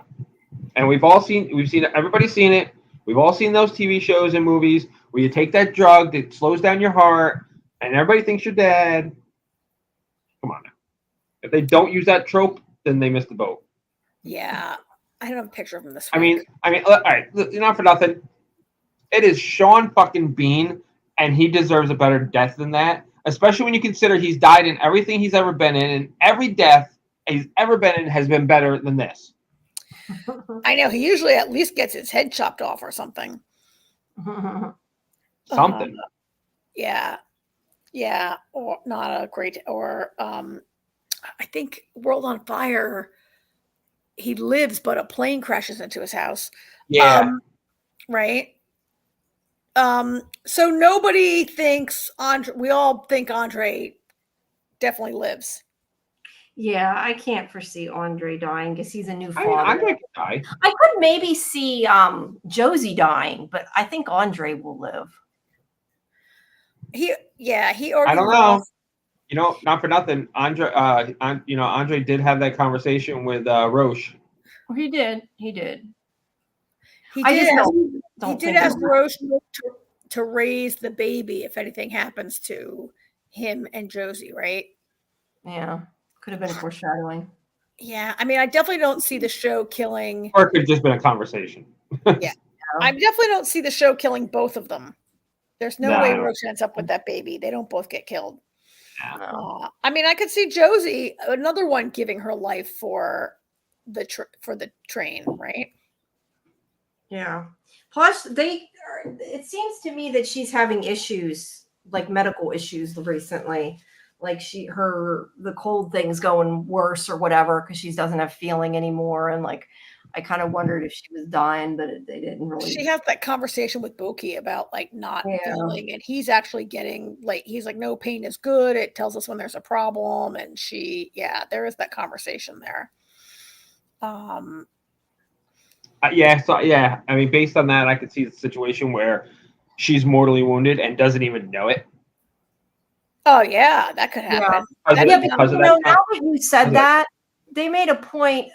[SPEAKER 4] And everybody's seen it. We've all seen those TV shows and movies where you take that drug that slows down your heart and everybody thinks you're dead. Come on now. If they don't use that trope, then they missed the boat.
[SPEAKER 3] Yeah. I don't have a picture of him this
[SPEAKER 4] week. I mean, all right, not for nothing. It is Sean fucking Bean, and he deserves a better death than that, especially when you consider he's died in everything he's ever been in, and every death he's ever been in has been better than this.
[SPEAKER 3] I know. He usually at least gets his head chopped off or something.
[SPEAKER 4] Something.
[SPEAKER 3] Yeah. Yeah. Or not a great, or I think World on Fire, he lives, but a plane crashes into his house.
[SPEAKER 4] Yeah.
[SPEAKER 3] Right. So nobody thinks we all think Andre definitely lives.
[SPEAKER 1] Yeah, I can't foresee Andre dying because he's a new father.
[SPEAKER 4] Andre could die.
[SPEAKER 1] I could maybe see Josie dying, but I think Andre will live.
[SPEAKER 3] He already.
[SPEAKER 4] I don't know. Not for nothing. Andre did have that conversation with Roche.
[SPEAKER 1] He did. He did
[SPEAKER 3] ask Roche to raise the baby if anything happens to him and Josie, right?
[SPEAKER 1] Yeah. Could have been foreshadowing.
[SPEAKER 3] Yeah. I mean, I definitely don't see the show killing.
[SPEAKER 4] Or it could have just been a conversation.
[SPEAKER 3] Yeah. I definitely don't see the show killing both of them. There's no way Roche ends up with that baby. They don't both get killed. I mean, I could see Josie, another one, giving her life for the train, right?
[SPEAKER 1] Yeah. Plus, it seems to me that she's having issues, like medical issues recently. Like the cold thing's going worse or whatever because she doesn't have feeling anymore. And like, I kind of wondered if she was dying, but they didn't really.
[SPEAKER 3] She has that conversation with Boki about like not feeling, and he's actually getting he's like, no, pain is good. It tells us when there's a problem. And there is that conversation there.
[SPEAKER 4] I mean, based on that, I could see the situation where she's mortally wounded and doesn't even know it.
[SPEAKER 3] Oh yeah, that could happen.
[SPEAKER 1] Now that you said that, they made a point,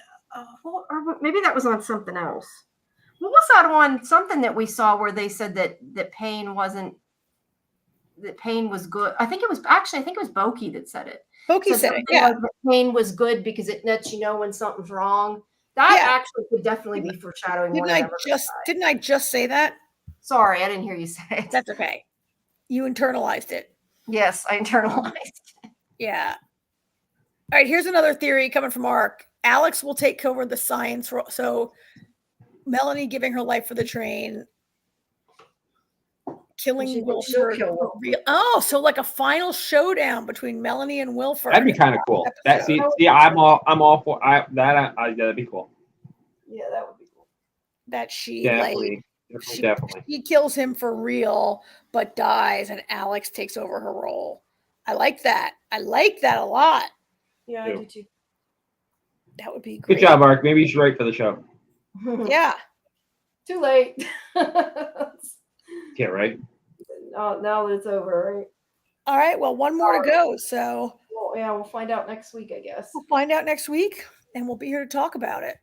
[SPEAKER 1] or maybe that was on something else. What was that on? Something that we saw where they said that pain was good. I think it was Boki that said it.
[SPEAKER 3] Boki said it. Yeah,
[SPEAKER 1] like pain was good because it lets you know when something's wrong. That actually could definitely be foreshadowing.
[SPEAKER 3] Didn't I just say that?
[SPEAKER 1] Sorry, I didn't hear you say it.
[SPEAKER 3] That's okay. You internalized it.
[SPEAKER 1] Yes, I internalized it.
[SPEAKER 3] Yeah. All right, here's another theory coming from Ark. Alex will take over the science. So Melanie giving her life for the train, killing Wilford. So like a final showdown between Melanie and Wilford.
[SPEAKER 4] That'd be kind of cool. I'm all for that. That'd be cool.
[SPEAKER 1] Yeah, that would be cool.
[SPEAKER 3] That she
[SPEAKER 4] definitely.
[SPEAKER 3] She kills him for real, but dies, and Alex takes over her role. I like that. I like that a lot.
[SPEAKER 1] Yeah, I do too.
[SPEAKER 3] That would be great.
[SPEAKER 4] Good job, Mark. Maybe you should write for the show.
[SPEAKER 3] Yeah.
[SPEAKER 1] Too late.
[SPEAKER 4] Yeah, right.
[SPEAKER 1] Now that it's over, right?
[SPEAKER 3] All right. Well, one more to go. So.
[SPEAKER 1] Well, yeah, we'll find out next week, I guess.
[SPEAKER 3] We'll find out next week, and we'll be here to talk about it.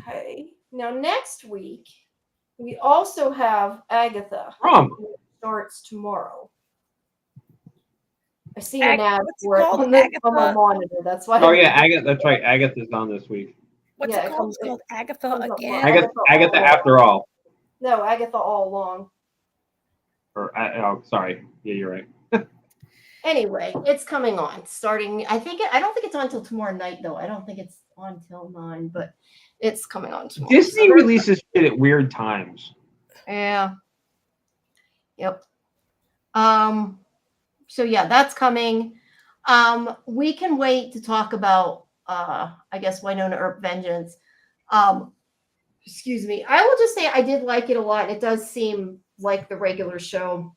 [SPEAKER 1] Okay. Now, next week, we also have Agatha.
[SPEAKER 4] Who
[SPEAKER 1] starts tomorrow. I see an ad
[SPEAKER 3] What's it
[SPEAKER 1] for it
[SPEAKER 3] called?
[SPEAKER 1] on my
[SPEAKER 3] Agatha?
[SPEAKER 1] monitor. That's why.
[SPEAKER 5] Oh yeah, Agatha. That's right. Agatha's on this week.
[SPEAKER 3] What's
[SPEAKER 1] Yeah,
[SPEAKER 3] it
[SPEAKER 1] it
[SPEAKER 3] called?
[SPEAKER 1] comes-
[SPEAKER 3] It's called Agatha
[SPEAKER 1] comes up
[SPEAKER 3] again.
[SPEAKER 1] for
[SPEAKER 5] Agatha. Agatha after all.
[SPEAKER 1] No, Agatha all along.
[SPEAKER 5] Or oh, sorry. Yeah, you're right.
[SPEAKER 1] Anyway, it's coming on. Starting, I don't think it's on until tomorrow night though. I don't think it's on till 9, but it's coming on tomorrow.
[SPEAKER 5] Disney
[SPEAKER 1] So
[SPEAKER 5] releases shit at weird times.
[SPEAKER 1] yeah. Yep. So yeah, that's coming. We can wait to talk about I guess Wynonna Earp Vengeance. Excuse me. I will just say I did like it a lot. It does seem like the regular show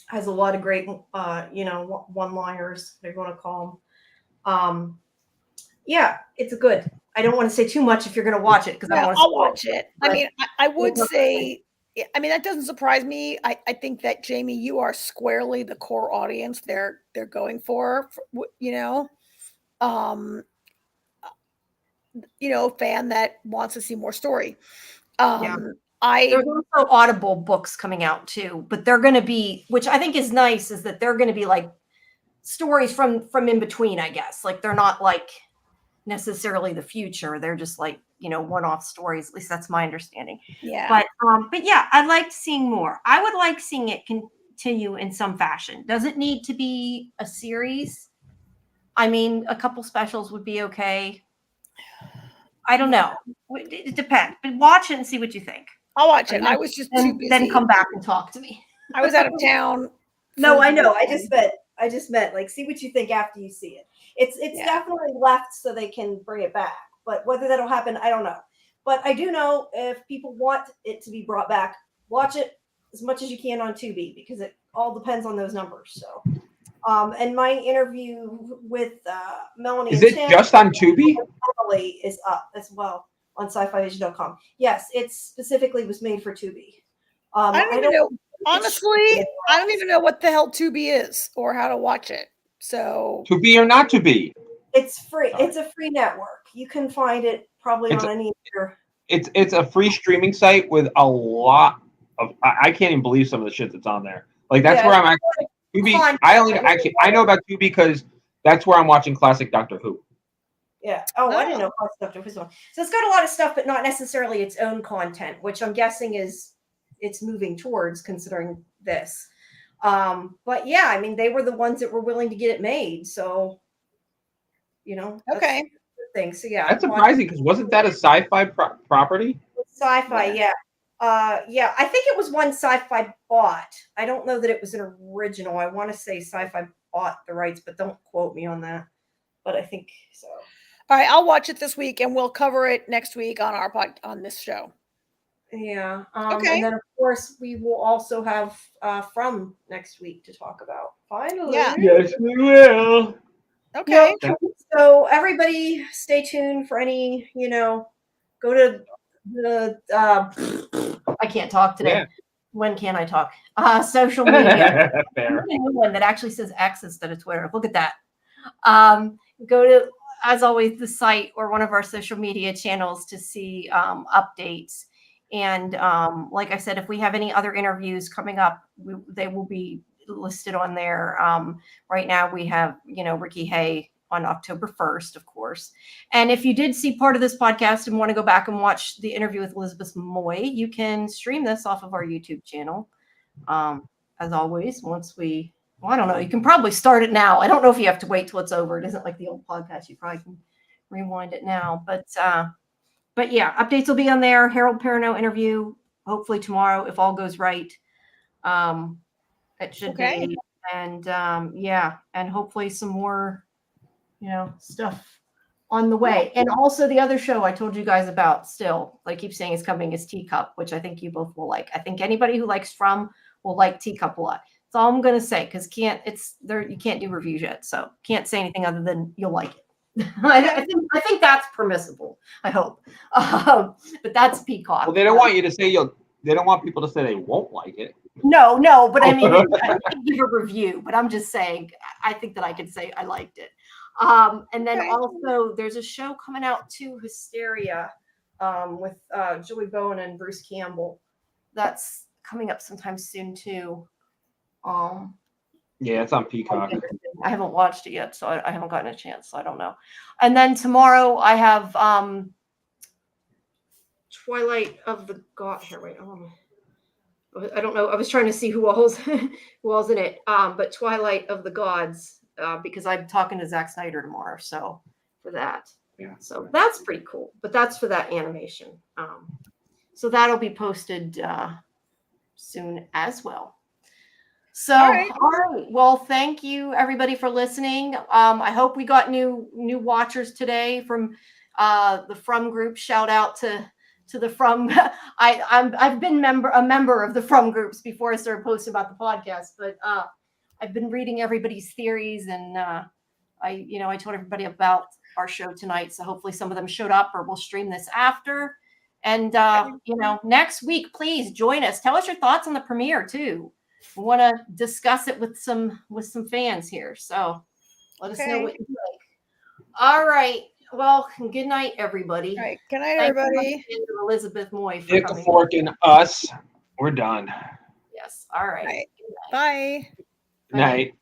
[SPEAKER 1] has a lot of great one-liners, they're going to call them. Yeah, it's good. I don't want to say too much if you're going to watch it because I don't want to
[SPEAKER 3] I'll watch it. I
[SPEAKER 1] but-
[SPEAKER 3] mean, I would say, I mean, that doesn't surprise me. I think that Jamie, you are squarely the core audience they're going for, fan that wants to see more story.
[SPEAKER 1] Yeah. There's also Audible books coming out too, but they're going to be, which I think is nice, is that they're going to be like stories from in between, I guess. Like they're not like necessarily the future. They're just like, one-off stories. At least that's my understanding.
[SPEAKER 3] Yeah.
[SPEAKER 1] But yeah, I liked seeing more. I would like seeing it continue in some fashion. Does it need to be a series? I mean, a couple specials would be okay. I don't know. It depends. But watch it and see what you think.
[SPEAKER 3] I'll watch it. I was just too busy.
[SPEAKER 1] Then come back and talk to me.
[SPEAKER 3] I was out of town.
[SPEAKER 1] No, I know. I just meant like see what you think after you see it. It's definitely left so they can bring it back. But whether that'll happen, I don't know. But I do know if people want it to be brought back, watch it as much as you can on Tubi because it all depends on those numbers. So, and my interview with Melanie
[SPEAKER 5] Is
[SPEAKER 1] and
[SPEAKER 5] it
[SPEAKER 1] Tim
[SPEAKER 5] just on Tubi?
[SPEAKER 1] is up as well on Sci-fivision.com. Yes, it specifically was made for Tubi.
[SPEAKER 3] I don't even know. Honestly, I don't even know what the hell Tubi is or how to watch it. So
[SPEAKER 5] To be or not to be?
[SPEAKER 1] It's free. It's a free network. You can find it probably on any of your.
[SPEAKER 5] It's a free streaming site with a lot of. I can't even believe some of the shit that's on there. Like that's where I'm actually. Tubi. I know about Tubi because that's where I'm watching classic Doctor Who.
[SPEAKER 1] Yeah. Oh, I didn't know Doctor Who's on. So it's got a lot of stuff, but not necessarily its own content, which I'm guessing is it's moving towards considering this. But yeah, I mean, they were the ones that were willing to get it made, so
[SPEAKER 3] okay.
[SPEAKER 1] Thing. So yeah,
[SPEAKER 5] That's surprising because wasn't that a sci-fi property?
[SPEAKER 1] Sci-fi, yeah. Yeah, I think it was one Sci-fi bought. I don't know that it was an original. I want to say Sci-fi bought the rights, but don't quote me on that. But I think so.
[SPEAKER 3] All right, I'll watch it this week, and we'll cover it next week on on this show.
[SPEAKER 1] Yeah.
[SPEAKER 3] Okay.
[SPEAKER 1] And then of course we will also have From next week to talk about. Finally.
[SPEAKER 3] Yeah.
[SPEAKER 5] Yes, we will.
[SPEAKER 3] Okay.
[SPEAKER 1] Yep. So everybody stay tuned for any, go to the I can't talk today.
[SPEAKER 5] Yeah.
[SPEAKER 1] When can I talk? Social media.
[SPEAKER 5] Fair.
[SPEAKER 1] One that actually says X instead of Twitter. Look at that. Go to, as always, the site or one of our social media channels to see updates. And like I said, if we have any other interviews coming up, they will be listed on there. Right now we have, Ricky Hay on October 1st, of course. And if you did see part of this podcast and want to go back and watch the interview with Elizabeth Moy, you can stream this off of our YouTube channel. As always, I don't know, you can probably start it now. I don't know if you have to wait till it's over. It isn't like the old podcast. You probably can rewind it now. But yeah, updates will be on there. Harold Perrineau interview, hopefully tomorrow, if all goes right. It should be. And yeah, and hopefully some more, stuff on the way. And also the other show I told you guys about still, I keep saying is coming, is Teacup, which I think you both will like. I think anybody who likes From will like Teacup a lot. That's all I'm gonna say, because you can't do reviews yet, so can't say anything other than you'll like it. I think that's permissible. I hope, but that's Peacock.
[SPEAKER 5] Well, they don't want you to say They don't want people to say they won't like it.
[SPEAKER 1] No, but I mean, I can give a review, but I'm just saying, I think that I could say I liked it. And then also there's a show coming out too, Hysteria, with Joey Bowen and Bruce Campbell. That's coming up sometime soon too.
[SPEAKER 5] Yeah, it's on Peacock.
[SPEAKER 1] I haven't watched it yet, so I haven't gotten a chance, so I don't know. And then tomorrow I have Twilight of the God. Here, wait, I don't know. I was trying to see who all's in it. But Twilight of the Gods, because I'm talking to Zack Snyder tomorrow, so for that.
[SPEAKER 5] Yeah.
[SPEAKER 1] So that's pretty cool. But that's for that animation. So that'll be posted soon as well. So, all right. Well, thank you everybody for listening. I hope we got new watchers today from the From group. Shout out to the From. I've been a member of the From groups before I started posting about the podcast, but I've been reading everybody's theories, and I told everybody about our show tonight. So hopefully some of them showed up, or we'll stream this after. And next week, please join us. Tell us your thoughts on the premiere too. We want to discuss it with some fans here. So let us know what you think. All right. Well, good night, everybody.
[SPEAKER 3] All right. Good night, everybody.
[SPEAKER 1] Elizabeth Moy for
[SPEAKER 5] Stick a
[SPEAKER 1] coming.
[SPEAKER 5] fork in us. We're done.
[SPEAKER 1] Yes. All right.
[SPEAKER 3] Bye.
[SPEAKER 5] Good night.